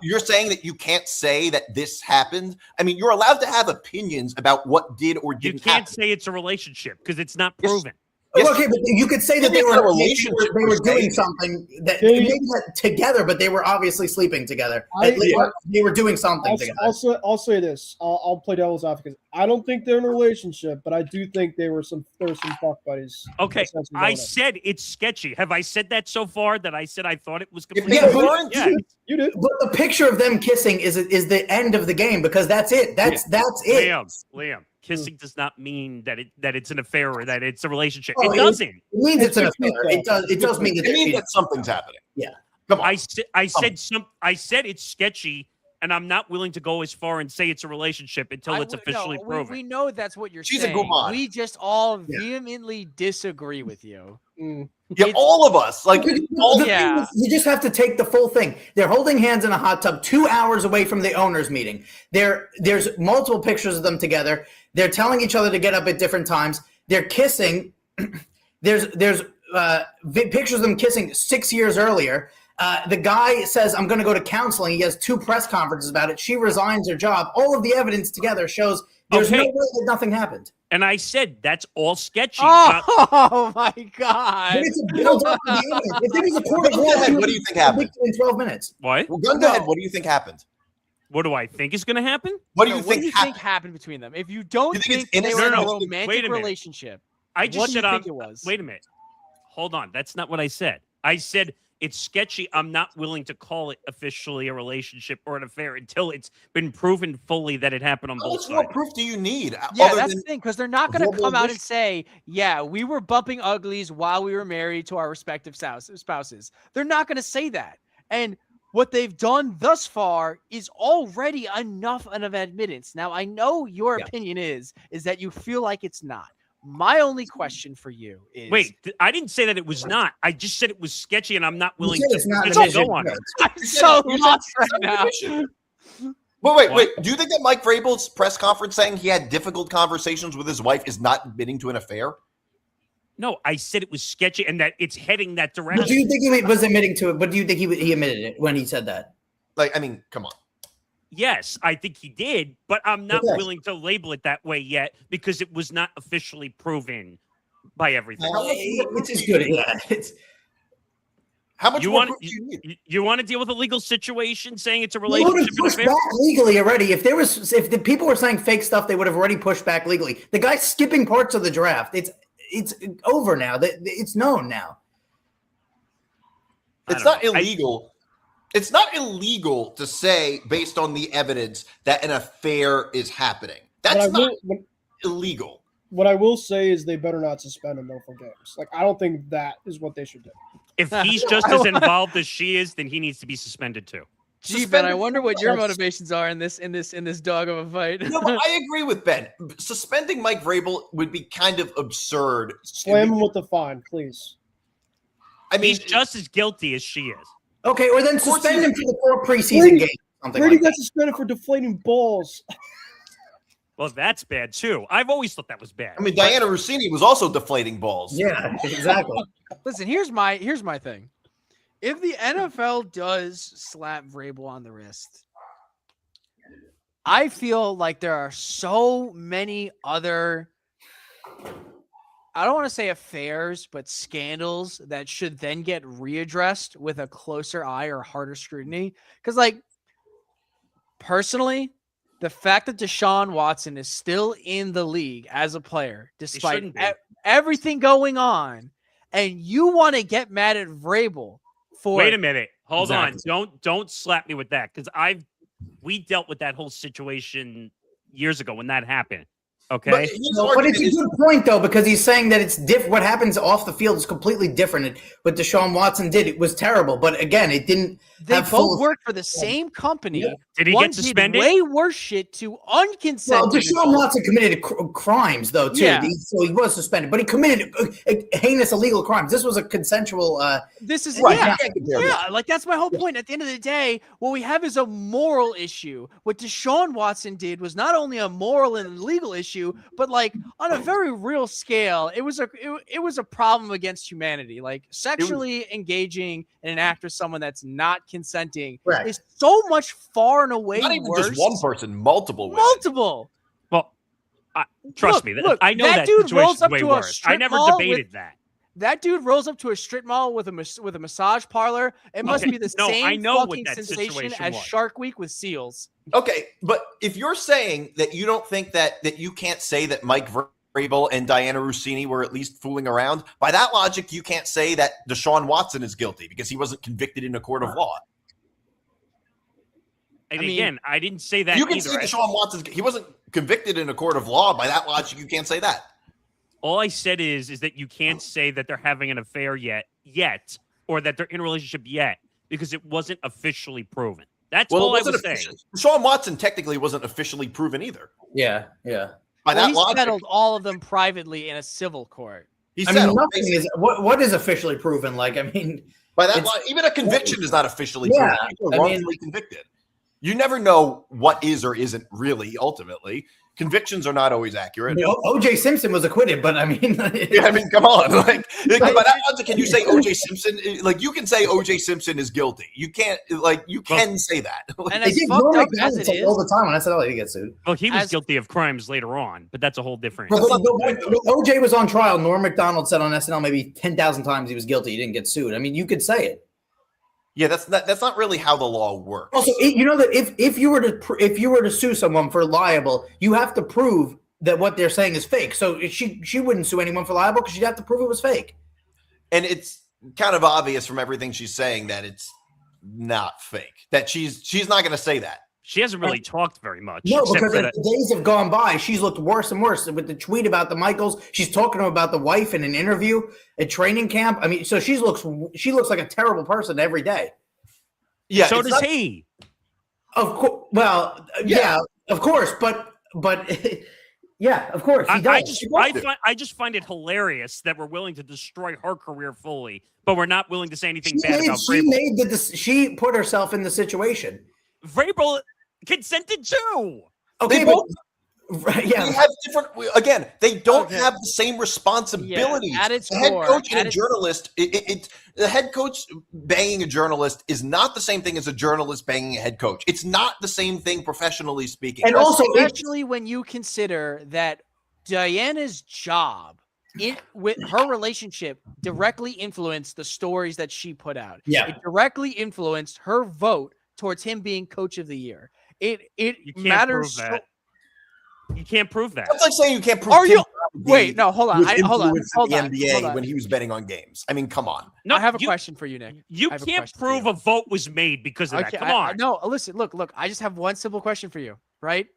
you're saying that you can't say that this happened? I mean, you're allowed to have opinions about what did or You didn't can't happen. say it's a relationship because it's not Yes. proven. Yes. Okay, but you could say that Maybe they it's not a were relationship they were per se. doing something that They- maybe not together, but they were obviously sleeping together. I- They were doing something together. I'll say this. I'll play devil's advocate. I don't think they're in a relationship, but I do think there were some fuck buddies. Okay, essentially I going on. said it's sketchy. Have I said that so far? That I said I thought it was If completely. they weren't, Yeah. You did. But the picture of them kissing is the end of the game because that's it. That's it. Liam, kissing does not mean that it's an affair or that it's a relationship. Oh, It doesn't. It means it's an It's affair. It does mean that it they're means cheating. that something's happening. Yeah. Come on. I said it's sketchy, and I'm not willing to go as far and say it's a relationship until it's officially proven. We know that's what you're She's a saying. gourmand. We just all vehemently disagree with you. Yeah, It's- all of us. Like, all The Yeah. thing is, you just have to take the full thing. They're holding hands in a hot tub 2 hours away from the owners' meeting. There's multiple pictures of them together. They're telling each other to get up at different times. They're kissing. There's pictures of them kissing 6 years earlier. The guy says, "I'm going to go to counseling." He has 2 press conferences about it. She resigns her job. All of the evidence together shows there's no Okay. way that nothing happened. And I said that's all sketchy. Oh my god! But it's a build up of the evidence. If it was a court of Go law, ahead, what do you think happened? in 12 minutes? What? Well, go ahead. What do you think happened? What do I think is going to happen? What do No, you think happened? happened between them? If you don't You think it's think they were in innocent? a No, wait romantic a minute. relationship, I just what do said you think it was? Wait a minute. Hold on. That's not what I said. I said it's sketchy. I'm not willing to call it officially a relationship or an affair until it's been proven fully that it happened on both sides. What proof do you need? Yeah, that's the thing, because they're not going to come out and say, yeah, we were bumping uglies while we were married to our respective spouses. They're not going to say that. And what they've done thus far is already enough of an admittance. Now, I know your opinion is that you feel like it's not. My only question for you is... Wait, I didn't say that it was not. I just said it was sketchy, and I'm not willing to go on it. I'm so lost right now. But wait. Do you think that Mike Vrabel's press conference saying he had difficult conversations with his wife is not admitting to an affair? No, I said it was sketchy and that it's heading that direction. But do you think he was admitting to it? But do you think he admitted it when he said that? Like, I mean, come on. Yes, I think he did, but I'm not willing to label it that way yet because it was not officially proven by everything. It's as good. Yeah, how much more proof do you need? You want to deal with a legal situation saying it's a relationship? Pushed back legally already. If the people were saying fake stuff, they would have already pushed back legally. The guy's skipping parts of the draft. It's over now. It's known now. It's not illegal. It's not illegal to say, based on the evidence, that an affair is happening. That's not illegal. What I will say is they better not suspend him though for games. Like, I don't think that is what they should do. If he's just as involved as she is, then he needs to be suspended too. Gee, Ben, I wonder what your motivations are in this dog of a fight. No, but I agree with Ben. Suspending Mike Vrabel would be kind of absurd. Slam him with the fine, please. I mean, he's just as guilty as she is. Okay, or then suspend him for the 4 preseason games. Brady got suspended for deflating balls. Well, that's bad too. I've always thought that was bad. I mean, Diana Rossini was also deflating balls. Yeah, exactly. Listen, here's my thing. If the NFL does slap Vrabel on the wrist, I feel like there are so many other, I don't want to say affairs, but scandals that should then get readdressed with a closer eye or harder scrutiny. Because, like, personally, the fact that Deshaun Watson is still in the league as a player, despite everything going on, and you want to get mad at Vrabel for... Wait a minute. Hold on. Don't slap me with that, because we dealt with that whole situation years ago when that happened. Okay, but it's a good point though, because he's saying that it's different. What happens off the field is completely different. What Deshaun Watson did, it was terrible. But again, it didn't. They both worked for the same company. Yeah. Did he get suspended? Way worse shit to unconsented. Well, Deshaun Watson committed crimes though too, so he was suspended. But he committed heinous illegal crimes. This was a consensual. This is like that's my whole point. At the end of the day, what we have is a moral issue. What Deshaun Watson did was not only a moral and legal issue, but like on a very real scale, it was a problem against humanity. Like sexually engaging in an act with someone that's not consenting is so much far and away not even worse. Just one person, multiple. Well, trust me, I know that dude rolls up way to worse. a strip I never mall debated that. That dude rolls up to a strip mall with a massage parlor. It must be the same fucking sensation as Shark Week with seals. Okay, but if you're saying that you don't think that you can't say that Mike Vrabel and Diana Rossini were at least fooling around, by that logic, you can't say that Deshaun Watson is guilty because he wasn't convicted in a court of law. And again, I didn't say that. You can say Deshaun Watson, he wasn't convicted in a court of law. By that logic, you can't say that. All I said is that you can't say that they're having an affair yet, or that they're in a relationship yet, because it wasn't officially proven. That's all I was saying. Deshaun Watson technically wasn't officially proven either. Yeah. By that he logic, settled all of them privately in a civil court. Nothing is what is officially proven. Like, I mean, by that even a conviction is not officially proven. People are wrongfully convicted. You never know what is or isn't really ultimately. Convictions are not always accurate. I mean, O.J. Simpson was acquitted, but I mean, come on. Like, by that logic, can you say O.J. Simpson? Like, you can say O.J. Simpson is guilty. You can't. Like, you can say that. And as fucked up as it is, all the time on SNL, he gets sued. Well, he was guilty of crimes later on, but that's a whole different. O.J. was on trial. Norm Macdonald said on SNL maybe 10,000 times he was guilty. He didn't get sued. I mean, you could say it. Yeah, that's not really how the law works. Also, you know that if you were to sue someone for libel, you have to prove that what they're saying is fake. So she wouldn't sue anyone for libel because she'd have to prove it was fake. And it's kind of obvious from everything she's saying that it's not fake. That she's not going to say that. She hasn't really talked very much. No, because as the days have gone by, she's looked worse and worse. With the tweet about the Michaels, she's talking about the wife in an interview at training camp. I mean, so she looks like a terrible person every day. Yeah. So does he. Of course. Well, yeah, of course, but yeah, of course. He does. I just find it hilarious that we're willing to destroy her career fully, but we're not willing to say anything bad about Vrabel. She put herself in the situation. Vrabel consented too. Okay, yeah. They have different. Again, they don't have the same responsibilities. Yeah, the head coach and a journalist. The head coach banging a journalist is not the same thing as a journalist banging a head coach. It's not the same thing professionally speaking. And also, especially when you consider that Diana's job with her relationship directly influenced the stories that she put out. Yeah, it directly influenced her vote towards him being coach of the year. It matters. You can't prove that. That's like saying you can't prove. Are you? Wait, no, hold on. Hold on. NBA when he was betting on games. I mean, come on. No, I have a question for you, Nick. You can't prove a vote was made because of that. Come on. No, listen, look. I just have one simple question for you, right?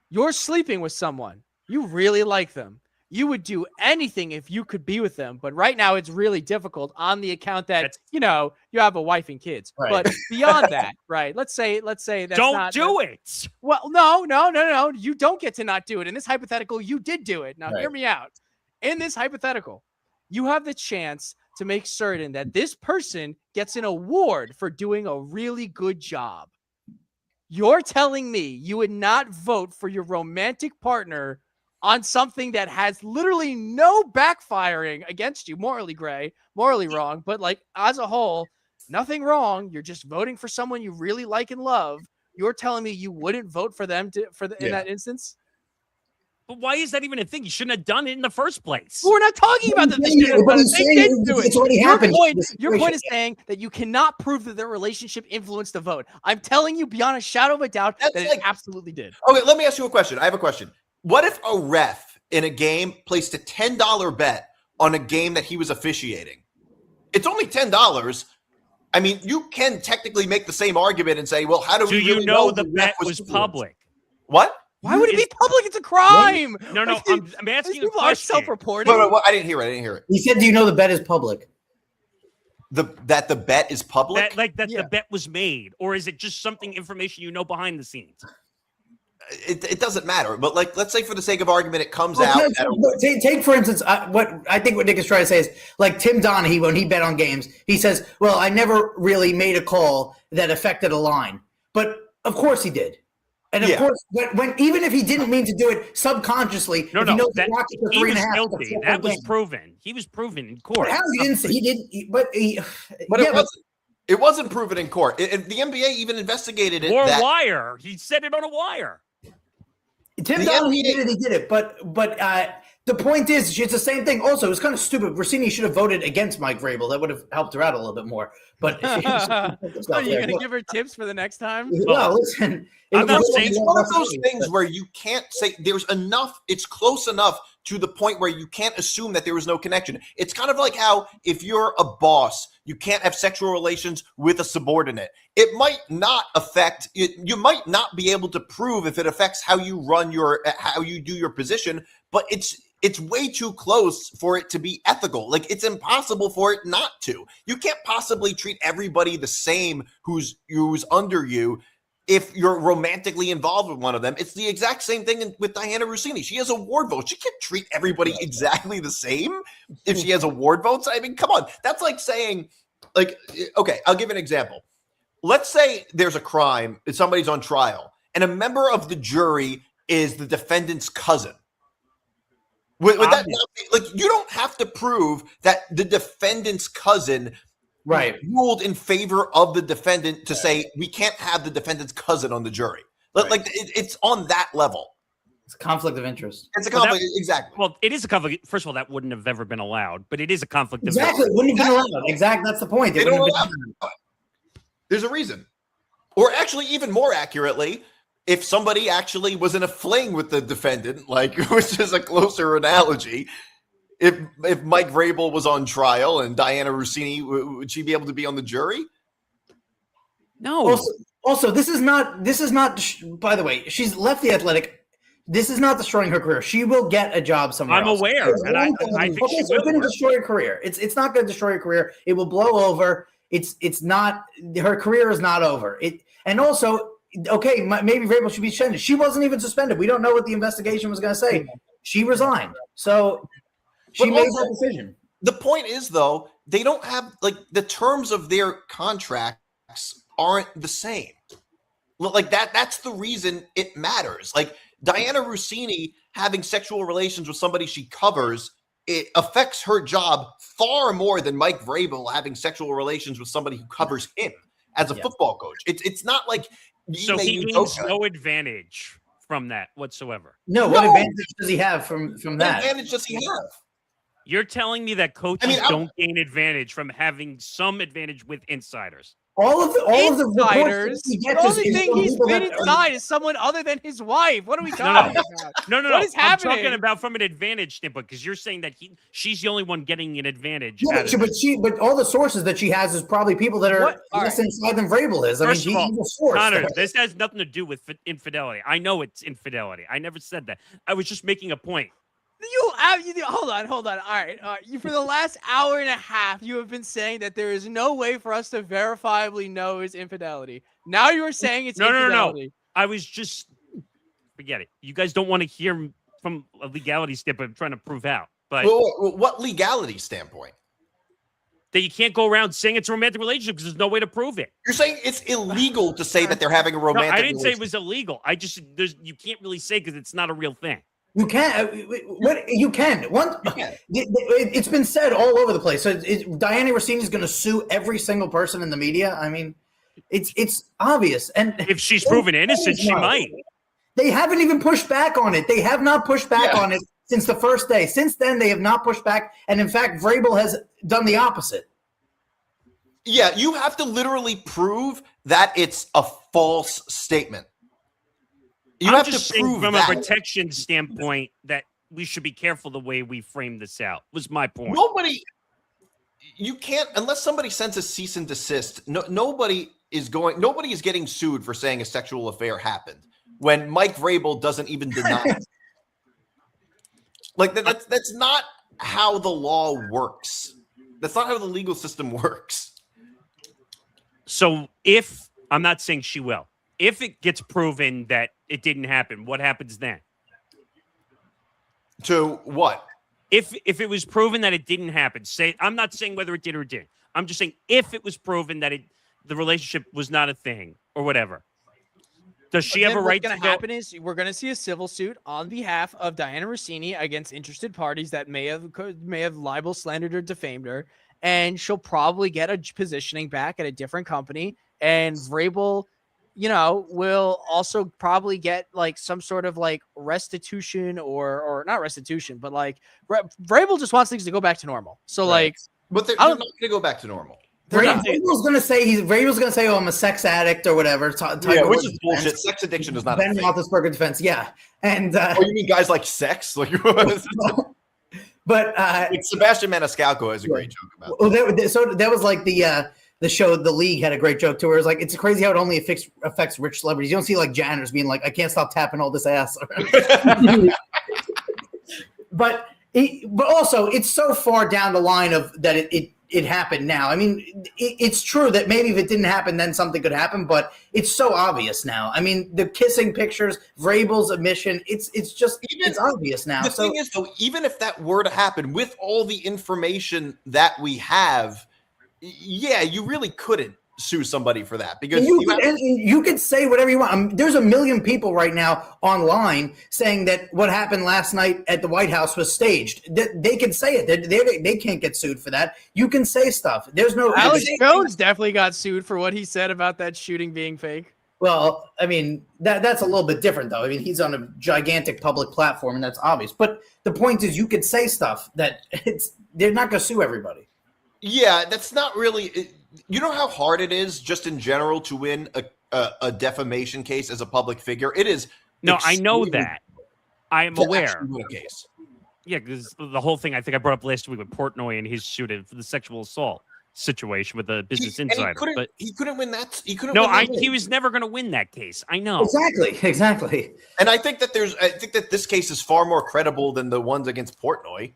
You're sleeping with someone. You really like them. You would do anything if you could be with them. But right now it's really difficult on the account that, you have a wife and kids. Right. But beyond that, right? Let's say that's don't do it. Well, no. You don't get to not do it. In this hypothetical, you did do it. Now hear me out. In this hypothetical, you have the chance to make certain that this person gets an award for doing a really good job. You're telling me you would not vote for your romantic partner on something that has literally no backfiring against you, morally wrong, but like as a whole, nothing wrong. You're just voting for someone you really like and love. You're telling me you wouldn't vote for them in that instance? But why is that even a thing? You shouldn't have done it in the first place. Well, we're not talking about that. They didn't do it. It's already happened. Your point is saying that you cannot prove that their relationship influenced the vote. I'm telling you beyond a shadow of a doubt that it absolutely did. Okay, let me ask you a question. I have a question. What if a ref in a game placed a $10 bet on a game that he was officiating? It's only $10. I mean, you can technically make the same argument and say, well, how do we really know the bet was public? What? Why would it be public? It's a crime. No. I'm asking you a question. Are self-reporting. No, I didn't hear it. He said, do you know the bet is public? That the bet is public? The bet was made? Or is it just information you know behind the scenes? It doesn't matter, but let's say for the sake of argument, it comes out. Take for instance, what Nick is trying to say is like Tim Donaghy when he bet on games. He says, "Well, I never really made a call that affected a line, but of course he did." And of course, when even if he didn't mean to do it subconsciously, he was guilty. That was proven. He was proven in court. But how he didn't say he didn't, but it wasn't proven in court. The NBA even investigated it. Or a wire. He said it on a wire. Tim Donaghy did it, but the point is, it's the same thing. Also, it was kind of stupid. Rossini should have voted against Mike Vrabel. That would have helped her out a little bit more. But are you going to give her tips for the next time? Well, listen, it's one of those things where you can't say there's enough. It's close enough to the point where you can't assume that there was no connection. It's kind of like how if you're a boss, you can't have sexual relations with a subordinate. It might not affect you might not be able to prove if it affects how you run how you do your position, but it's way too close for it to be ethical. Like it's impossible for it not to. You can't possibly treat everybody the same who's under you. If you're romantically involved with one of them, it's the exact same thing with Diana Rossini. She has award votes. She can't treat everybody exactly the same if she has award votes. I mean, come on. That's like saying, okay, I'll give an example. Let's say there's a crime, and somebody's on trial, and a member of the jury is the defendant's cousin. Would that not be, you don't have to prove that the defendant's cousin ruled in favor of the defendant to say we can't have the defendant's cousin on the jury. It's on that level. It's a conflict of interest. It's a conflict, exactly. Well, it is a conflict. First of all, that wouldn't have ever been allowed, but it is a conflict of interest. Exactly, wouldn't have been allowed. Exactly, that's the point. They don't allow it. There's a reason. Or actually, even more accurately, if somebody actually was in a fling with the defendant, which is a closer analogy, if Mike Vrabel was on trial and Diana Rossini, would she be able to be on the jury? No. Also, this is not. By the way, she's left the Athletic. This is not destroying her career. She will get a job somewhere. I'm else. aware, and I think she will. It's going to destroy her career. It's not going to destroy her career. It will blow over. It's not. Her career is not over. And also, okay, maybe Vrabel should be suspended. She wasn't even suspended. We don't know what the investigation was going to say. She resigned, so she made that decision. The point is, though, they don't have the terms of their contracts aren't the same. Like that's the reason it matters. Like Diana Rossini having sexual relations with somebody she covers, it affects her job far more than Mike Vrabel having sexual relations with somebody who covers him as a football coach. It's not like so he gains no advantage from that whatsoever. No, what advantage does he have from that? What advantage does he have? You're telling me that coaches don't gain advantage from having some advantage with insiders. All of the insiders. The only thing he's been inside is someone other than his wife. What are we talking about? No. What is happening? I'm talking about from an advantage standpoint because you're saying that she's the only one getting an advantage. Yeah, but all the sources that she has is probably people that are less inside than Vrabel is. First of all, he's a source. Connor, this has nothing to do with infidelity. I know it's infidelity. I never said that. I was just making a point. Hold on. All right. For the last hour and a half, you have been saying that there is no way for us to verifiably know his infidelity. Now you are saying it's infidelity. No. I was just forget it. You guys don't want to hear from a legality standpoint. I'm trying to prove out. But what legality standpoint? That you can't go around saying it's a romantic relationship because there's no way to prove it. You're saying it's illegal to say that they're having a romantic relationship. I didn't say it was illegal. You can't really say because it's not a real thing. You can. You can. It's been said all over the place. So Diana Rossini is going to sue every single person in the media. I mean, it's obvious. And if she's proven innocent, she might. They haven't even pushed back on it. They have not pushed back on it since the first day. Since then, they have not pushed back. And in fact, Vrabel has done the opposite. Yeah, you have to literally prove that it's a false statement. You have to prove from that. A protection standpoint that we should be careful the way we frame this out. Was my point. You can't unless somebody sends a cease and desist. Nobody is getting sued for saying a sexual affair happened when Mike Vrabel doesn't even deny it. Like that's not how the law works. That's not how the legal system works. So if I'm not saying she will. If it gets proven that it didn't happen, what happens then? To what? If it was proven that it didn't happen, I'm not saying whether it did or didn't. I'm just saying if it was proven that the relationship was not a thing or whatever. Does she have a right to go? What's going to happen is we're going to see a civil suit on behalf of Diana Rossini against interested parties that may have libel, slandered, or defamed her, and she'll probably get a positioning back at a different company, and Vrabel will also probably get like some sort of like restitution or not restitution, but like Vrabel just wants things to go back to normal. So but they're not going to go back to normal. Vrabel's going to say, "Oh, I'm a sex addict" or whatever. Which is bullshit. Sex addiction is not Ben Roethlisberger defense. Yeah, and you mean guys like sex? Like, but Sebastian Maniscalco has a great joke about. Well, that was like the show, The League had a great joke too, where it's like, it's crazy how it only affects rich celebrities. You don't see like janitors being like, I can't stop tapping all this ass. But also it's so far down the line of that it happened now. I mean, it's true that maybe if it didn't happen, then something could happen, but it's so obvious now. I mean, the kissing pictures, Vrabel's admission, it's obvious now. The thing is, though, even if that were to happen with all the information that we have, yeah, you really couldn't sue somebody for that because you could say whatever you want. There's a million people right now online saying that what happened last night at the White House was staged. They can say it. They can't get sued for that. You can say stuff. There's no Alex Jones definitely got sued for what he said about that shooting being fake. Well, I mean, that's a little bit different, though. I mean, he's on a gigantic public platform, and that's obvious. But the point is, you could say stuff that they're not going to sue everybody. Yeah, that's not really. You know how hard it is, just in general, to win a defamation case as a public figure. It is. No, I know that. I am aware. Win a case. Yeah, because the whole thing I think I brought up last week with Portnoy and his shooting for the sexual assault situation with the Business Insider. But he couldn't win that. He couldn't. No, win he was never going to win that case. I know exactly. And I think that this case is far more credible than the ones against Portnoy,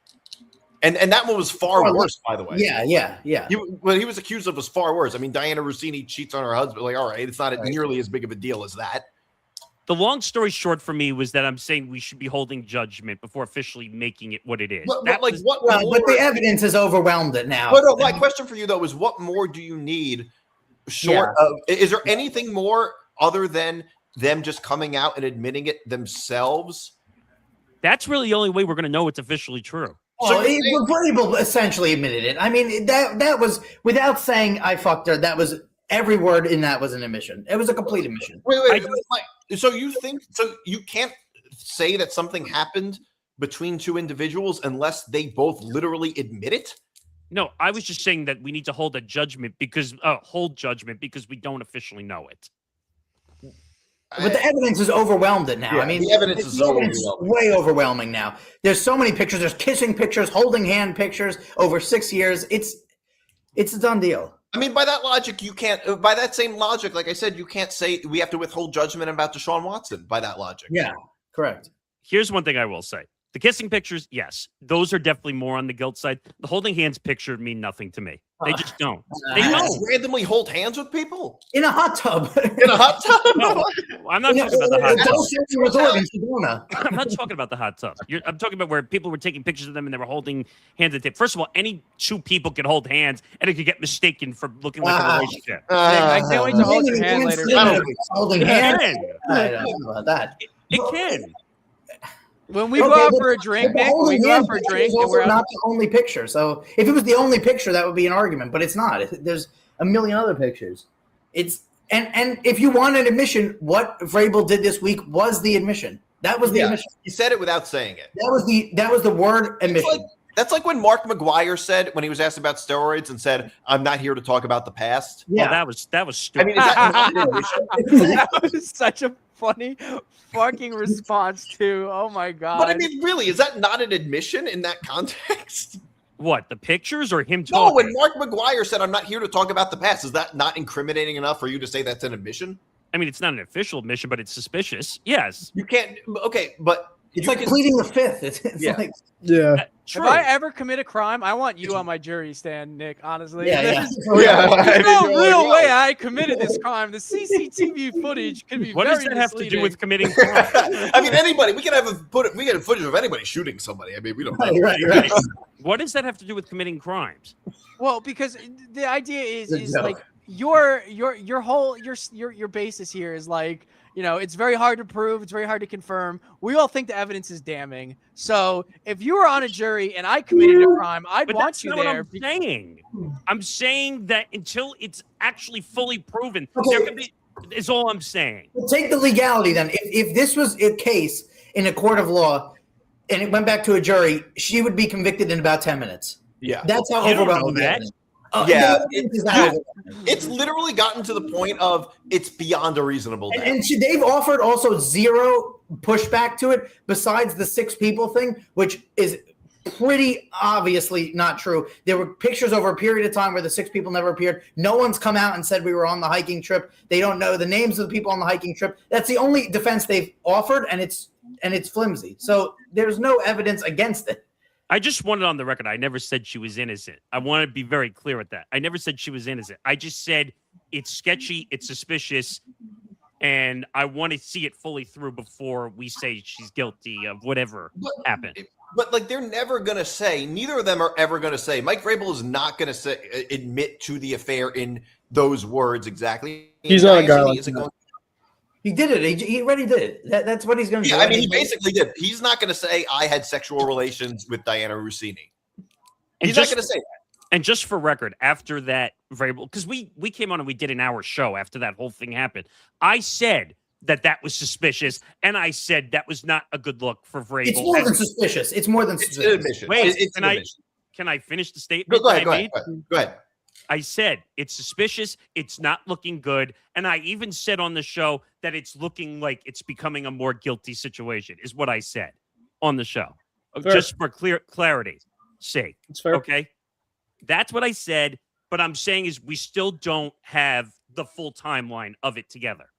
and that one was far worse, by the way. Yeah. What he was accused of was far worse. I mean, Diana Rossini cheats on her husband. Like, all right, it's not nearly as big of a deal as that. The long story short for me was that I'm saying we should be holding judgment before officially making it what it is. But but the evidence has overwhelmed it now. But my question for you, though, is what more do you need short of – is there anything more other than them just coming out and admitting it themselves? That's really the only way we're going to know it's officially true. So Vrabel essentially admitted it. I mean, that was – without saying I fucked her, that was – every word in that was an admission. It was a complete admission. Wait. So you think – so you can't say that something happened between two individuals unless they both literally admit it? No, I was just saying that we need to hold judgment because we don't officially know it. But the evidence has overwhelmed it now. Yeah, I mean, the evidence is way overwhelming now. There's so many pictures. There's kissing pictures, holding hand pictures over 6 years. It's a done deal. I mean, by that logic, you can't. By that same logic, like I said, you can't say we have to withhold judgment about Deshaun Watson. By that logic, yeah, correct. Here's one thing I will say: the kissing pictures, yes, those are definitely more on the guilt side. The holding hands picture mean nothing to me. They just don't. They don't randomly hold hands with people in a hot tub. In a hot tub. No, I'm not talking about the hot tub. I'm not talking about the hot tub. I'm talking about where people were taking pictures of them and they were holding hands at the tip. First of all, any two people could hold hands and it could get mistaken for looking like a relationship. I can't wait to hold your hand later. Holding hands. I don't know about that. It can. When we go out for a drink, Nick, we go out for a drink. And we're not the only picture. So if it was the only picture, that would be an argument, but it's not. There's a million other pictures. And if you want an admission, what Vrabel did this week was the admission. That was the admission. He said it without saying it. That was the word admission. That's like when Mark McGuire said when he was asked about steroids and said, "I'm not here to talk about the past." Yeah, that was stupid. I mean, is that not an admission? That was such a funny fucking response to. Oh my god! But I mean, really, is that not an admission in that context? What, the pictures or him talking? No, when Mark McGuire said, "I'm not here to talk about the past," is that not incriminating enough for you to say that's an admission? I mean, it's not an official admission, but it's suspicious. Yes, you can't. Okay, but. It's like pleading the fifth. It's like If I ever commit a crime, I want you on my jury stand, Nick. Honestly, there's no real way I committed this crime. The CCTV footage could be. What very does that have to do misleading. with committing crime? I mean, anybody. We can have footage of anybody shooting somebody. I mean, we don't know. Right. What does that have to do with committing crimes? Well, because the idea is like your basis here is like. You know, it's very hard to prove. It's very hard to confirm. We all think the evidence is damning. So if you were on a jury and I committed a crime, I'd want you there. I'm saying that until it's actually fully proven, there could be. Is all I'm saying. Well, take the legality then. If this was a case in a court of law and it went back to a jury, she would be convicted in about 10 minutes. Yeah, that's how overwhelming that. It's literally gotten to the point of it's beyond a reasonable doubt. And they've offered also zero pushback to it besides the 6 people thing, which is pretty obviously not true. There were pictures over a period of time where the 6 people never appeared. No one's come out and said we were on the hiking trip. They don't know the names of the people on the hiking trip. That's the only defense they've offered, and it's flimsy. So there's no evidence against it. I just wanted on the record, I never said she was innocent. I want to be very clear with that. I never said she was innocent. I just said it's sketchy, it's suspicious, and I want to see it fully through before we say she's guilty of whatever happened. But like they're never going to say, neither of them are ever going to say, Mike Vrabel is not going to admit to the affair in those words exactly. He's not a guy like that. He did it. He already did it. That's what he's going to do. I mean, he basically did. He's not going to say, I had sexual relations with Diana Rossini. He's not going to say that. And just for record, after that Vrabel, because we came on and we did an hour show after that whole thing happened, I said that was suspicious, and I said that was not a good look for Vrabel. It's more than suspicious. It's more than suspicious. It's an admission. Wait, can I finish the statement? Go ahead. I said it's suspicious, it's not looking good, and I even said on the show that it's looking like it's becoming a more guilty situation, is what I said on the show. just for clarity's sake. It's fair. Okay, that's what I said. But I'm saying is we still don't have the full timeline of it together.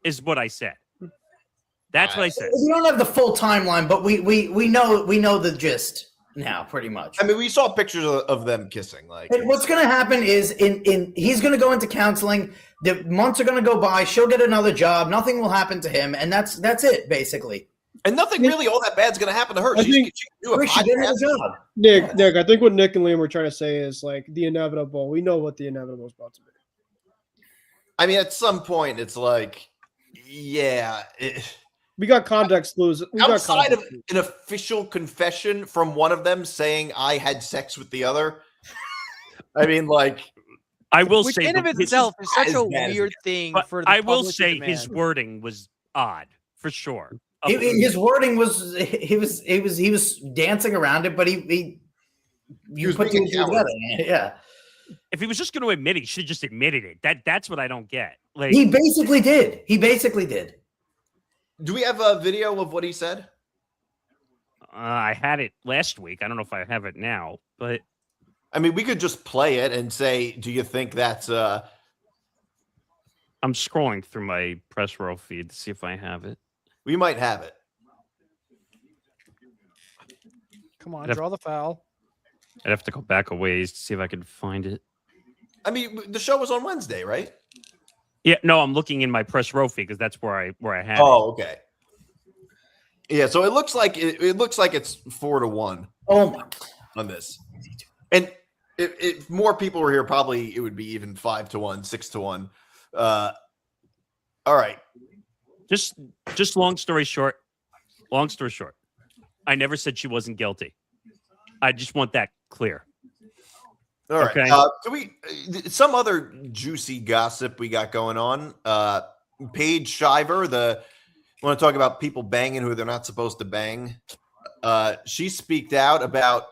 Is what I said. That's what I said. We don't have the full timeline, but we know the gist now, pretty much. I mean, we saw pictures of them kissing. Like, and what's going to happen is he's going to go into counseling. The months are going to go by. She'll get another job. Nothing will happen to him, and that's it basically. And nothing really all that bad's going to happen to her. She can do a she did have a job. Nick, I think what Nick and Liam were trying to say is like the inevitable. We know what the inevitable is about to be. I mean, at some point, it's like, yeah. We got context clues. Outside of an official confession from one of them saying I had sex with the other, I mean, like, I will which say, in of itself is such a weird thing. For the I will public say to demand. his wording was odd for sure. His wording was he was dancing around it, but he was put being two together. Yeah. If he was just going to admit it, he should have just admitted it. That's what I don't get. Like He basically did. do we have a video of what he said? I had it last week. I don't know if I have it now, but I mean, we could just play it and say, do you think that's I'm scrolling through my press row feed to see if I have it. we might have it. Come on, draw the foul. I'd have to go back a ways to see if I could find it. I mean, the show was on Wednesday, right? Yeah, no, I'm looking in my press row feed because that's where I had it. Oh, okay. Yeah, so it looks like it's 4-1. Oh my! On this, and if more people were here, probably it would be even 5-1, 6-1. All right. Just long story short, I never said she wasn't guilty. I just want that clear. All right. Okay. Do we some other juicy gossip we got going on? Paige Shiver, want to talk about people banging who they're not supposed to bang. She speaked out about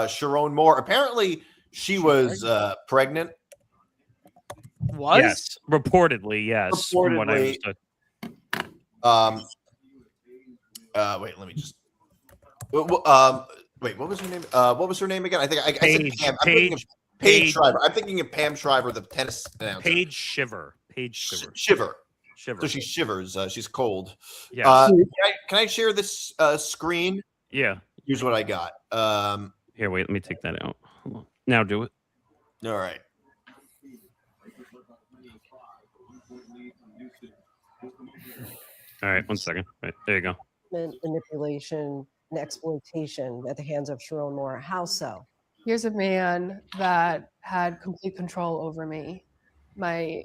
Sharon Moore. Apparently, she was pregnant. Was? Yes, reportedly, yes. From what I understood. Wait, let me just. Wait, what was her name? What was her name again? I think I said Pam. Paige Shriver. I'm thinking of Pam Shriver, the tennis announcer. Paige Shiver. Shiver. Shiver. So she shivers. She's cold. Yeah. Can I share this screen? Yeah. Here's what I got. Here, wait. Let me take that out. Hold on. Now do it. All right. All right. 1 second. Right, there you go. Manipulation and exploitation at the hands of Sharon Moore. How so? Here's a man that had complete control over me, my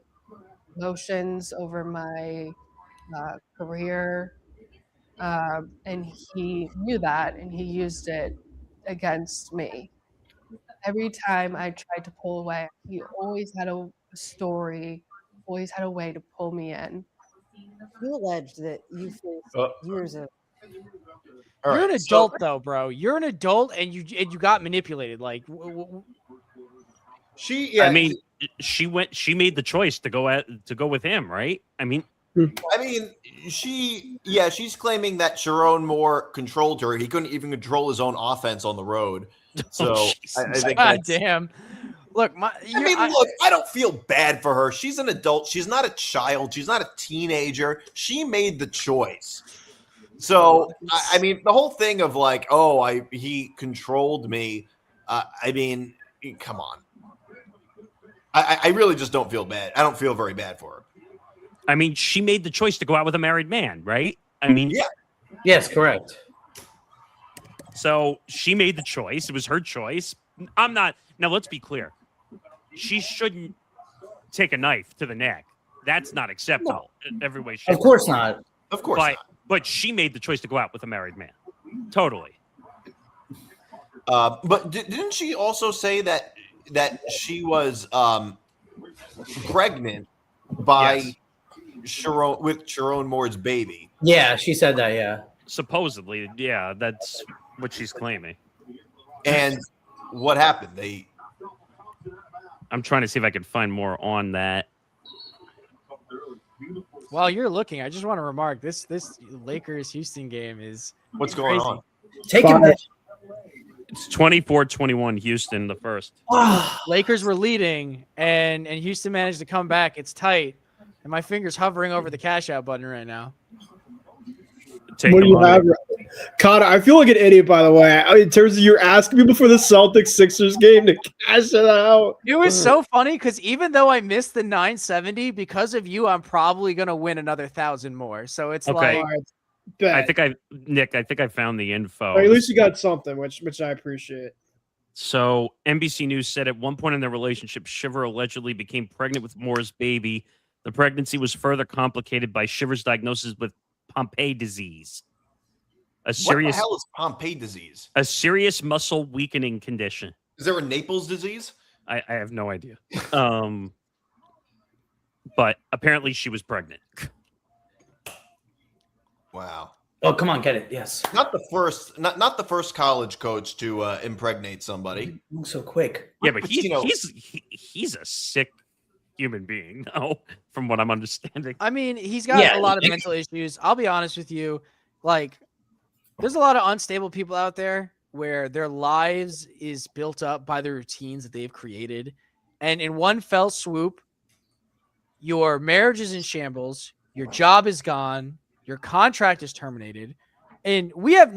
emotions, over my career, and he knew that, and he used it against me. Every time I tried to pull away, he always had a story, always had a way to pull me in. You alleged that you faced years of. You're an adult, though, bro. You're an adult, and you got manipulated. Like, I mean, she made the choice to go with him, right? I mean, she's claiming that Sharon Moore controlled her. He couldn't even control his own offense on the road. So I think God damn. Look, I don't feel bad for her. She's an adult. She's not a child. She's not a teenager. She made the choice. So, I mean, the whole thing of like, he controlled me. I mean, come on. I really just don't feel bad. I don't feel very bad for her. I mean, she made the choice to go out with a married man, right? I mean, yeah. Yes, correct. So she made the choice. It was her choice. I'm not. Now, let's be clear. She shouldn't take a knife to the neck. That's not acceptable. Every way. Of course not. Of course not. But she made the choice to go out with a married man. Totally. But didn't she also say that she was pregnant by Sharon Moore's baby? Yeah, she said that. Yeah. Supposedly, yeah, that's what she's claiming. And what happened? I'm trying to see if I can find more on that. While you're looking, I just want to remark this Lakers Houston game is what's going crazy. on. Take it back. It's 24-21 Houston, the first. Lakers were leading, and Houston managed to come back. It's tight, and my finger's hovering over the cash out button right now. What do you have? Connor, I feel like an idiot, by the way. In terms of you're asking me before the Celtics-Sixers game to cash it out. It was so funny because even though I missed the 970, because of you, I'm probably going to win another 1,000 more. So it's Okay. like... Bet. I think I found the info. Or at least you got something, which I appreciate. So NBC News said at one point in their relationship, Shiver allegedly became pregnant with Moore's baby. The pregnancy was further complicated by Shiver's diagnosis with Pompe disease. What the hell is Pompe disease? A serious muscle weakening condition. Is there a Naples disease? I have no idea. But apparently she was pregnant. Wow. Oh, come on, get it. Yes. Not the first college coach to impregnate somebody. So quick. Yeah, but he's a sick human being, though, from what I'm understanding. I mean, he's got a lot of mental issues. I'll be honest with you. Like, there's a lot of unstable people out there where their lives is built up by the routines that they've created. And in one fell swoop, your marriage is in shambles, your job is gone, your contract is terminated, and we have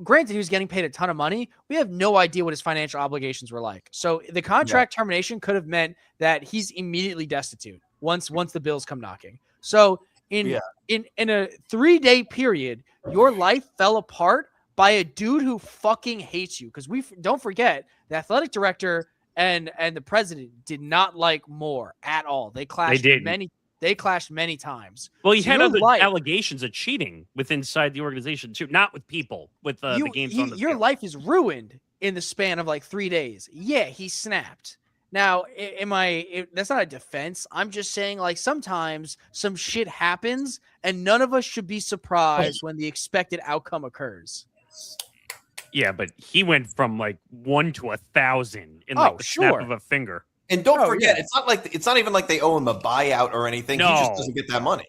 granted he was getting paid a ton of money. We have no idea what his financial obligations were like. So the contract termination could have meant that he's immediately destitute once the bills come knocking. So in a 3-day period, your life fell apart by a dude who fucking hates you. Because we don't forget the athletic director and the president did not like Moore at all. They clashed They clashed many times. Well, he had other allegations of cheating inside the organization too, not with people, with the games on the Your field. life is ruined in the span of like 3 days. Yeah, he snapped. Now, that's not a defense. I'm just saying, like, sometimes some shit happens, and none of us should be surprised when the expected outcome occurs. Yeah, but he went from like 1 to 1,000 in the snap of a finger. And don't forget, it's not even like they owe him a buyout or anything. No. He just doesn't get that money.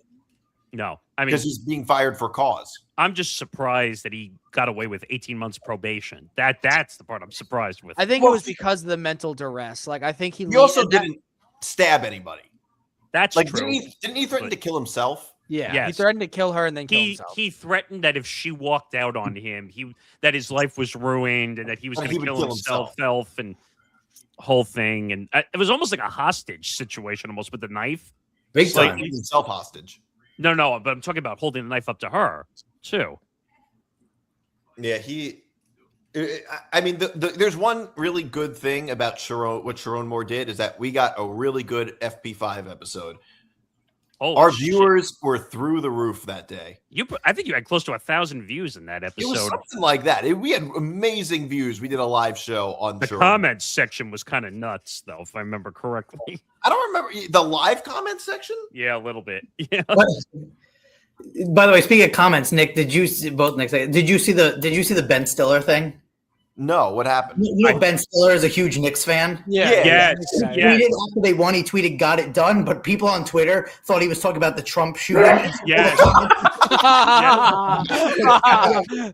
No, I mean, because he's being fired for cause. I'm just surprised that he got away with 18 months probation. That's the part I'm surprised with. I think it was because of the mental duress. Like, I think he also didn't stab anybody. That's like, true. Didn't he threaten to kill himself? Yeah, yes. He threatened to kill her and then kill himself. He threatened that if she walked out on him, that his life was ruined and that he was going to kill himself and whole thing. And it was almost like a hostage situation, almost with the knife. Big time. Like, himself hostage. No, but I'm talking about holding the knife up to her too. Yeah, I mean, there's one really good thing about what Sharon Moore did is that we got a really good FP5 episode. Our viewers were through the roof that day. I think you had close to 1,000 views in that episode. It was something like that. We had amazing views. We did a live show on the comments section was kind of nuts, though, if I remember correctly. I don't remember the live comment section. Yeah, a little bit. Yeah. By the way, speaking of comments, Nick, did you see the Ben Stiller thing? No, what happened? You know, Ben Stiller is a huge Knicks fan. Yes. He tweeted after they won. He tweeted, "Got it done," but people on Twitter thought he was talking about the Trump shooting. Yes.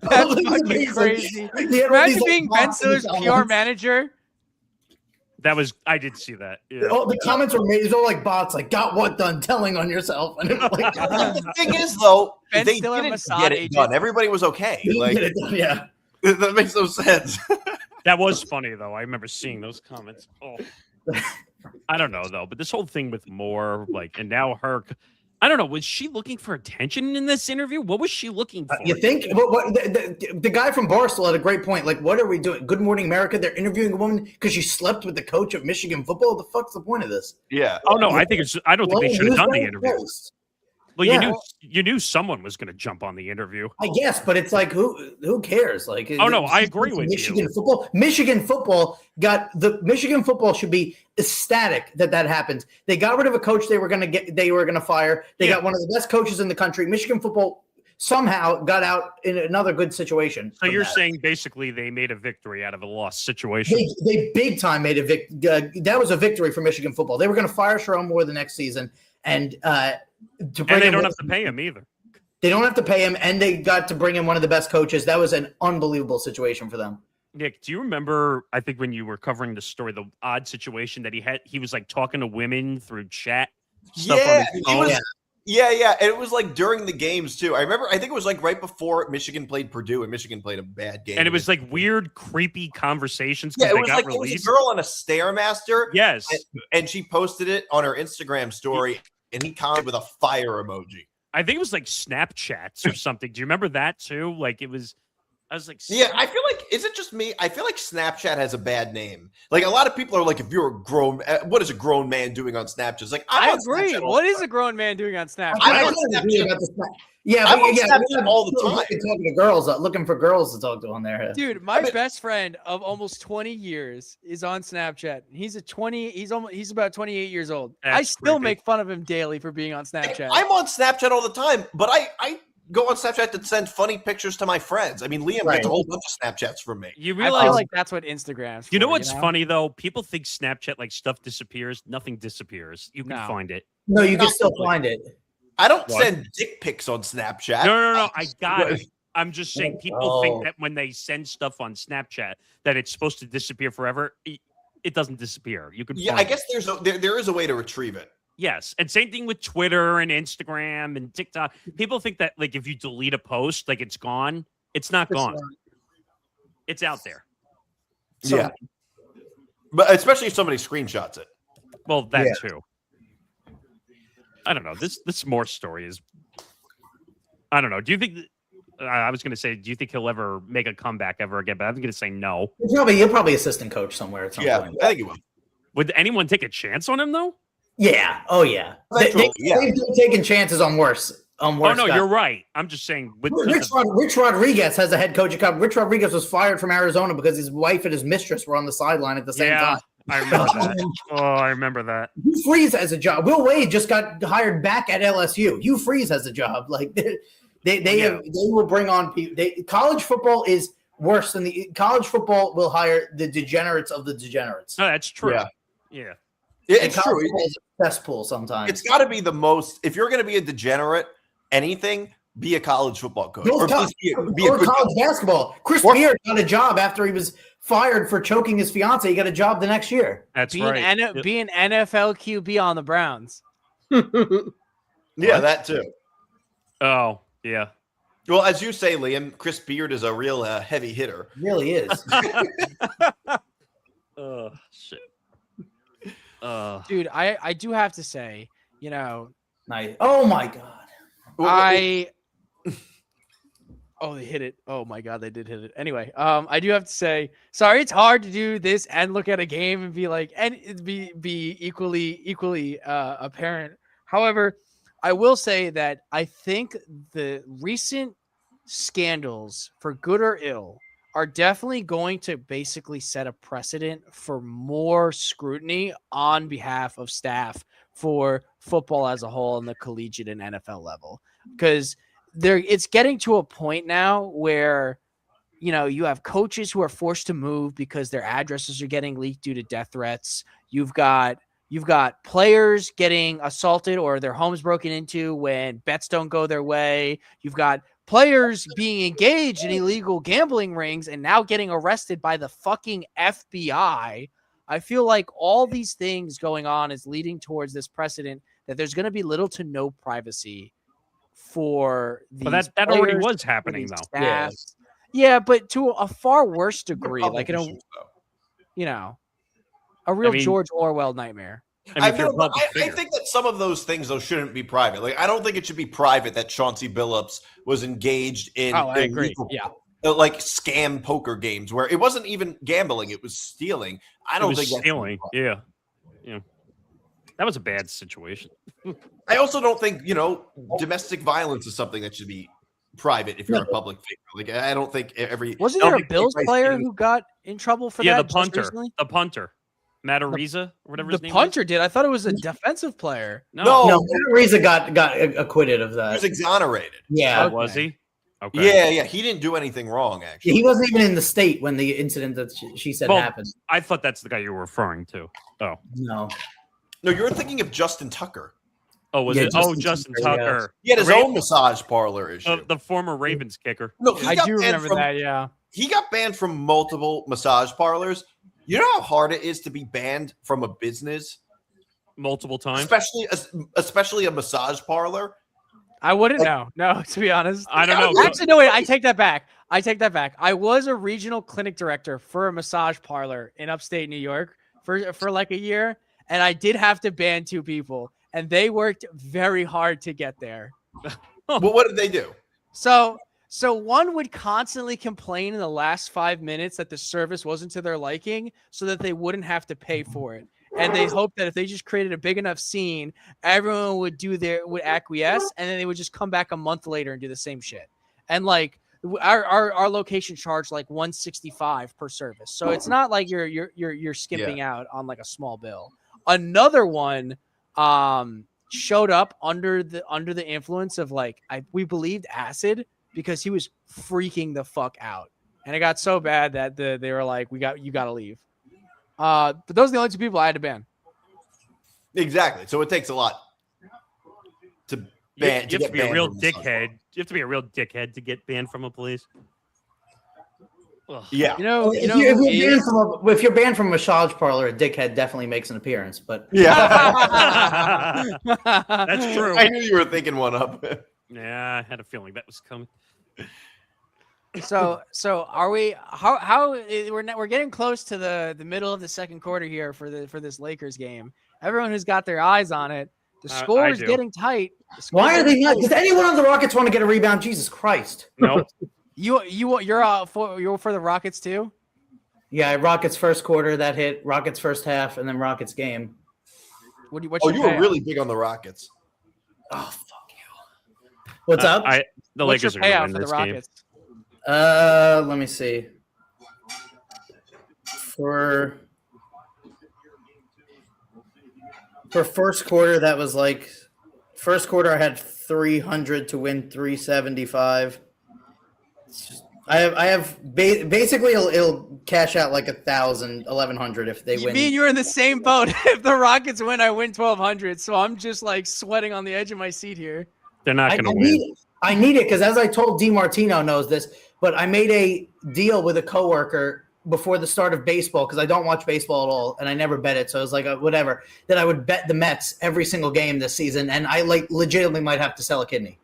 That's fucking crazy. Imagine being Ben Stiller's PR manager. I did see that. Yeah. Oh, the comments were made. It's all like bots, like "got what done," telling on yourself. And it was like, the thing is, though, Ben they Stiller didn't get it done. Everybody was okay. Yeah. That makes no sense. That was funny, though. I remember seeing those comments. Oh, I don't know, though. But this whole thing with Moore, and now her, I don't know. Was she looking for attention in this interview? What was she looking for? You think? The guy from Barstool had a great point. Like, what are we doing? Good Morning America. They're interviewing a woman because she slept with the coach of Michigan football. What the fuck's the point of this? Yeah. Oh no, I don't think they should have done the interview. Well, you knew someone was going to jump on the interview. I guess, but it's like who cares? Like, oh no, I agree with Michigan football. Michigan football should be ecstatic that happened. They got rid of a coach they were going to fire. They got one of the best coaches in the country. Michigan football somehow got out in another good situation. So you're saying basically they made a victory out of a lost situation. They big time made a victory. That was a victory for Michigan football. They were going to fire Sharon Moore the next season, and they don't have to pay him either. They don't have to pay him, and they got to bring in one of the best coaches. That was an unbelievable situation for them. Nick, do you remember, I think when you were covering the story, the odd situation that he was like talking to women through chat stuff on his phone? Yeah. And it was like during the games too. I think it was like right before Michigan played Purdue and Michigan played a bad game. And it was like weird, creepy conversations. Yeah, it was got like released. There was a girl on a Stairmaster. Yes. And she posted it on her Instagram story and he commented with a fire emoji. I think it was like Snapchats or something. Do you remember that too? Like I was like, yeah, I feel like, is it just me? I feel like Snapchat has a bad name. Like a lot of people are like, if you're a grown, what is a grown man doing on Snapchat? It's like, I agree. What is a grown man doing on Snapchat? I'm on Snapchat. I'm on Snapchat all the time. Talking to girls, looking for girls to talk to on there. Dude, my best friend of almost 20 years is on Snapchat. He's about 28 years old. I still make fun of him daily for being on Snapchat. I'm on Snapchat all the time, but I go on Snapchat to send funny pictures to my friends. I mean, Liam gets a whole bunch of Snapchats from me. You realize, I feel like that's what Instagram's for. You know what's funny though? People think Snapchat like stuff disappears. Nothing disappears. You can find it. No, you can still find it. I don't send dick pics on Snapchat. No. I got it. I'm just saying people think that when they send stuff on Snapchat that it's supposed to disappear forever. It doesn't disappear. You could. Yeah, I guess there is a way to retrieve it. Yes, and same thing with Twitter and Instagram and TikTok. People think that like if you delete a post, like it's gone. It's not gone. It's out there. Yeah, but especially if somebody screenshots it. Well, that too. I don't know. This more story is. I don't know. Do you think? I was going to say, do you think he'll ever make a comeback ever again? But I'm going to say no. He'll probably assistant coach somewhere at some point. I think he will. Would anyone take a chance on him though? Yeah. Oh yeah. They've taken chances on worse. Oh no, you're right. I'm just saying. Rich Rodriguez has a head coach. Rich Rodriguez was fired from Arizona because his wife and his mistress were on the sideline at the same time. I remember that. I remember that. Hugh Freeze has a job. Will Wade just got hired back at LSU. Hugh Freeze has a job. Like they will bring on people. College football is worse than college football will hire the degenerates of the degenerates. No, that's true. Yeah. It's true. It's a cesspool sometimes. It's got to be the most. If you're going to be a degenerate, anything, be a college football coach. Or college basketball. Chris Beard got a job after he was fired for choking his fiance. He got a job the next year. That's right. Be an NFL QB on the Browns. Yeah, that too. Oh, yeah. Well, as you say, Liam, Chris Beard is a real heavy hitter. Really is. Oh, shit. Dude, I do have to say, nice. Oh my god. They hit it. Oh my god, they did hit it. Anyway, I do have to say, sorry, it's hard to do this and look at a game and be like, and be equally apparent. However, I will say that I think the recent scandals, for good or ill, are definitely going to basically set a precedent for more scrutiny on behalf of staff for football as a whole and the collegiate and NFL level. Because it's getting to a point now where, you have coaches who are forced to move because their addresses are getting leaked due to death threats. You've got players getting assaulted or their homes broken into when bets don't go their way. You've got players being engaged in illegal gambling rings and now getting arrested by the fucking FBI. I feel like all these things going on is leading towards this precedent that there's going to be little to no privacy for these. But that already was happening though. Yeah, but to a far worse degree, like a real George Orwell nightmare. I think that some of those things, though, shouldn't be private. Like, I don't think it should be private that Chauncey Billups was engaged in I agree. like scam poker games where it wasn't even gambling; it was stealing. I don't think stealing. Yeah. That was a bad situation. I also don't think domestic violence is something that should be private if you're a public figure. Like, I don't think wasn't there a Bills player who got in trouble for that? Yeah, the punter. Matt Ariza, or whatever his name punter did. I thought it was a defensive player. No, Matt Ariza got acquitted of that. He was exonerated. Yeah. Was he? Okay. Yeah. He didn't do anything wrong, actually. He wasn't even in the state when the incident that she said happened. I thought that's the guy you were referring to. Oh. No, you're thinking of Justin Tucker. Oh, was it? Oh, Justin Tucker. He had his own massage parlor issue. The former Ravens kicker. No, I do remember that. Yeah, he got banned from multiple massage parlors. You know how hard it is to be banned from a business multiple times, especially a massage parlor. I wouldn't know. No, to be honest, I don't know. Actually, no, wait. I take that back. I was a regional clinic director for a massage parlor in upstate New York for like a year, and I did have to ban 2 people, and they worked very hard to get there. Well, what did they do? So one would constantly complain in the last 5 minutes that the service wasn't to their liking, so that they wouldn't have to pay for it. And they hoped that if they just created a big enough scene, everyone would acquiesce, and then they would just come back a month later and do the same shit. And like our location charged like $165 per service, so it's not like you're skipping out on like a small bill. Another one showed up under the influence of we believed acid, because he was freaking the fuck out, and it got so bad that they were like, you got to leave. But those are the only 2 people I had to ban. Exactly. So it takes a lot to ban. You have to be a real dickhead. You have to be a real dickhead to get banned from a place. Ugh. Yeah. If you're banned from a massage parlor, a dickhead definitely makes an appearance. But yeah, that's true. I knew you were thinking one up. Yeah, I had a feeling that was coming. So are we? How we're getting close to the middle of the second quarter here for this Lakers game. Everyone who's got their eyes on it. The score is getting tight. Why are they not? Does anyone on the Rockets want to get a rebound? Jesus Christ! No. You're for the Rockets too? Yeah, Rockets first quarter that hit, Rockets first half, and then Rockets game. You were really big on the Rockets. Oh fuck you! What's up? The Lakers are going to win this game. Let me see. For first quarter, that was like first quarter. I had 300 to win 375. I have basically it'll cash out like 1,100 if they win. You mean you're in the same boat? If the Rockets win, I win 1,200. So I'm just like sweating on the edge of my seat here. They're not going to win. I need it because, as I told DiMartino knows this, but I made a deal with a coworker before the start of baseball because I don't watch baseball at all and I never bet it. So I was like, whatever, that I would bet the Mets every single game this season, and I legitimately might have to sell a kidney.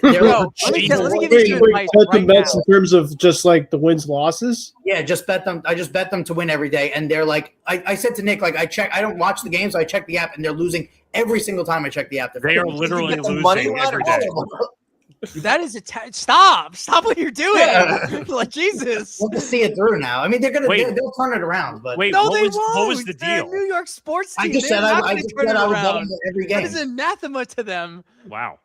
Let me give you the Mets in terms of just like the wins losses. Yeah, just bet them. I just bet them to win every day, and they're like, I said to Nick, like I don't watch the games, so I check the app, and they're losing every single time I check the app. They are literally losing every day. That is stop what you're doing. Yeah. Like Jesus. We'll just see it through now. I mean, they'll turn it around. But wait, no, what won't. was the deal? New York sports team. I just said I would bet them every game. That is anathema to them. Wow.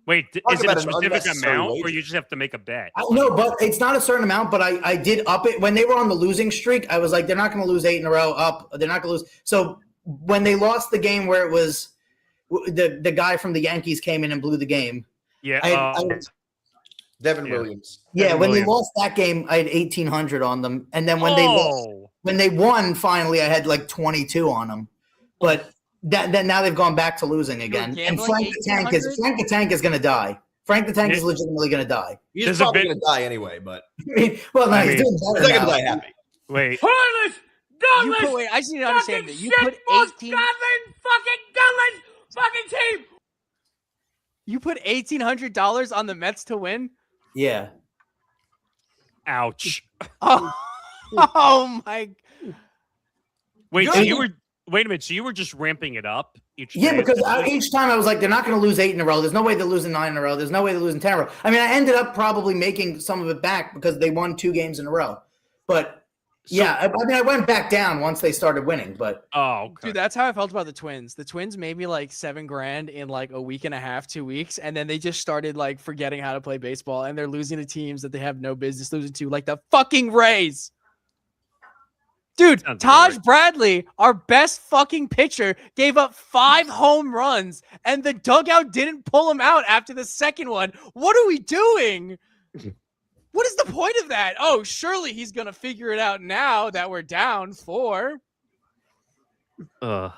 Wait, is it a specific amount, or you just have to make a bet? No, but it's not a certain amount. But I did up it when they were on the losing streak. I was like, they're not going to lose 8 in a row. They're not going to lose. So when they lost the game where it was the guy from the Yankees came in and blew the game. Yeah. Devin Williams. Yeah, when they lost that game, I had 1,800 on them, and then when they won, finally, I had like 22 on them. But then now they've gone back to losing again. And Frank the Tank is going to die. Frank the Tank is legitimately going to die. He's probably going to die anyway, but he's doing better. He's not going to die happy. Wait. Wait, I just need to understand that you put 18. Fucking team. You put $1,800 on the Mets to win? Yeah. Ouch. Oh my. Wait, so wait a minute. So you were just ramping it up each day? Yeah, because each time I was like, they're not going to lose 8 in a row. There's no way they're losing 9 in a row. There's no way they're losing 10 in a row. I mean, I ended up probably making some of it back because they won 2 games in a row. But I mean, I went back down once they started winning, but okay. Dude, that's how I felt about the Twins. The Twins made me like $7,000 in like a week and a half, 2 weeks, and then they just started like forgetting how to play baseball, and they're losing to teams that they have no business losing to, like the fucking Rays. Dude, Taj Bradley, our best fucking pitcher, gave up 5 home runs, and the dugout didn't pull him out after the second one. What are we doing? What is the point of that? Oh, surely he's going to figure it out now that we're down 4. All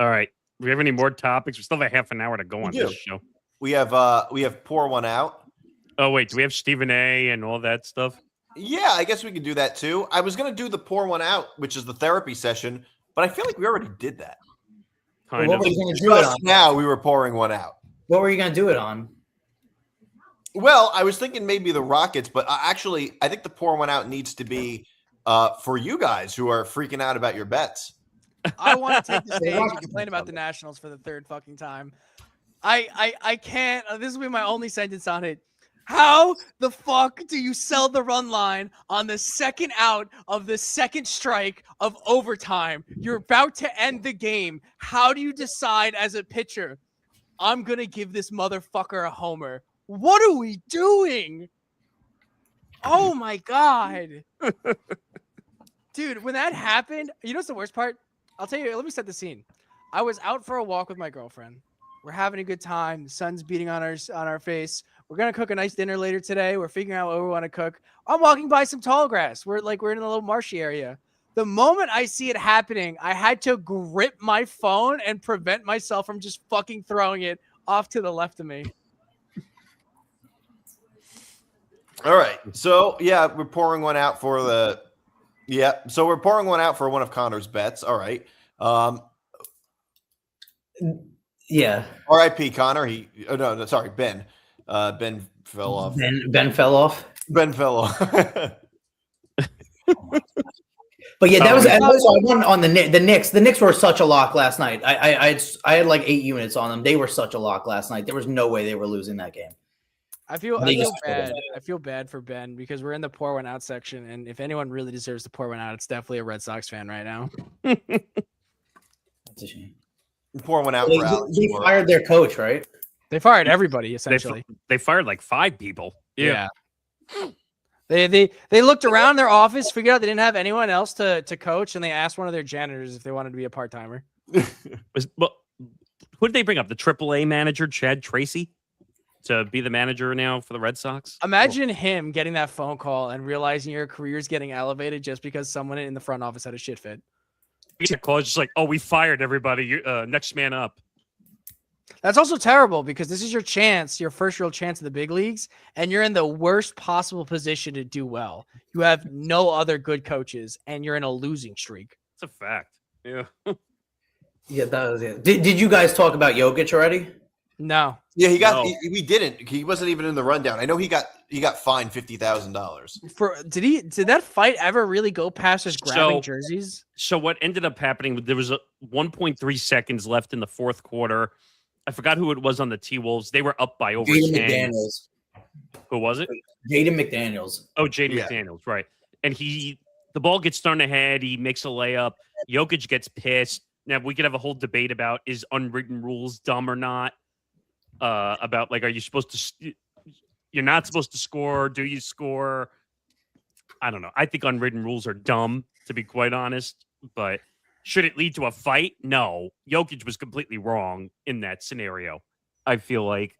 right. we have any more topics? We still have a half an hour to go on this show. We have pour one out. Oh wait, do we have Stephen A. and all that stuff? Yeah, I guess we could do that too. I was going to do the pour one out, which is the therapy session, but I feel like we already did that. Kind of. What were you going to do it on? Now we were pouring one out. What were you going to do it on? Well, I was thinking maybe the Rockets, but I think the pour one out needs to be for you guys who are freaking out about your bets. I want to take the stage and complain about the Nationals for the third fucking time. I can't. This will be my only sentence on it. How the fuck do you sell the run line on the second out of the second strike of overtime? You're about to end the game. How do you decide as a pitcher, I'm going to give this motherfucker a homer? What are we doing? Oh my God. Dude, when that happened, you know what's the worst part? I'll tell you, let me set the scene. I was out for a walk with my girlfriend. We're having a good time. The sun's beating on our face. We're gonna cook a nice dinner later today. We're figuring out what we want to cook. I'm walking by some tall grass. We're in a little marshy area. The moment I see it happening, I had to grip my phone and prevent myself from just fucking throwing it off to the left of me. All right. So yeah, we're pouring one out for the So we're pouring one out for one of Connor's bets. All right. Yeah. R.I.P. Connor. Sorry, Ben. Ben fell off. Ben fell off. Ben fell off. But yeah, that was also I won on the Knicks. The Knicks were such a lock last night. I had like 8 units on them. They were such a lock last night. There was no way they were losing that game. I feel bad. I feel bad for Ben because we're in the pour one out section, and if anyone really deserves to pour one out, it's definitely a Red Sox fan right now. That's a shame. Pour one out. They fired their coach, right? They fired everybody essentially. They fired like 5 people. Yeah. They looked around their office, figured out they didn't have anyone else to coach, and they asked one of their janitors if they wanted to be a part timer. Who did they bring up? The AAA manager, Chad Tracy, to be the manager now for the Red Sox? Imagine him getting that phone call and realizing your career is getting elevated just because someone in the front office had a shit fit. The call is just like, oh, we fired everybody. Next man up. That's also terrible because this is your chance, your first real chance in the big leagues, and you're in the worst possible position to do well. You have no other good coaches, and you're in a losing streak. It's a fact. Yeah. Yeah, that was it. Did you guys talk about Jokic already? No. Yeah, we didn't. He wasn't even in the rundown. I know he got fined $50,000. Did that fight ever really go past just grabbing jerseys? So what ended up happening? There was 1.3 seconds left in the fourth quarter. I forgot who it was on the T-Wolves. They were up by over 10. McDaniels. Who was it? Jaden McDaniels. Oh, Jaden McDaniels, right. And the ball gets thrown ahead. He makes a layup. Jokic gets pissed. Now, we could have a whole debate about is unwritten rules dumb or not. About, like, are you supposed to – you're not supposed to score. Do you score? I don't know. I think unwritten rules are dumb, to be quite honest. But – should it lead to a fight? No. Jokic was completely wrong in that scenario, I feel like.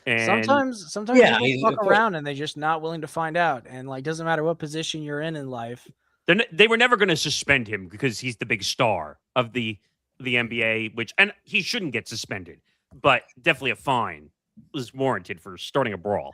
And sometimes people fuck around and they're just not willing to find out. And like, doesn't matter what position you're in life. They were never going to suspend him because he's the big star of the NBA, and he shouldn't get suspended, but definitely a fine was warranted for starting a brawl.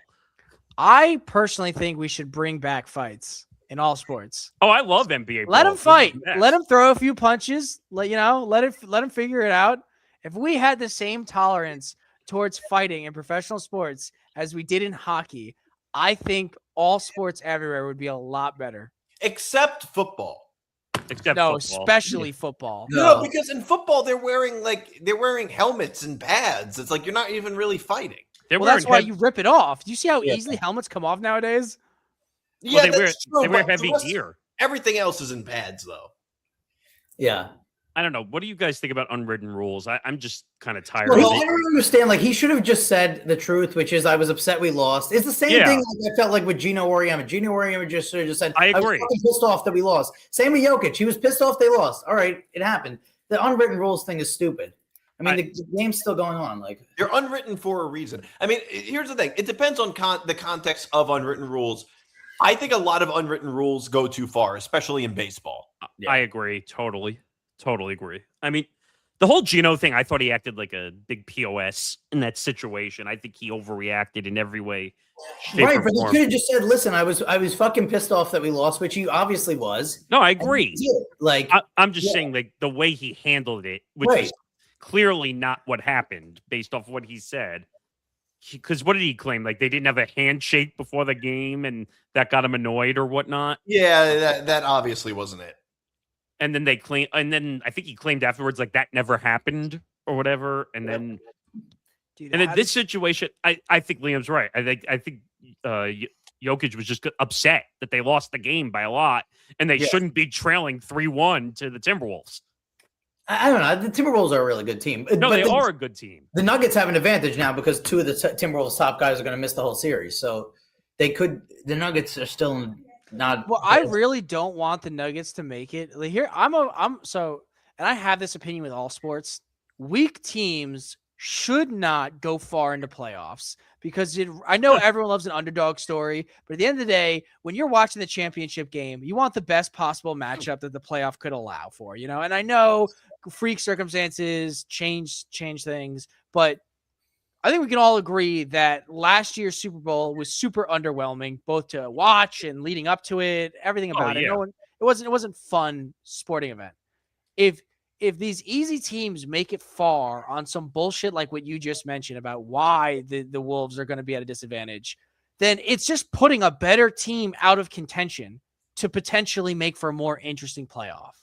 I personally think we should bring back fights. In all sports. Oh, I love NBA. Let him fight. Let him throw a few punches. Let him figure it out. If we had the same tolerance towards fighting in professional sports as we did in hockey, I think all sports everywhere would be a lot better. Except football. Especially football. No, because in football they're wearing helmets and pads. It's like you're not even really fighting. That's why you rip it off. Do you see how easily helmets come off nowadays? Yeah, they wear heavy gear. Everything else is in pads, though. Yeah. I don't know. What do you guys think about unwritten rules? I'm just kind of tired. Well, I don't understand. Like, he should have just said the truth, which is I was upset we lost. It's the same thing like I felt like with Gino Auriemma. Gino Auriemma just should have just said, I agree. was fucking pissed off that we lost. Same with Jokic. He was pissed off they lost. All right, it happened. The unwritten rules thing is stupid. I mean, the game's still going on. Like, they're unwritten for a reason. I mean, here's the thing. It depends on the context of unwritten rules. I think a lot of unwritten rules go too far, especially in baseball. I agree. Totally agree. I mean, The whole Gino thing, I thought he acted like a big POS in that situation. I think he overreacted in every way. Right, but he could have just said, "Listen, I was fucking pissed off that we lost," which he obviously was. No, I agree. Like, I'm just saying, like the way he handled it, which is clearly not what happened based off what he said. Because what did he claim? Like they didn't have a handshake before the game, and that got him annoyed or whatnot. Yeah, that obviously wasn't it. And then I think he claimed afterwards like that never happened or whatever. And then, and in this situation, I think Liam's right. I think Jokic was just upset that they lost the game by a lot, and they shouldn't be trailing 3-1 to the Timberwolves. I don't know. The Timberwolves are a really good team. No, they are a good team. The Nuggets have an advantage now because two of the Timberwolves' top guys are going to miss the whole series. So they could. The Nuggets are still not. Well, I really don't want the Nuggets to make it. Like here, and I have this opinion with all sports. Weak teams should not go far into playoffs because I know everyone loves an underdog story, but at the end of the day, when you're watching the championship game, you want the best possible matchup that the playoff could allow for, and I know freak circumstances change things, but I think we can all agree that last year's Super Bowl was super underwhelming, both to watch and leading up to it, everything about it. It wasn't fun sporting event. If these easy teams make it far on some bullshit like what you just mentioned about why the Wolves are going to be at a disadvantage, then it's just putting a better team out of contention to potentially make for a more interesting playoff.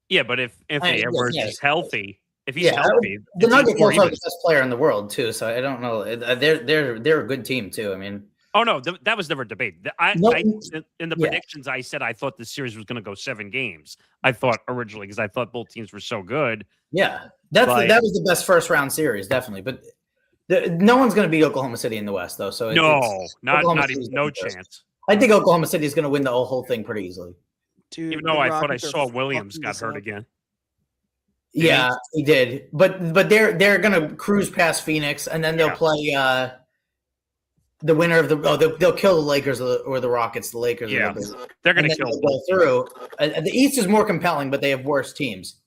Yeah, but if Anthony Edwards is healthy, if he's healthy, the Nuggets are the best player in the world too. So I don't know. They're a good team too. I mean, oh no, that was never a debate. In the predictions, I said I thought the series was going to go 7 games. I thought originally because I thought both teams were so good. Yeah, that was the best first round series, definitely. But no one's going to beat Oklahoma City in the West, though. So not even no chance. I think Oklahoma City is going to win the whole thing pretty easily. Dude, even though I thought I saw Williams got hurt again. Yeah, he did. But they're going to cruise past Phoenix, and then they'll play the winner of they'll kill the Lakers or the Rockets. The Lakers, they're going to kill them. Go through. The East is more compelling, but they have worse teams.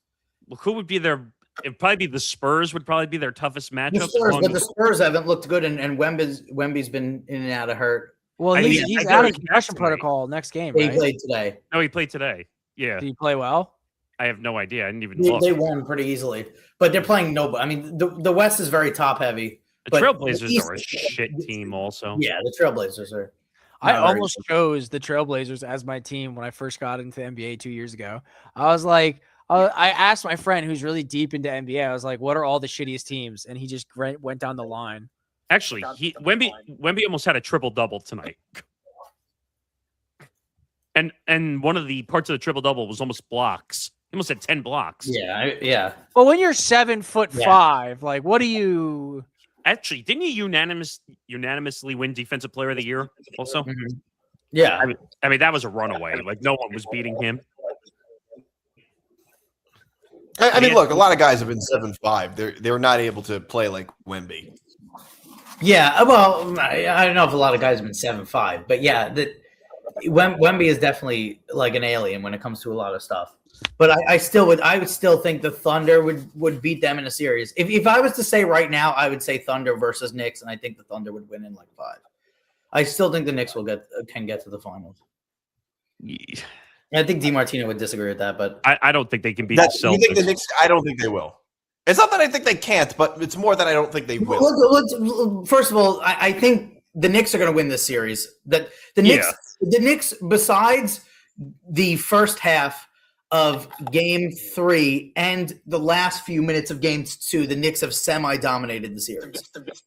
Well, who would be their? It'd probably be the Spurs. Would probably be their toughest matchup. But the Spurs haven't looked good, and Wemby's been in and out of hurt. Well, he's out of concussion protocol next game. Right? He played today. No, he played today. Yeah. Did he play well? I have no idea. I didn't even look. They won pretty easily, but they're playing nobody. I mean, the West is very top heavy. The Trailblazers are a shit team also. Yeah, the Trailblazers are. I almost chose the Trailblazers as my team when I first got into the NBA 2 years ago. I was like, I asked my friend who's really deep into NBA, I was like, what are all the shittiest teams? And he just went down the line. Actually, Wemby almost had a triple-double tonight. And one of the parts of the triple-double was almost blocks. He almost had 10 blocks. Yeah. But when you're 7'5", like, what do you... Actually, didn't he unanimously win Defensive Player of the Year also? Mm-hmm. Yeah. I mean, that was a runaway. Like, no one was beating him. I mean, look, a lot of guys have been 7'5". They're not able to play like Wemby. Yeah, well, I don't know if a lot of guys have been 7'5", but yeah, Wemby is definitely like an alien when it comes to a lot of stuff. But I would still think the Thunder would beat them in a series. If I was to say right now, I would say Thunder versus Knicks, and I think the Thunder would win in like 5. I still think the Knicks can get to the finals. Yeah. I think DiMartino would disagree with that, but I don't think they can beat the Celtics. You think the Knicks? I don't think they will. It's not that I think they can't, but it's more that I don't think they will. First of all, I think the Knicks are going to win this series. The Knicks, besides the first half of Game 3 and the last few minutes of Game 2, the Knicks have semi-dominated the series.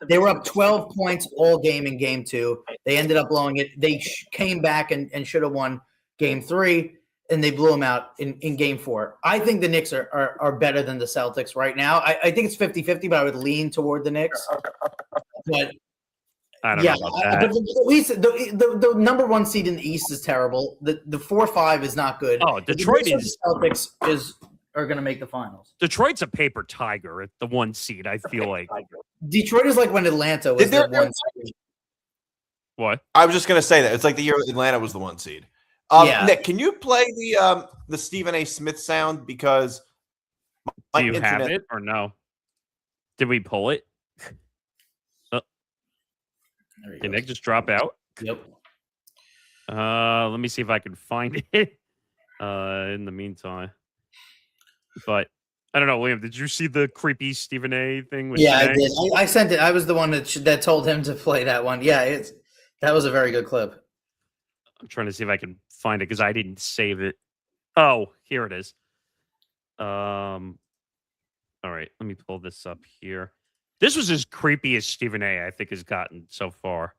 They were up 12 points all game in Game 2. They ended up blowing it. They came back and should have won Game 3, and they blew them out in Game 4. I think the Knicks are better than the Celtics right now. I think it's 50-50, but I would lean toward the Knicks. But I don't know about that. At least the number 1 seed in the East is terrible. The 4-5 is not good. Oh, Detroit is Celtics are going to make the finals. Detroit's a paper tiger at the 1 seed. I feel like Detroit is like when Atlanta was the 1 seed. What? I was just going to say that it's like the year Atlanta was the 1 seed. Nick, can you play the Stephen A. Smith sound, because Do you have it or no? Did we pull it? Did Nick just drop out? Yep. Let me see if I can find it. In the meantime, but I don't know, William. Did you see the creepy Stephen A. thing? Yeah, I did. I sent it. I was the one that told him to play that one. Yeah, that was a very good clip. I'm trying to see if I can find it because I didn't save it. Oh, here it is. All right, let me pull this up here. This was as creepy as Stephen A. I think has gotten so far.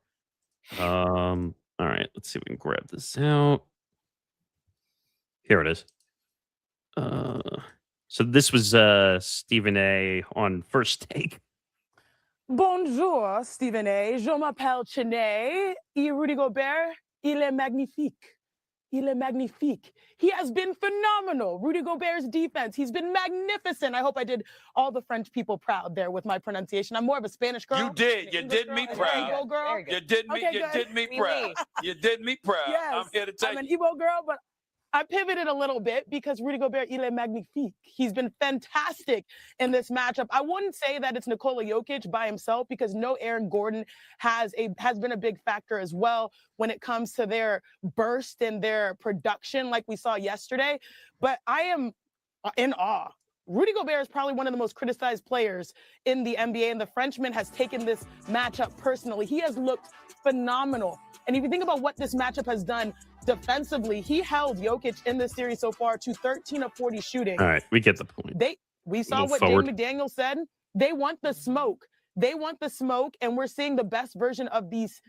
All right, let's see if we can grab this out. Here it is. So this was Stephen A. on First Take. Bonjour, Stephen A. Je m'appelle Cheney. Et Rudy Gobert, il est magnifique. Il est magnifique. He has been phenomenal. Rudy Gobert's defense, he's been magnificent. I hope I did all the French people proud there with my pronunciation. I'm more of a Spanish girl. You did. You did me proud. You did me. You did me proud. You did me proud. Yes, I'm here to tell you. I'm an Igbo girl, but I pivoted a little bit because Rudy Gobert, il est magnifique. He's been fantastic in this matchup. I wouldn't say that it's Nikola Jokic by himself because no Aaron Gordon has been a big factor as well when it comes to their burst and their production like we saw yesterday. But I am in awe. Rudy Gobert is probably one of the most criticized players in the NBA, and the Frenchman has taken this matchup personally. He has looked phenomenal. And if you think about what this matchup has done defensively, he held Jokic in this series so far to 13 of 40 shooting. All right, we get the point. We saw what Jay McDaniel said. They want the smoke. They want the smoke, and we're seeing the best version of these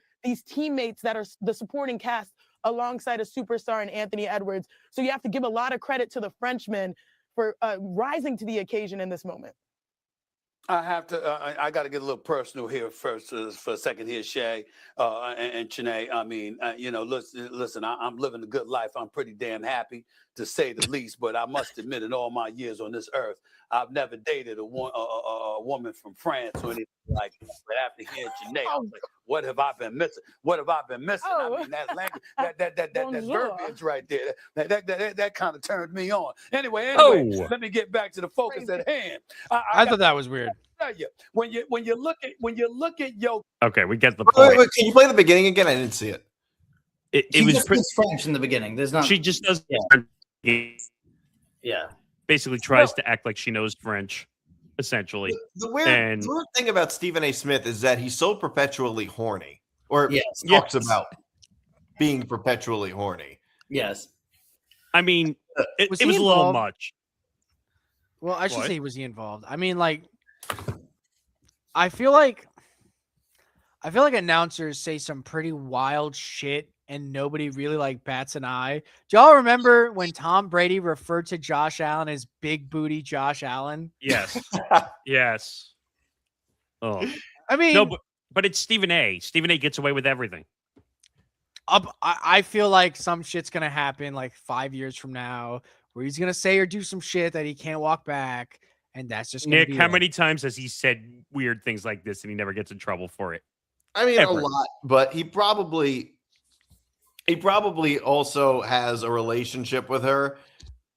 teammates that are the supporting cast alongside a superstar in Anthony Edwards. So you have to give a lot of credit to the Frenchman for rising to the occasion in this moment. I have to. I got to get a little personal here first for a second here, Shay and Chene. I mean, listen. I'm living a good life. I'm pretty damn happy, to say the least. But I must admit, in all my years on this earth, I've never dated a woman from France or anything like that. But after hearing Chene, I was like, what have I been missing? What have I been missing? Oh. I mean, that language, that verbiage right there, that kind of turned me on. Anyway, let me get back to the focus at hand. I thought that was weird. Tell you, when you look at your okay, we get the point. Wait, can you play the beginning again? I didn't see it. It was French in the beginning. There's not. She just does. Yeah. Basically tries to act like she knows French, essentially. The weird thing about Stephen A. Smith is that he's so perpetually horny, or talks about being perpetually horny. Yes. I mean, it was a little much. Well, I should say, was he involved? I mean, like, I feel like announcers say some pretty wild shit and nobody really like bats an eye. Do y'all remember when Tom Brady referred to Josh Allen as big booty Josh Allen? Yes. Yes. Oh, I mean, no, but it's Stephen A. Stephen A. gets away with everything. I feel like some shit's gonna happen like 5 years from now where he's gonna say or do some shit that he can't walk back, and that's just gonna Nick. be How many times has he said weird things like this and he never gets in trouble for it? I mean, a lot, but he probably also has a relationship with her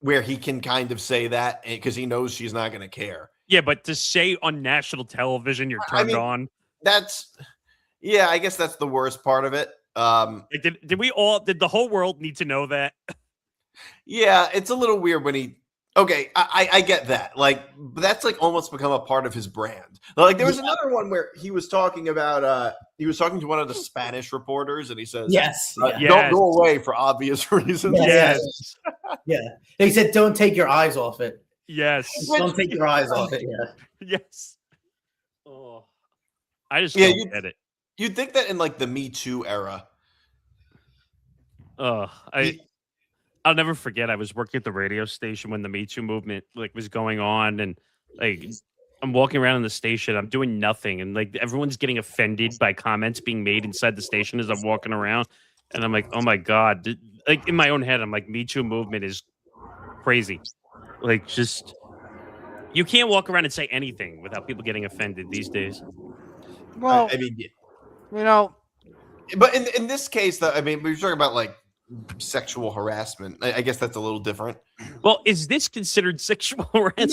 where he can kind of say that because he knows she's not going to care. Yeah, but to say on national television you're turned on. I guess that's the worst part of it. Did the whole world need to know that? Yeah, it's a little weird when he. Okay, I get that. Like, that's like almost become a part of his brand. Like, there was another one where he was talking about. He was talking to one of the Spanish reporters, and he says, "Yes, don't go away for obvious reasons." Yes. Yeah. He said, "Don't take your eyes off it." Yes. Don't take your eyes off it. Yeah. Yes. Oh, I just don't get it. You'd think that in like the Me Too era. I'll never forget. I was working at the radio station when the Me Too movement was going on, and I'm walking around in the station. I'm doing nothing, and everyone's getting offended by comments being made inside the station as I'm walking around, and I'm like, oh my god! In my own head, I'm like, Me Too movement is crazy. Just you can't walk around and say anything without people getting offended these days. Well, I mean, but in this case, though, I mean, we were talking about sexual harassment. I guess that's a little different. Well, is this considered sexual harassment?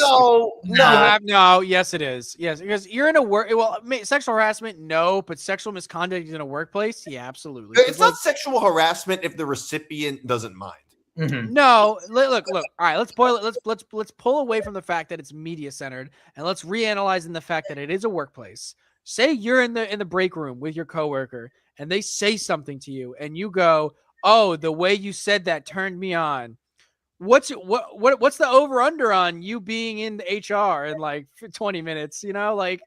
No. Yes, it is. Yes, because you're in a work. Well, sexual harassment, no, but sexual misconduct in a workplace, yeah, absolutely. It's not sexual harassment if the recipient doesn't mind. Mhm. No, look. All right, let's boil it. Let's pull away from the fact that it's media centered, and let's reanalyze in the fact that it is a workplace. Say you're in the break room with your coworker, and they say something to you, and you go, "Oh, the way you said that turned me on." What's the over under on you being in the HR in like 20 minutes? You know, like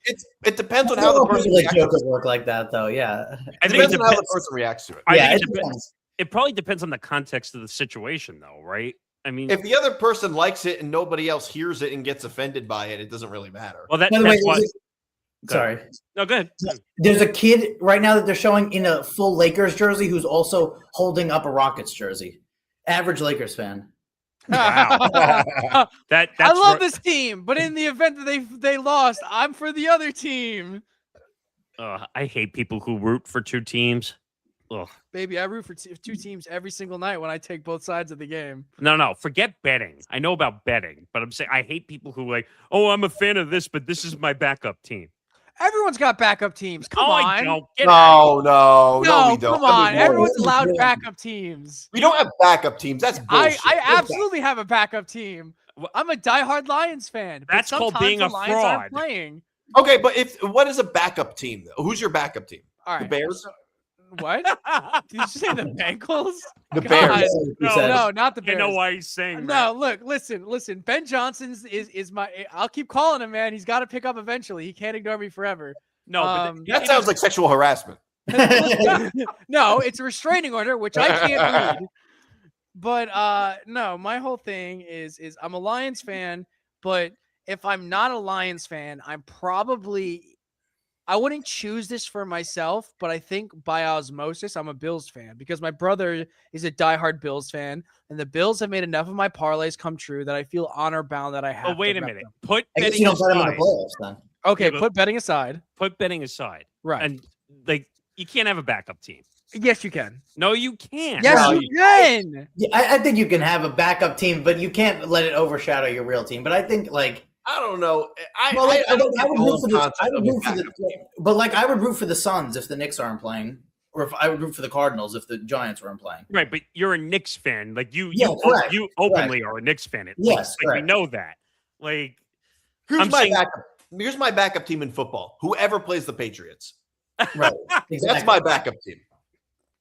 it depends on how the person jokers work like that, though. Yeah, I think it depends on how the person reacts to it. Yeah, it probably depends on the context of the situation, though, right? I mean, if the other person likes it and nobody else hears it and gets offended by it, it doesn't really matter. Well, that's why. Sorry. No, go ahead. There's a kid right now that they're showing in a full Lakers jersey who's also holding up a Rockets jersey. Average Lakers fan. Wow. I love this team, but in the event that they lost, I'm for the other team. I hate people who root for two teams. Ugh. Baby, I root for two teams every single night when I take both sides of the game. No, forget betting. I know about betting, but I'm saying I hate people who like, oh, I'm a fan of this, but this is my backup team. Everyone's got backup teams. Come on. I don't. No, we don't. Come on. Everyone's allowed backup teams. We don't have backup teams. That's bullshit. I absolutely have a backup team. I'm a diehard Lions fan. That's called being a Lions fraud. aren't playing. Okay, but what is a backup team, though? Who's your backup team? All right. The Bears? What? Did you say the Bengals? The Bears. No, not the Bears. I know why he's saying no, that. look, listen. Ben Johnson's is my. I'll keep calling him, man. He's got to pick up eventually. He can't ignore me forever. No, but that sounds like sexual harassment. No, it's a restraining order, which I can't read. But no, my whole thing is I'm a Lions fan, but if I'm not a Lions fan, I wouldn't choose this for myself, but I think by osmosis, I'm a Bills fan because my brother is a diehard Bills fan, and the Bills have made enough of my parlays come true that I feel honor bound that I have. Oh, wait a minute. Put I guess betting you don't bet them in aside. the playoffs then. Okay, Yeah, put betting aside. Put betting aside. Right. And like you can't have a backup team. Yes, you can. No, you can't. Yes, you can. Yeah, I think you can have a backup team, but you can't let it overshadow your real team. But I think I don't know. I would root for I would root for the Suns if the Knicks aren't playing, or if I would root for the Cardinals if the Giants weren't playing. Right, but you're a Knicks fan. Like you openly are a Knicks fan. Yes, we know that. Like Here's my backup team in football. Whoever plays the Patriots. Right. Exactly. That's my backup team.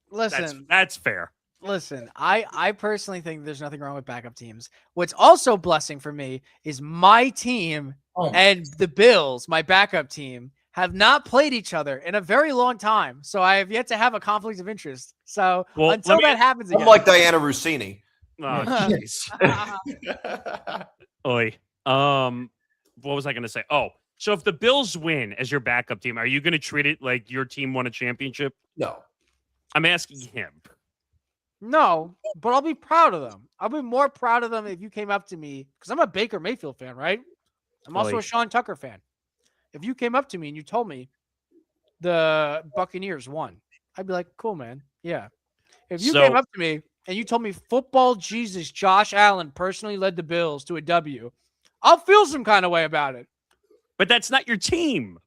Listen, that's fair. Listen, I personally think there's nothing wrong with backup teams. What's also a blessing for me is my team and the Bills, my backup team, have not played each other in a very long time. So I have yet to have a conflict of interest. So until that happens again. I'm like Diana Rossini. Oh, jeez. Oi. What was I going to say? Oh, so if the Bills win as your backup team, are you going to treat it like your team won a championship? No. I'm asking him. No, but I'll be proud of them. I'll be more proud of them if you came up to me, because I'm a Baker Mayfield fan, right? I'm also a Sean Tucker fan. If you came up to me and you told me the Buccaneers won, I'd be like, cool, man. Yeah. If you came up to me and you told me football Jesus Josh Allen personally led the Bills to a W, I'll feel some kind of way about it. But that's not your team.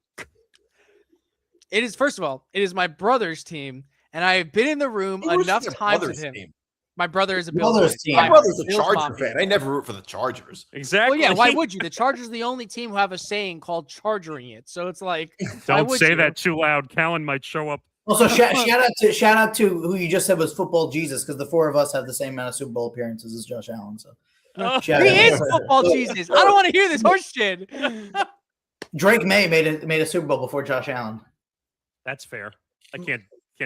It is, first of all, it is my brother's team, and I have been in the room enough times with him. Team? My brother is a Bills fan. My brother's a Charger fan. I never root for the Chargers. Exactly. Well, yeah, why would you? The Chargers are the only team who have a saying called chargering it. So it's like, don't say that too loud. Callan might show up. Also, shout out to who you just said was football Jesus, because the four of us have the same amount of Super Bowl appearances as Josh Allen. So he is football Jesus. I don't want to hear this horse shit. Drake May made a Super Bowl before Josh Allen. That's fair. I can't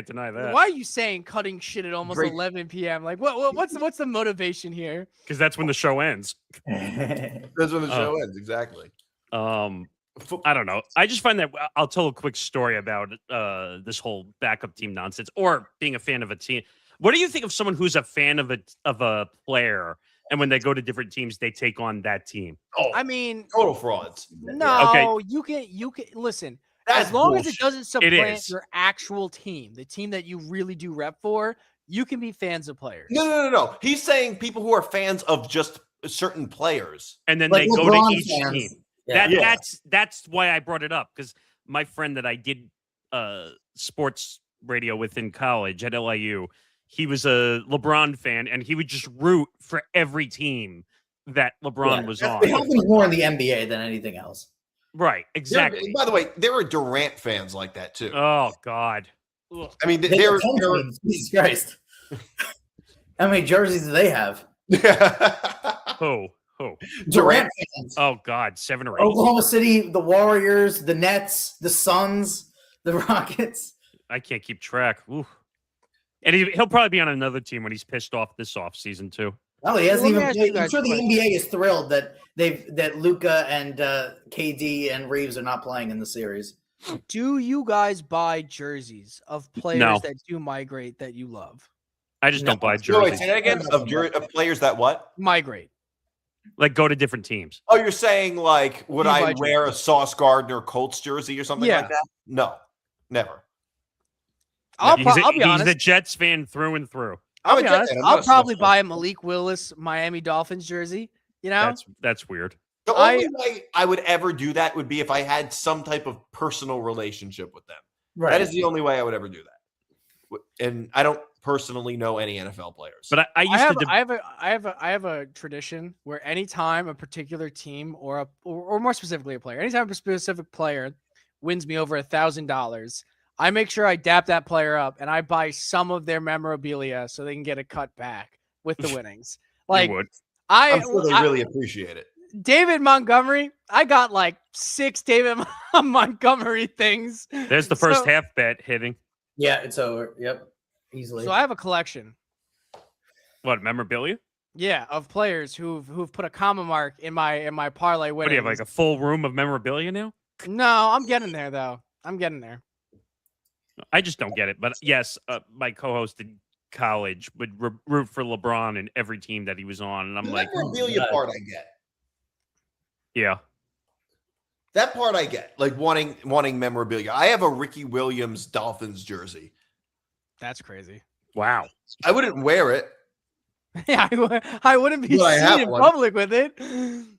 deny that. Why are you saying cutting shit at almost 11 p.m.? Like, what's the motivation here? Because that's when the show ends. That's when the show ends. Exactly. I don't know. I just find that I'll tell a quick story about this whole backup team nonsense or being a fan of a team. What do you think of someone who's a fan of a player, and when they go to different teams, they take on that team? Oh, I mean, total frauds. No, okay. you can listen. That's as long bullshit. as it doesn't supplant your actual team, the team that you really do rep for, You can be fans of players. No. He's saying people who are fans of just certain players. And then Like they go LeBron to each fans. team. Yeah. That's why I brought it up, because my friend that I did sports radio with in college at LIU, he was a LeBron fan, and he would just root for every team that LeBron was on. It happens more in the NBA than anything else. Right, exactly. By the way, there are Durant fans like that too. Oh God. I mean, They're Jesus Christ. How many jerseys do they have? Who? Durant fans. Oh God, 7 or 8. Oklahoma City, the Warriors, the Nets, the Suns, the Rockets. I can't keep track. Ooh. And he'll probably be on another team when he's pissed off this offseason too. Oh, he hasn't even played. I'm sure the quick. NBA is thrilled that Luka and KD and Reeves are not playing in the series. Do you guys buy jerseys of players that do migrate that you love? I just don't buy Wait, jerseys. say that again. Of players that what? Migrate. Like go to different teams. Oh, you're saying like, would You I buy wear a Sauce Gardner Colts jersey or something Yeah. like that? No, never. I'll be He's honest. the Jets fan through and through. I'll I'm be a Jet honest. fan. I'm I'll not a probably Sauce buy a Malik Willis Miami Dolphins jersey. You know, That's weird. The only way I would ever do that would be if I had some type of personal relationship with them. Right. That is the only way I would ever do that. And I don't personally know any NFL players. But I used to. I have a tradition where anytime a particular team or more specifically a player, anytime a specific player wins me over $1,000, I make sure I dap that player up and I buy some of their memorabilia so they can get a cut back with the winnings. Like would. I'm sure they really appreciate it. David Montgomery, I got like 6 David Montgomery things. There's the first half bet hitting. Yeah, it's over. Yep, easily. So I have a collection. What, memorabilia? Yeah, of players who've put a comma mark in my parlay winnings. What do you have, like a full room of memorabilia now? No, I'm getting there though. I'm getting there. I just don't get it. But yes, my co-host in college would root for LeBron in every team that he was on, and I'm The like, memorabilia part I get. yeah. That part I get, like wanting memorabilia. I have a Ricky Williams Dolphins jersey. That's crazy. Wow. I wouldn't wear it. Yeah, I wouldn't be But I seen have in one. public with it.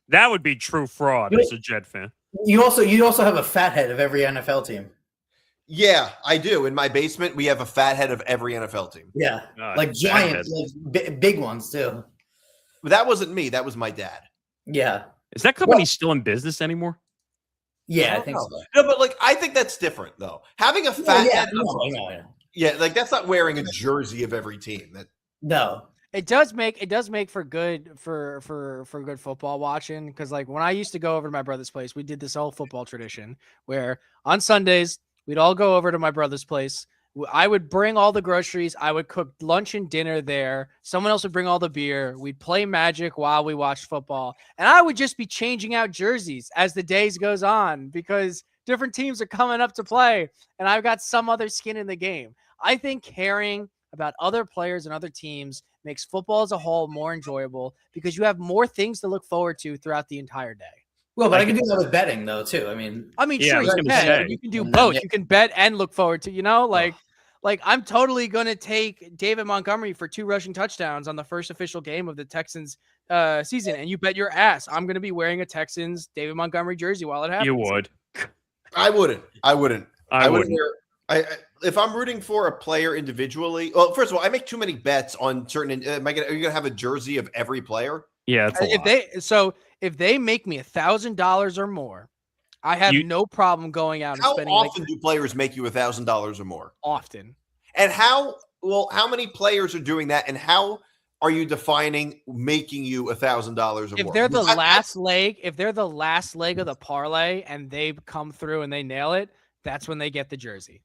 That would be true fraud as a Jet fan. You also have a fat head of every NFL team. Yeah, I do. In my basement, we have a fat head of every NFL team. Yeah, God, like giant, like big ones too. But that wasn't me. That was my dad. Yeah, Is that company still in business anymore? yeah, I think so. No, but like I think that's different though. Having a fat head, No. yeah, like that's not wearing a jersey of every team. That No. It does make for good good football watching, because like when I used to go over to my brother's place, we did this whole football tradition where on Sundays we'd all go over to my brother's place. I would bring all the groceries. I would cook lunch and dinner there. Someone else would bring all the beer. We'd play Magic while we watched football. And I would just be changing out jerseys as the days goes on because different teams are coming up to play and I've got some other skin in the game. I think caring about other players and other teams makes football as a whole more enjoyable because you have more things to look forward to throughout the entire day. Well, but I can do that with betting though too. I mean, Yeah, sure, I was you gonna can. say. You can do both. You can bet and look forward to, like I'm totally going to take David Montgomery for 2 rushing touchdowns on the first official game of the Texans season. And you bet your ass I'm going to be wearing a Texans David Montgomery jersey while it happens. You would. I wouldn't. I wouldn't. Wear, if I'm rooting for a player individually, well, first of all, I make too many bets on certain. Are you gonna have a jersey of every player? Yeah, it's a lot. If they make me $1,000 or more, I have no problem going out and How spending. often do players make you $1,000 or more? Often. And how many players are doing that? And how are you defining making you $1,000 or more? If they're the last leg of the parlay and they come through and they nail it, that's when they get the jersey.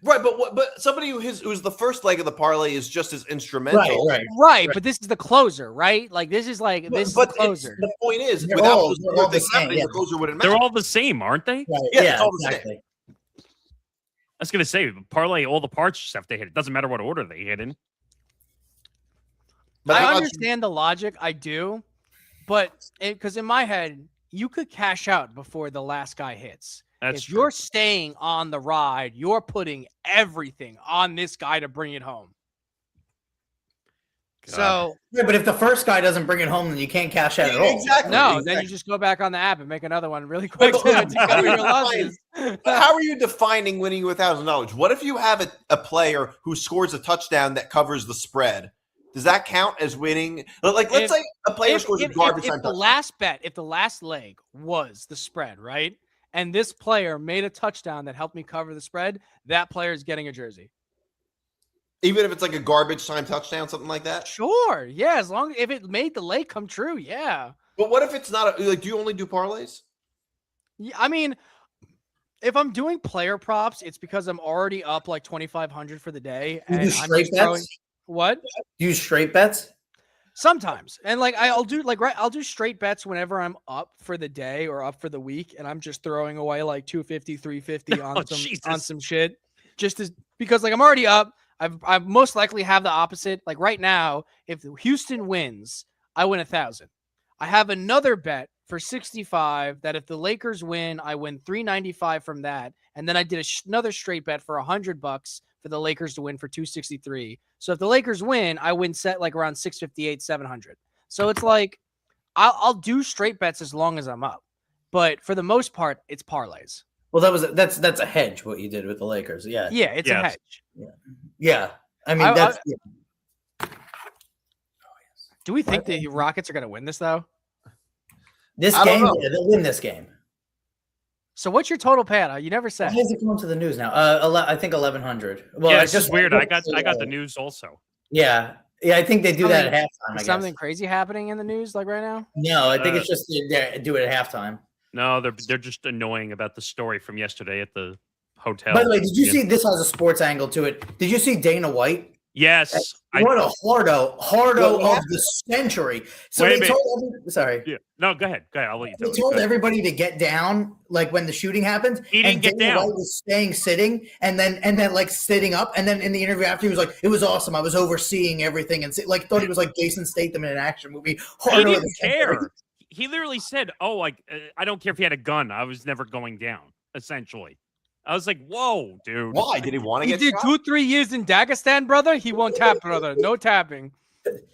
Right, but somebody who's the first leg of the parlay is just as instrumental. Right. But this is the closer, right? Like this is the closer. The point is, They're without all- those they're four all the things same, happening, yeah. the closer wouldn't matter. They're all the same, aren't they? Right. Yeah, it's all the same. exactly. I was going to say, parlay, all the parts just have to hit. It doesn't matter what order they hit in. But I understand the logic. I do. But because in my head, you could cash out before the last guy hits. That's if true. you're staying on the ride, you're putting everything on this guy to bring it home. So yeah, but if the first guy doesn't bring it home, then you can't cash out at all. Exactly. no, then you just go back on the app and make another one really quick to cover your losses. How are you defining winning with $1,000? What if you have a player who scores a touchdown that covers the spread? Does that count as winning? Like, let's say a player scores a garbage time touchdown. If the last leg was the spread, right? And this player made a touchdown that helped me cover the spread, that player is getting a jersey. Even if it's like a garbage time touchdown, something like that? Sure. Yeah. As long if it made the lake come true. Yeah. But what if it's not do you only do parlays? Yeah. I mean, if I'm doing player props, it's because I'm already up like 2,500 for the day. You And do I'm straight just throwing, bets? what? Use straight bets? Sometimes. And like I'll do straight bets whenever I'm up for the day or up for the week, and I'm just throwing away like 250, 350 on some shit. Because like I'm already up. I most likely have the opposite. Like right now, if Houston wins, I win 1,000. I have another bet for 65 that if the Lakers win, I win 395 from that. And then I did another straight bet for $100 for the Lakers to win for 263. So if the Lakers win, I win set like around 658, 700. So it's like I'll do straight bets as long as I'm up, but for the most part, it's parlays. Well, that's a hedge what you did with the Lakers. Yeah. Yeah, it's a hedge. Yeah. I mean, that's. Do we think the Rockets are going to win this though? This game, yeah, they'll win this game. So what's your total payout? You never said. Why is it coming to the news now? I think 1,100. Well, yeah, it's just weird. I got the news also. Yeah, I think they do that at halftime. Is something crazy happening in the news like right now? No, I think it's just they do it at halftime. No, they're just annoying about the story from yesterday at the hotel. By the way, did you see this has a sports angle to it? Did you see Dana White? Yes. What a hardo of the century. So Wait they told sorry. Yeah. No, go ahead. I'll let you tell. They told everybody to get down, like when the shooting happened. He didn't get Dana down. White was staying sitting, and then like sitting up, and then in the interview after he was like, "It was awesome. I was overseeing everything," and like thought he was like Jason Statham in an action movie. He didn't care. He literally said, "Oh, like I don't care if he had a gun. I was never going down." Essentially. I was like, whoa, dude. Why? Did he want to get shot? He did 2-3 years in Dagestan, brother. He won't tap, brother. No tapping.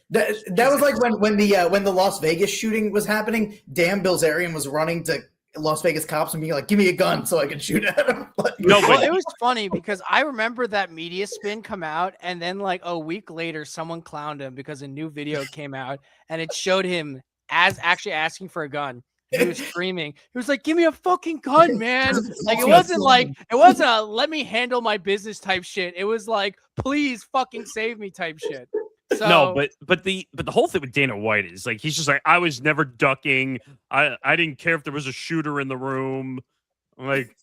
That was like when the Las Vegas shooting was happening. Dan Bilzerian was running to Las Vegas cops and being like, "Give me a gun so I can shoot at him." It was funny because I remember that media spin come out, and then like a week later, someone clowned him because a new video came out and it showed him as actually asking for a gun. He was screaming. He was like, "Give me a fucking gun, man!" Like it wasn't a "let me handle my business" type shit. It was like, "Please fucking save me" type shit. So, no, but the whole thing with Dana White is like he's just like, I was never ducking. I didn't care if there was a shooter in the room. Like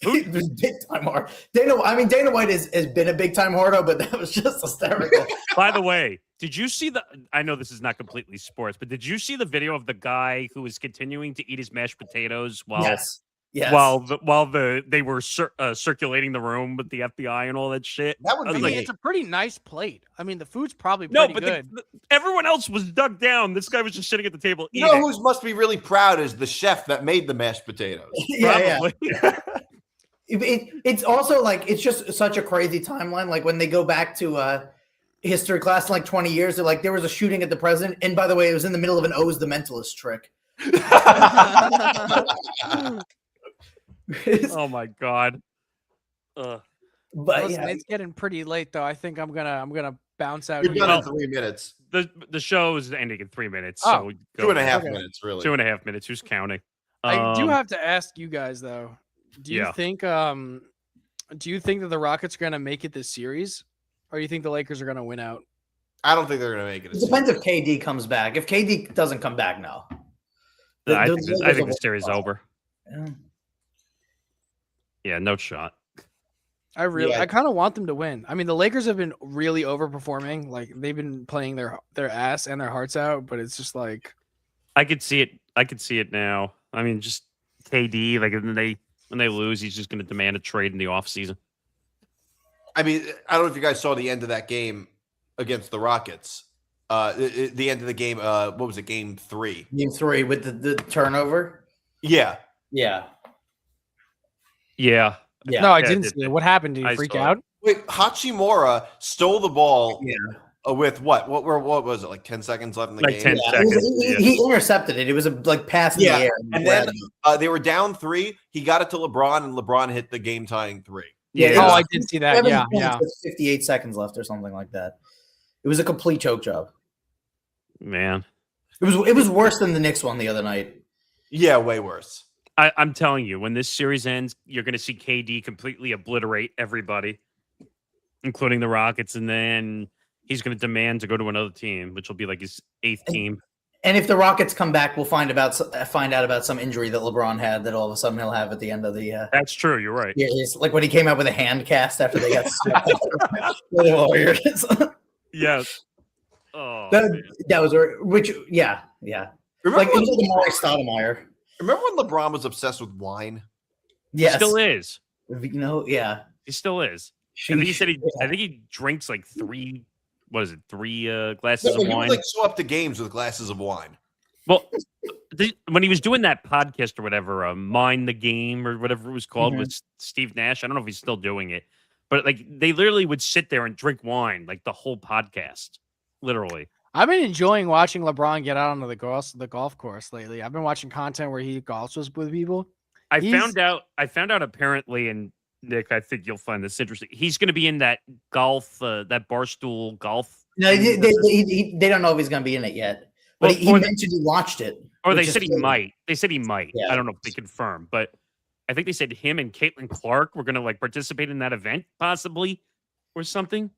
it was big time hard. Dana White has been a big time hardo, but that was just hysterical. By the way, did you see I know this is not completely sports, but did you see the video of the guy who was continuing to eat his mashed potatoes while they were circulating the room with the FBI and all that shit? That would be like, it's a pretty nice plate. I mean, the food's probably pretty good. Everyone else was dug down. This guy was just sitting at the table eating. You know who must be really proud is the chef that made the mashed potatoes. Probably. Yeah. It's also like it's just such a crazy timeline. Like when they go back to history class in like 20 years, they're like, there was a shooting at the president, and by the way, it was in the middle of an O's the Mentalist trick. Oh my god. But listen, it's getting pretty late though. I think I'm gonna bounce out. You're done in 3 minutes. The show is ending in 3 minutes. Oh, so 2.5 minutes, really. 2.5 minutes. Who's counting? I do have to ask you guys though. Do you think that the Rockets are gonna make it this series, or do you think the Lakers are gonna win out? I don't think they're gonna make it. It depends if KD comes back. If KD doesn't come back, no. I think the series is over. Yeah, no shot. I kind of want them to win. I mean, the Lakers have been really overperforming. Like they've been playing their ass and their hearts out, but it's just like I could see it now. I mean, just KD, like when they lose, he's just going to demand a trade in the offseason. I mean, I don't know if you guys saw the end of that game against the Rockets. The end of the game. What was it? Game 3. Game 3 with the turnover. Yeah. Yeah. No, I didn't see it. What happened? Did you freak out? Wait, Hachimura stole the ball. Yeah. With what? What was it? Like 10 seconds left in the Like game? 10 seconds. He intercepted it. It was a pass in the air. And then they were down 3. He got it to LeBron, and LeBron hit the game-tying 3. Yeah. Oh, I did see that. Yeah. 58 seconds left or something like that. It was a complete choke job. Man. It was worse than the Knicks one the other night. Yeah, way worse. I'm telling you, when this series ends, you're going to see KD completely obliterate everybody, including the Rockets, and then he's going to demand to go to another team, which will be like his 8th team. And if the Rockets come back, we'll find out about some injury that LeBron had that all of a sudden he'll have at the end of the. That's true. You're right. Yeah, it's like when he came out with a hand cast after they got smacked by the Warriors. Yes. Oh, that was yeah. Remember like it was Amari Stoudemire. Remember when LeBron was obsessed with wine? Yes, he still is. Yeah, he still is. I think he said I think he drinks like 3. What is it? 3 glasses of wine. He would like show up to games with glasses of wine. Well, when he was doing that podcast or whatever, Mind the Game or whatever it was called with Steve Nash, I don't know if he's still doing it, but like they literally would sit there and drink wine like the whole podcast, literally. I've been enjoying watching LeBron get out onto the golf course lately. I've been watching content where he golfs with people. I found out apparently, and Nick, I think you'll find this interesting. He's going to be in that golf, that Barstool golf. No, they don't know if he's going to be in it yet. But he mentioned he watched it. Or they said he might. They said he might. Yeah. I don't know if they confirmed, but I think they said him and Caitlin Clark were going to like participate in that event, possibly, or something.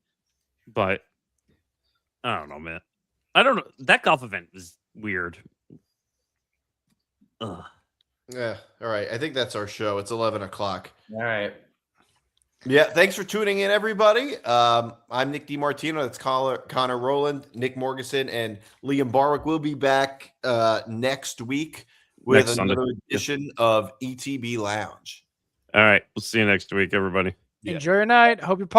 But I don't know, man. I don't know. That golf event is weird. Ugh. Yeah. All right. I think that's our show. It's 11 o'clock. All right. Yeah. Thanks for tuning in, everybody. I'm Nick DiMartino. That's Connor Rowland, Nick Morganson, and Liam Barwick. We'll be back next week with another edition of ETB Lounge. All right. We'll see you next week, everybody. Enjoy your night. Hope you're